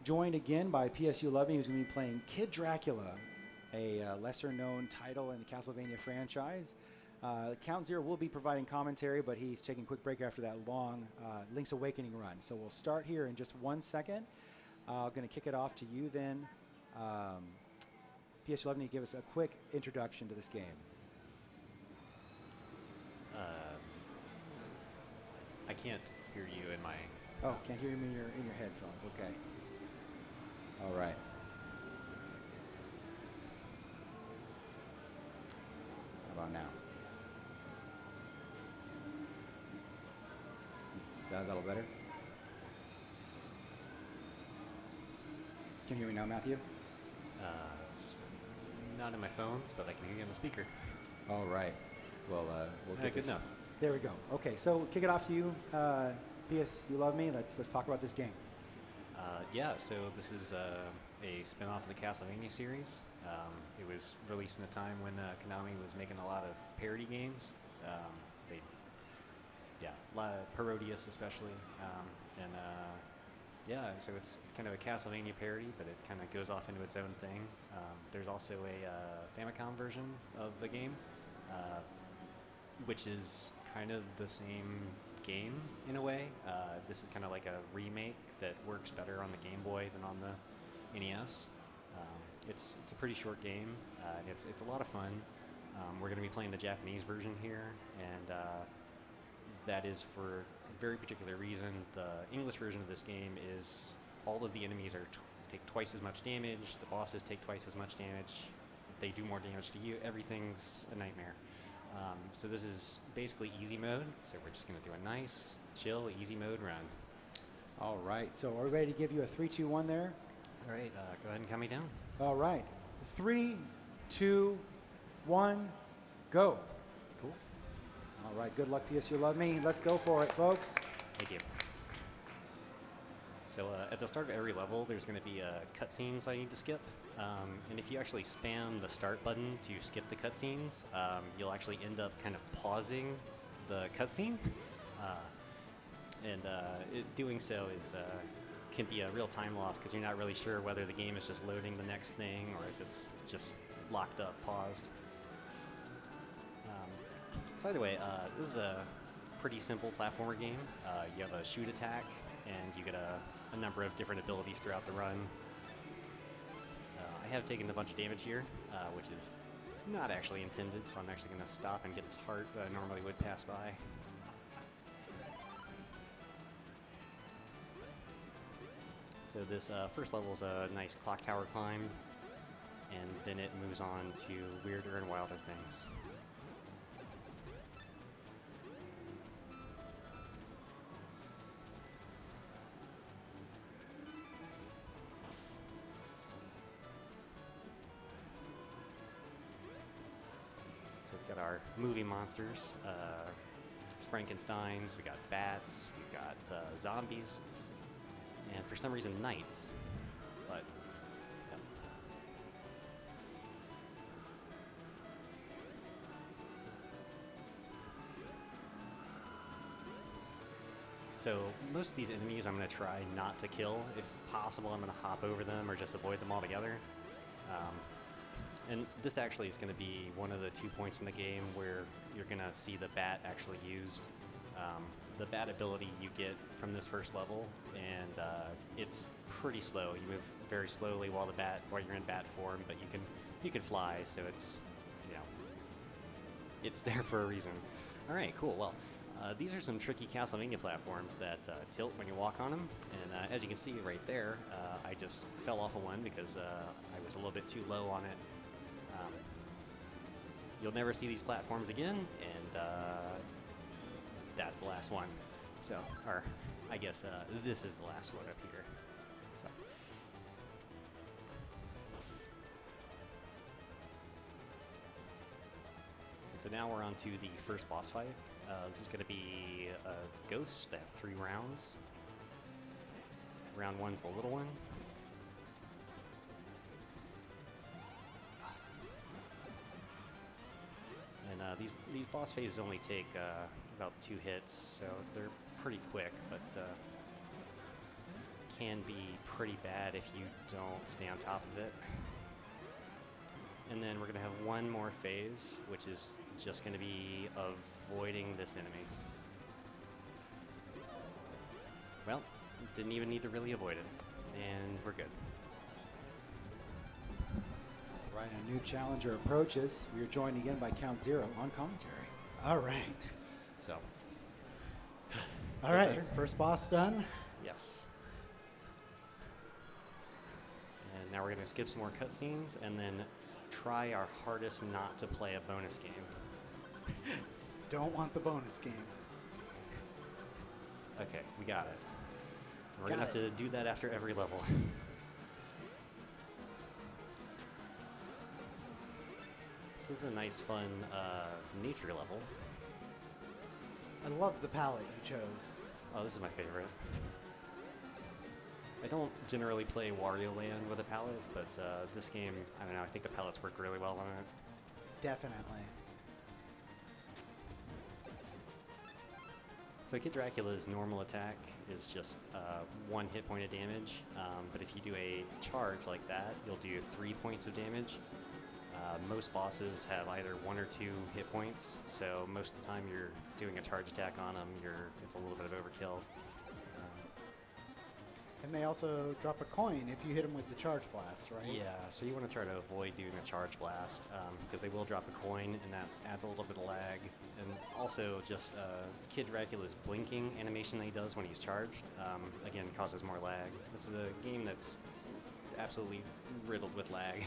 joined again by PSU Loving, who's going to be playing Kid Dracula, a lesser-known title in the Castlevania franchise. Count Zero will be providing commentary, but he's taking a quick break after that long Link's Awakening run. So we'll start here in just 1 second. I'm going to kick it off to you then. PSU Loving, give us a quick introduction to this game. I can't hear you in my... Oh, can't hear me in your headphones. Okay. All right. How about now? Is that a little better? Can you hear me now, Matthew? It's not in my phones, but I can hear you on the speaker. All right. Well, we'll get Good this. enough. There we go. Okay, so we'll kick it off to you. PS, you love me. Let's talk about this game. Yeah, so this is a spin-off of the Castlevania series. It was released in a time when Konami was making a lot of parody games. A lot of Parodius especially. So it's kind of a Castlevania parody, but it kind of goes off into its own thing. There's also a Famicom version of the game, which is kind of the same game in a way. This is kind of like a remake that works better on the Game Boy than on the NES. It's a pretty short game. It's a lot of fun. We're going to be playing the Japanese version here, and that is for a very particular reason. The English version of this game is all of the enemies take twice as much damage. The bosses take twice as much damage. They do more damage to you. Everything's a nightmare. So this is basically easy mode. So we're just going to do a nice, chill, easy mode run. All right. So are we ready to give you a 3, 2, 1 there? All right, go ahead and count me down. All right. 3, 2, 1, go. Cool. All right. Good luck, PSU Love Me. Let's go for it, folks. Thank you. So at the start of every level, there's going to be cutscenes I need to skip. And if you actually spam the start button to skip the cutscenes, you'll actually end up kind of pausing the cutscene. Doing so can be a real time loss because you're not really sure whether the game is just loading the next thing or if it's just locked up, paused. So either way, this is a pretty simple platformer game. You have a shoot attack, and you get a number of different abilities throughout the run. I have taken a bunch of damage here, which is not actually intended, so I'm actually going to stop and get this heart that I normally would pass by. So this first level is a nice clock tower climb, and then it moves on to weirder and wilder things. So we've got our movie monsters, Frankensteins, we got bats, we've got zombies, and for some reason knights, but yeah. So most of these enemies I'm going to try not to kill. If possible, I'm going to hop over them or just avoid them altogether. And this actually is going to be one of the 2 points in the game where you're going to see the bat actually used. The bat ability you get from this first level, and it's pretty slow. You move very slowly while you're in bat form, but you can fly, so it's it's there for a reason. All right, cool. Well, these are some tricky Castlevania platforms that tilt when you walk on them, and as you can see right there, I just fell off of one because I was a little bit too low on it. You'll never see these platforms again, and that's the last one. So, or I guess this is the last one up here. So. And so now we're on to the first boss fight. This is going to be a ghost. They have 3 rounds. Round 1's the little one. And And these boss phases only take about 2 hits, so they're pretty quick, but can be pretty bad if you don't stay on top of it. And then we're going to have one more phase, which is just going to be avoiding this enemy. Well, didn't even need to really avoid it, and we're good. Right, a new challenger approaches. We are joined again by Count Zero on commentary. All right. So, All right. First boss done. yes. And now we're going to skip some more cutscenes and then try our hardest not to play a bonus game. Don't want the bonus game. Okay, we got it. We're going to have to do that after every level. So this is a nice, fun nature level. I love the palette you chose. Oh, this is my favorite. I don't generally play Wario Land with a palette, but this game, I don't know, I think the palettes work really well on it. Definitely. So Kid Dracula's normal attack is just 1 hit point of damage, but if you do a charge like that, you'll do 3 points of damage. Most bosses have either 1 or 2 hit points, so most of the time you're doing a charge attack on them, it's a little bit of overkill. And they also drop a coin if you hit them with the charge blast, right? Yeah, so you want to try to avoid doing a charge blast, because they will drop a coin, and that adds a little bit of lag. And also just Kid Dracula's blinking animation that he does when he's charged, again, causes more lag. This is a game that's absolutely riddled with lag.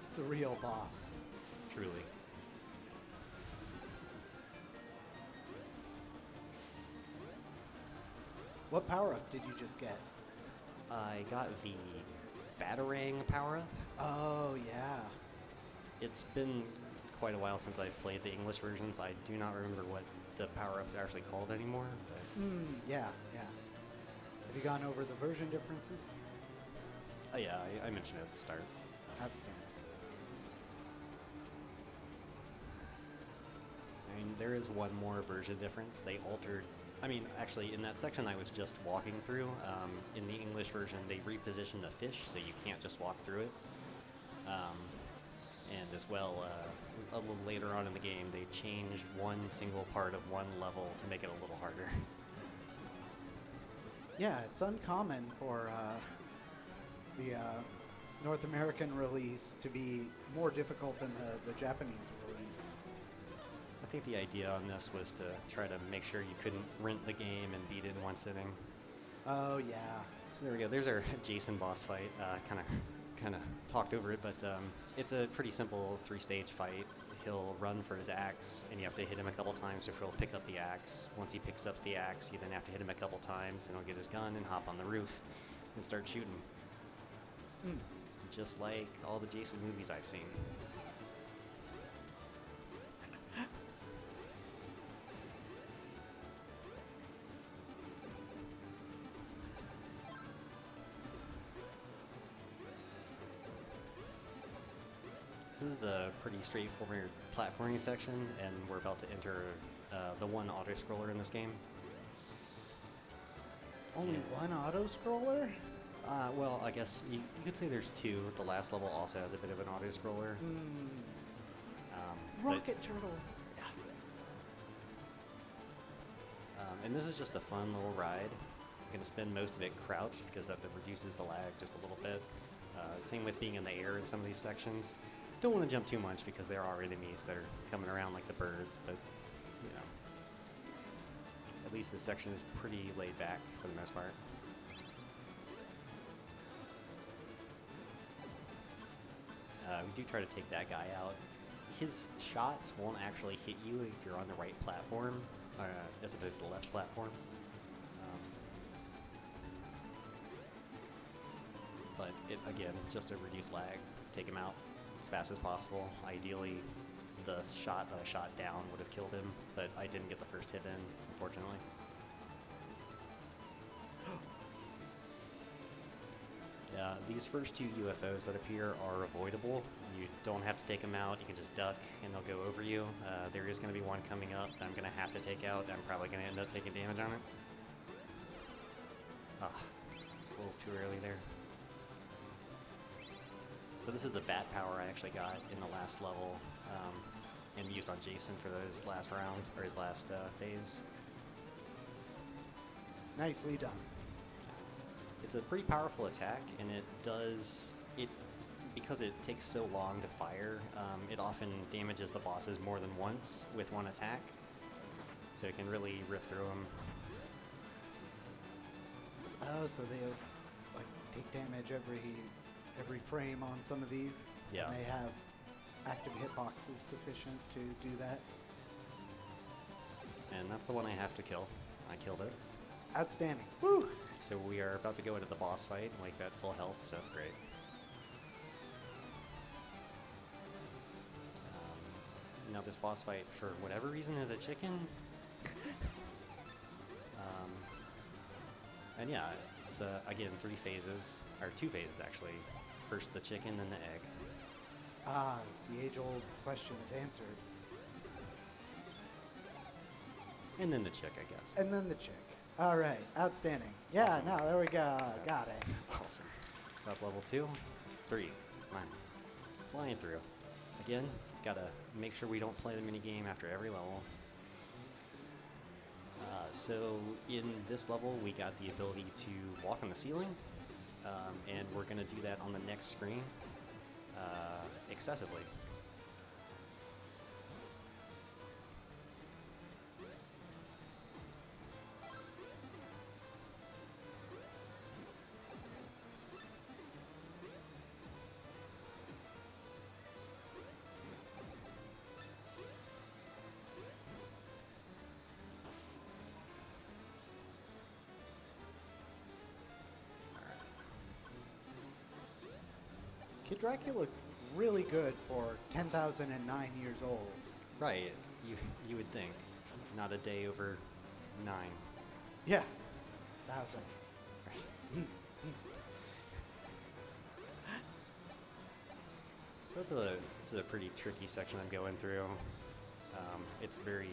It's a real boss. Truly. What power-up did you just get? I got the Batarang power-up. Oh, yeah. It's been quite a while since I've played the English versions. I do not remember what the power-ups are actually called anymore. But Yeah. Have you gone over the version differences? oh yeah, I mentioned it at the start. Outstanding. I mean, there is one more version difference. They altered. I mean, actually, in that section I was just walking through, in the English version, they repositioned a fish so you can't just walk through it. And as well, a little later on in the game, they changed one single part of one level to make it a little harder. Yeah, it's uncommon for the North American release to be more difficult than the Japanese release. I think the idea on this was to try to make sure you couldn't rent the game and beat it in one sitting. Oh, yeah. So there we go. There's our Jason boss fight. Kind of talked over it, but it's a pretty simple 3-stage fight. He'll run for his axe, and you have to hit him a couple times before he'll pick up the axe. Once he picks up the axe, you then have to hit him a couple times, and he'll get his gun and hop on the roof and start shooting. Just like all the Jason movies I've seen. So this is a pretty straightforward platforming section, and we're about to enter the one auto-scroller in this game. Only one auto-scroller? Well, I guess you could say there's 2. The last level also has a bit of an auto-scroller. Rocket Turtle. Yeah. And this is just a fun little ride. I'm going to spend most of it crouched because that reduces the lag just a little bit. Same with being in the air in some of these sections. Don't want to jump too much because there are enemies that are coming around like the birds, but you know, at least this section is pretty laid back for the most part. We do try to take that guy out. His shots won't actually hit you if you're on the right platform, as opposed to the left platform. But it, again, just to reduce lag, take him out as fast as possible. Ideally, the shot that I shot down would have killed him, but I didn't get the first hit in, unfortunately. These first two UFOs that appear are avoidable. You don't have to take them out. You can just duck, and they'll go over you. There is going to be one coming up that I'm going to have to take out. I'm probably going to end up taking damage on it. Ah, it's a little too early there. So this is the bat power I actually got in the last level, and used on Jason for his last round, or his last phase. Nicely done. It's a pretty powerful attack, and it does it because it takes so long to fire. It often damages the bosses more than once with one attack, so it can really rip through them. Oh, so they like take damage every frame on some of these. Yeah. And they have active hitboxes sufficient to do that. And that's the one I have to kill. I killed it. Outstanding. Woo! So we are about to go into the boss fight, like at full health, so that's great. Now this boss fight, for whatever reason, is a chicken. And yeah, it's again 3 phases, or 2 phases actually. First the chicken, then the egg. Ah, the age-old question is answered. And then the chick, I guess. And then the chick. All right, outstanding. Yeah, Awesome. no, there we go. So Got it. Awesome. So that's level 2. 3. Come on. Flying through. Again, gotta make sure we don't play the mini game after every level. So in this level, we got the ability to walk on the ceiling, and we're gonna do that on the next screen excessively. Kid Dracula looks really good for 10,009 years old. Right, you would think. Not a day over 9. Yeah, 1,000. Right. So it's a pretty tricky section I'm going through. It's very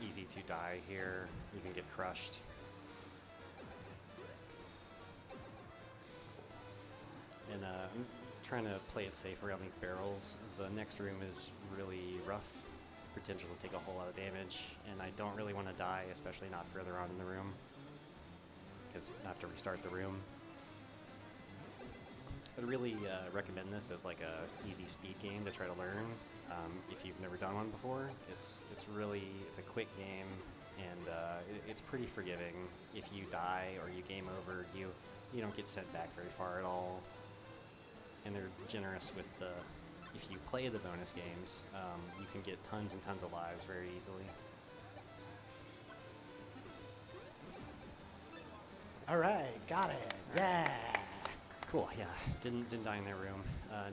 easy to die here. You can get crushed. And I'm trying to play it safe around these barrels. The next room is really rough. Potential to take a whole lot of damage, and I don't really want to die, especially not further on in the room, because I have to restart the room. I'd really recommend this as like a easy speed game to try to learn. If you've never done one before, it's a quick game, and it's pretty forgiving. If you die or you game over, you don't get sent back very far at all. And they're generous with if you play the bonus games, you can get tons and tons of lives very easily. All right, got it. Yeah. Cool, yeah, didn't die in that room.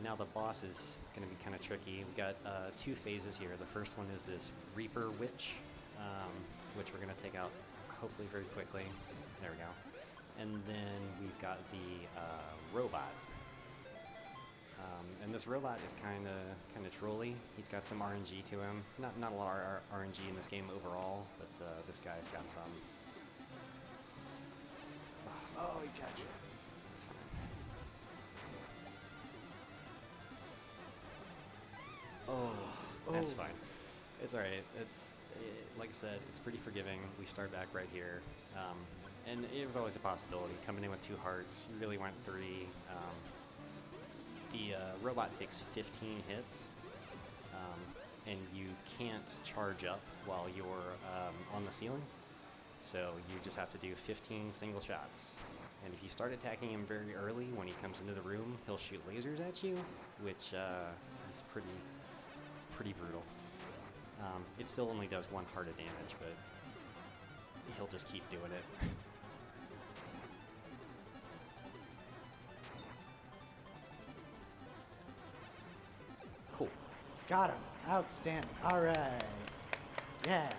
Now the boss is going to be kind of tricky. We've got 2 phases here. The first one is this Reaper Witch, which we're going to take out hopefully very quickly. There we go. And then we've got the robot. And this robot is kind of trolly. He's got some RNG to him. Not a lot of RNG in this game overall, but this guy's got some. Oh, he got you. That's fine. Oh, that's fine. It's all right. Like I said, it's pretty forgiving. We start back right here, and it was always a possibility. Coming in with 2 hearts, you really went 3. The robot takes 15 hits, and you can't charge up while you're on the ceiling. So you just have to do 15 single shots. And if you start attacking him very early, when he comes into the room, he'll shoot lasers at you, which is pretty brutal. It still only does 1 heart of damage, but he'll just keep doing it. Cool. Got him. Outstanding. All right. Yeah.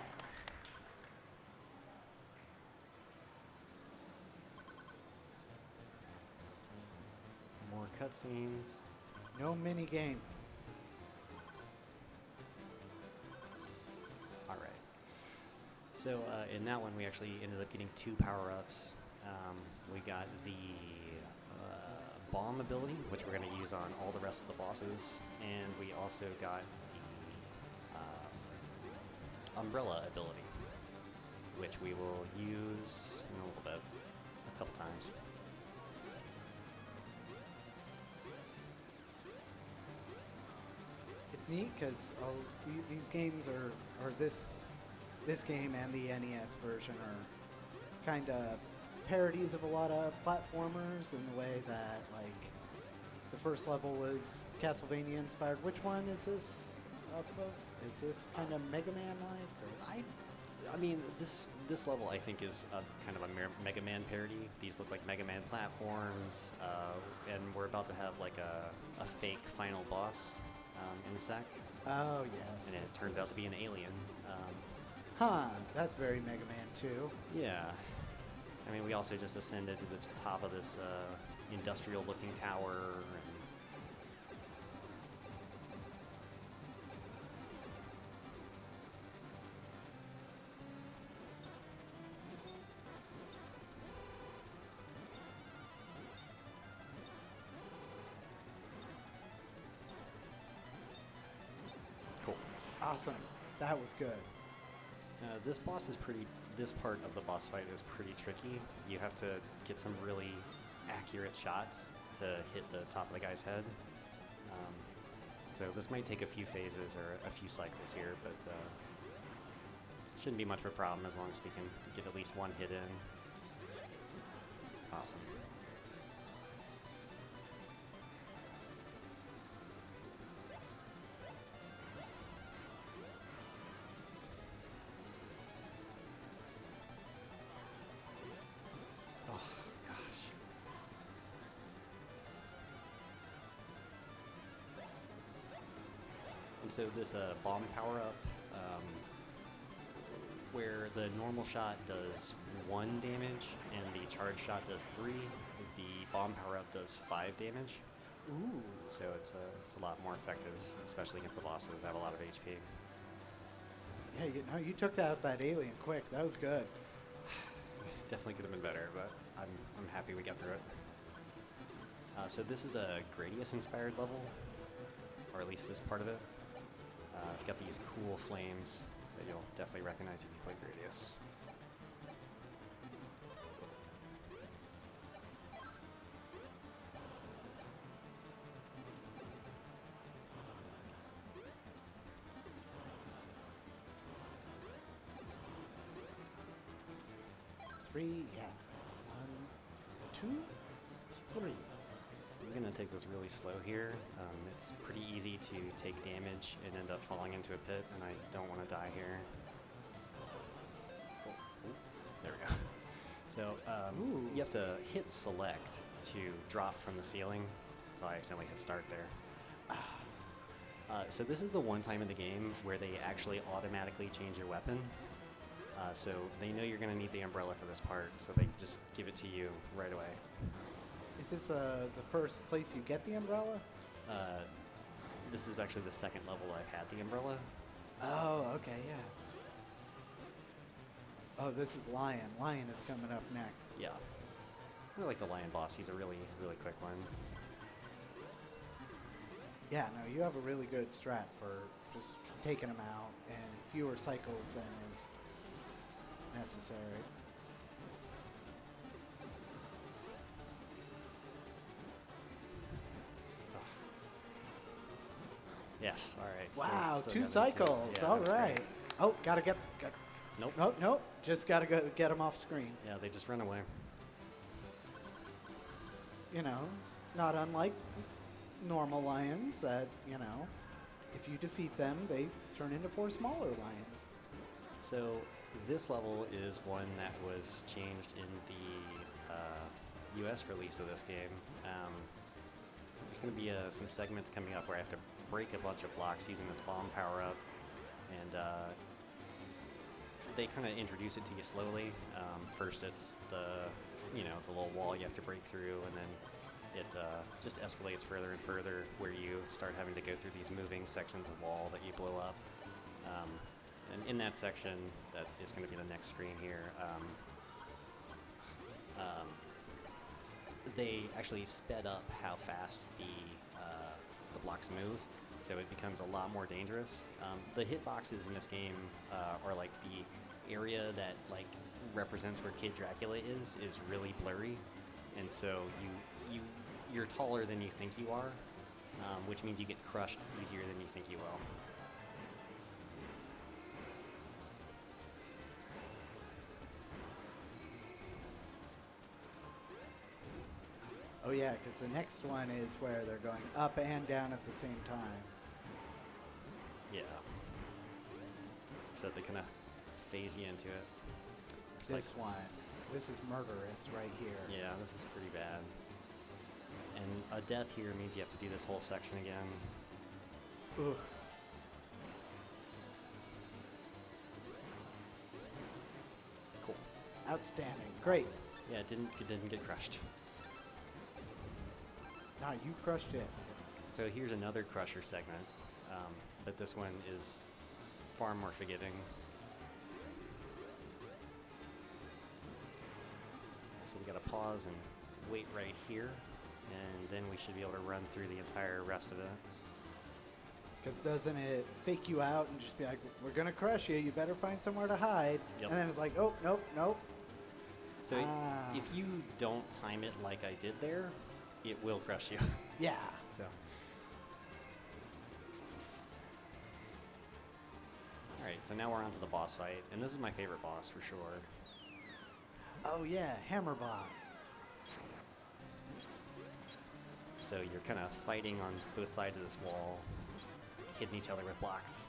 cutscenes. No mini game. All right. So in that one, we actually ended up getting 2 power-ups. We got the bomb ability, which we're going to use on all the rest of the bosses, and we also got the umbrella ability, which we will use in a little bit, a couple times. It's neat because these games are this game and the NES version are kind of parodies of a lot of platformers in the way that, like, the first level was Castlevania inspired. Which one is this off of? Is this kind of Mega Man like? I mean, this level I think is kind of a Mega Man parody. These look like Mega Man platforms, and we're about to have like a fake final boss in a sec, Oh yes. and it turns out to be an alien. Huh. That's very Mega Man too. Yeah. I mean, we also just ascended to the top of this industrial-looking tower. And cool. Awesome. That was good. This boss is pretty. This part of the boss fight is pretty tricky. You have to get some really accurate shots to hit the top of the guy's head. So this might take a few phases or a few cycles here, but shouldn't be much of a problem as long as we can get at least one hit in. Awesome. Oh, gosh. And so this bomb power-up, where the normal shot does 1 damage and the charge shot does 3, the bomb power-up does 5 damage. Ooh. So it's a lot more effective, especially against the bosses that have a lot of HP. Yeah, you took out that alien quick. That was good. Definitely could have been better, but I'm happy we got through it. So this is a Gradius-inspired level, or at least this part of it. It's got these cool flames that you'll definitely recognize if you play Gradius. Three, yeah. 1, 2, 3. I'm going to take this really slow here. It's pretty easy to take damage and end up falling into a pit, and I don't want to die here. Oh, there we go. So you have to hit select to drop from the ceiling. So I accidentally hit start there. So this is the one time in the game where they actually automatically change your weapon. So they know you're going to need the umbrella for this part, so they just give it to you right away. Is this the first place you get the umbrella? This is actually the second level I've had the umbrella. Oh, okay, yeah. Oh, this is Lion. Lion is coming up next. Yeah. I like the lion boss. He's a really, really quick one. Yeah, no, you have a really good strat for just taking them out and fewer cycles than is necessary. Yes, all right. Wow, still 2 got me cycles. Yeah, All that's great. right. Oh, gotta get. Nope. Nope. Just gotta go get them off screen. Yeah, they just run away. You know, not unlike normal lions that, you know, if you defeat them, they turn into 4 smaller lions. So this level is one that was changed in the U.S. release of this game. There's going to be some segments coming up where I have to break a bunch of blocks using this bomb power-up, and they kind of introduce it to you slowly. First, it's the little wall you have to break through, and then it just escalates further and further, where you start having to go through these moving sections of wall that you blow up. And in that section, that is going to be the next screen here. They actually sped up how fast the blocks move, so it becomes a lot more dangerous. The hitboxes in this game are like the area that like represents where Kid Dracula is really blurry, and so you're taller than you think you are, which means you get crushed easier than you think you will. Oh yeah, because the next one is where they're going up and down at the same time. Yeah. So they kind of phase you into it. It's This one, this is murderous right here. yeah, this is pretty bad. And a death here means you have to do this whole section again. Ugh. Cool. Outstanding. Great. Awesome. Yeah, it didn't get crushed. Nah, you crushed it. So here's another crusher segment, but this one is far more forgiving. So we got to pause and wait right here, and then we should be able to run through the entire rest of it. Because doesn't it fake you out and just be like, we're going to crush you, you better find somewhere to hide. Yep. And then it's like, oh, nope, nope. So if you don't time it like I did there, it will crush you. Yeah. So. All right, so now we're on to the boss fight, and this is my favorite boss for sure. Oh yeah, Hammerbot. So you're kind of fighting on both sides of this wall, hitting each other with blocks.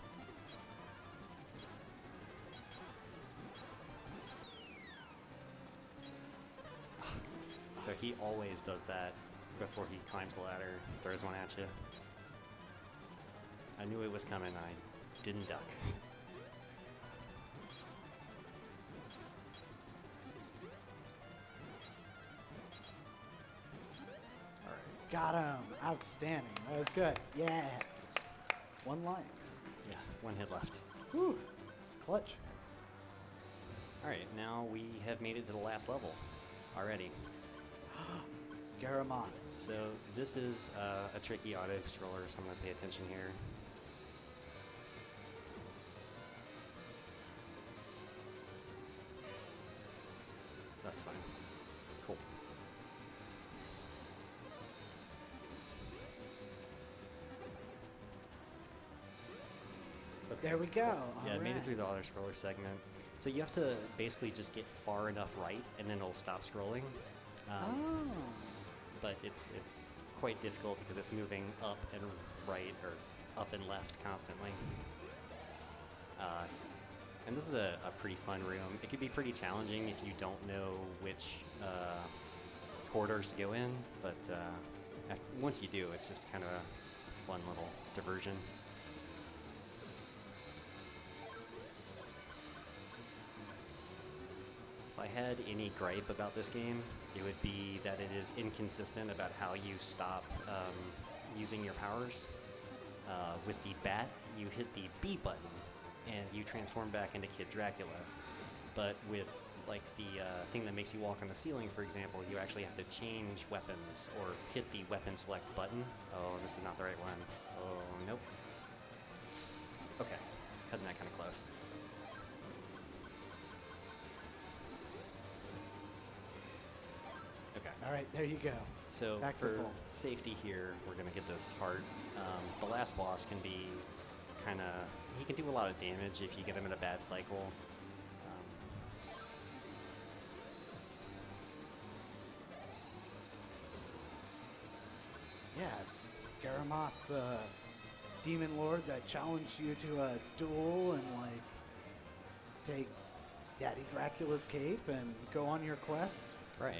So he always does that before he climbs the ladder, throws one at you. I knew it was coming, I didn't duck. Got him. Outstanding. That was good. Yeah. One life. Yeah, one hit left. Whew. It's clutch. All right, now we have made it to the last level already. Garamoth. So this is a tricky auto scroller, so I'm going to pay attention here. That's fine. Cool. There we go. Yeah, I made it Alright. through the auto scroller segment. So you have to basically just get far enough right, and then it'll stop scrolling. Oh. But it's quite difficult because it's moving up and right, or up and left constantly. And this is a pretty fun room. It can be pretty challenging if you don't know which corridors to go in, but once you do, it's just kind of a fun little diversion. If I had any gripe about this game, it would be that it is inconsistent about how you stop using your powers. With the bat, you hit the B button, and you transform back into Kid Dracula. But with like the thing that makes you walk on the ceiling, for example, you actually have to change weapons or hit the weapon select button. Oh, this is not the right one. Oh, nope. Okay, cutting that kind of close. Okay. All right, there you go. So Back to for full. safety here, we're going to get this hard. The last boss can be kind of... He can do a lot of damage if you get him in a bad cycle. Yeah, it's Garamoth, the demon lord that challenged you to a duel and like take Daddy Dracula's cape and go on your quest. Right.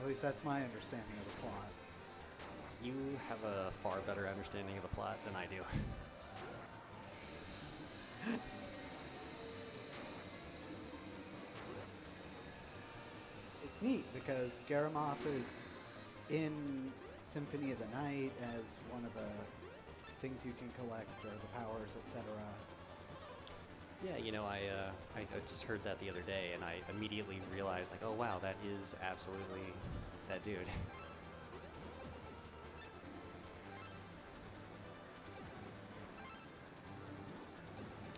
At least that's my understanding of the plot. You have a far better understanding of the plot than I do. It's neat because Garamoth is in Symphony of the Night as one of the things you can collect, or the powers, etc. Yeah, you know, I just heard that the other day, and I immediately realized, like, oh wow, that is absolutely that dude.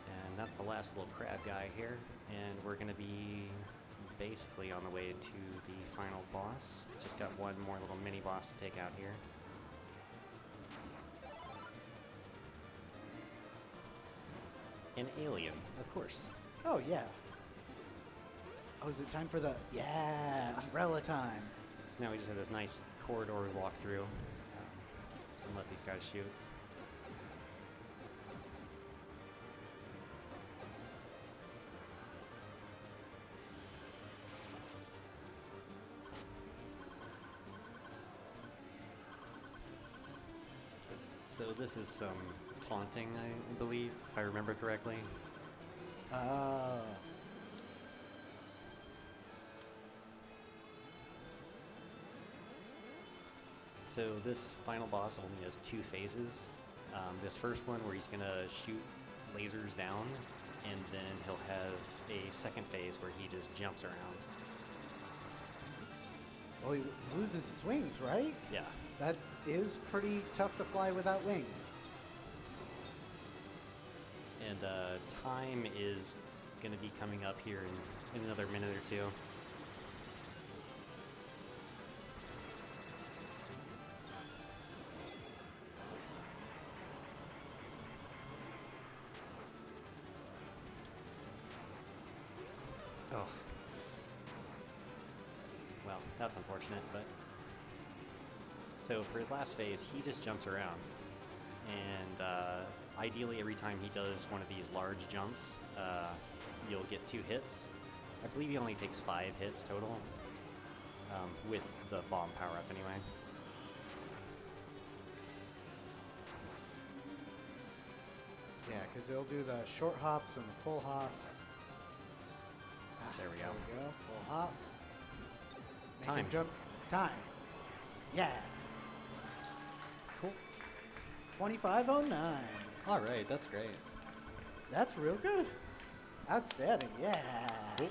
And that's the last little crab guy here, and we're gonna be basically on the way to the final boss. Just got one more little mini boss to take out here. An alien, of course. Oh, yeah. Oh, is it time for the... Yeah, umbrella time. So now we just have this nice corridor we walk through and let these guys shoot. So this is some taunting, I believe, if I remember correctly. Oh. So this final boss only has 2 phases. This first one where he's gonna shoot lasers down, and then he'll have a second phase where he just jumps around. Well, he loses his wings, right? Yeah. That is pretty tough to fly without wings. And time is gonna be coming up here in another minute or two. Oh. Well, that's unfortunate, but... So for his last phase, he just jumps around. And ideally, every time he does one of these large jumps, you'll get 2 hits. I believe he only takes 5 hits total, with the bomb power-up anyway. Yeah, because they'll do the short hops and the full hops. There we go. There we go. Full hop. Make Time. him jump. Time. Yeah. Cool. 25:09. All right, that's great. That's real good. Outstanding. Yeah. Cool.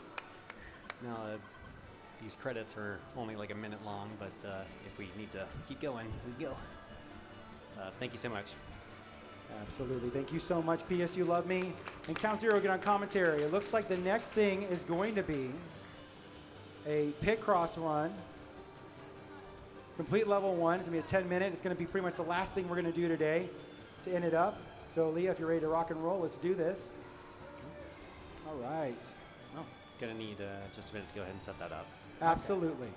Now, these credits are only like a minute long, but if we need to keep going, we go. Thank you so much. Absolutely. Thank you so much, PS You Love Me. And Count Zero, get on commentary. It looks like the next thing is going to be a pit cross run. Complete level 1. It's going to be a 10-minute. It's going to be pretty much the last thing we're going to do today to end it up. So, Leah, if you're ready to rock and roll, let's do this. All right. Well, gonna need just a minute to go ahead and set that up. Absolutely.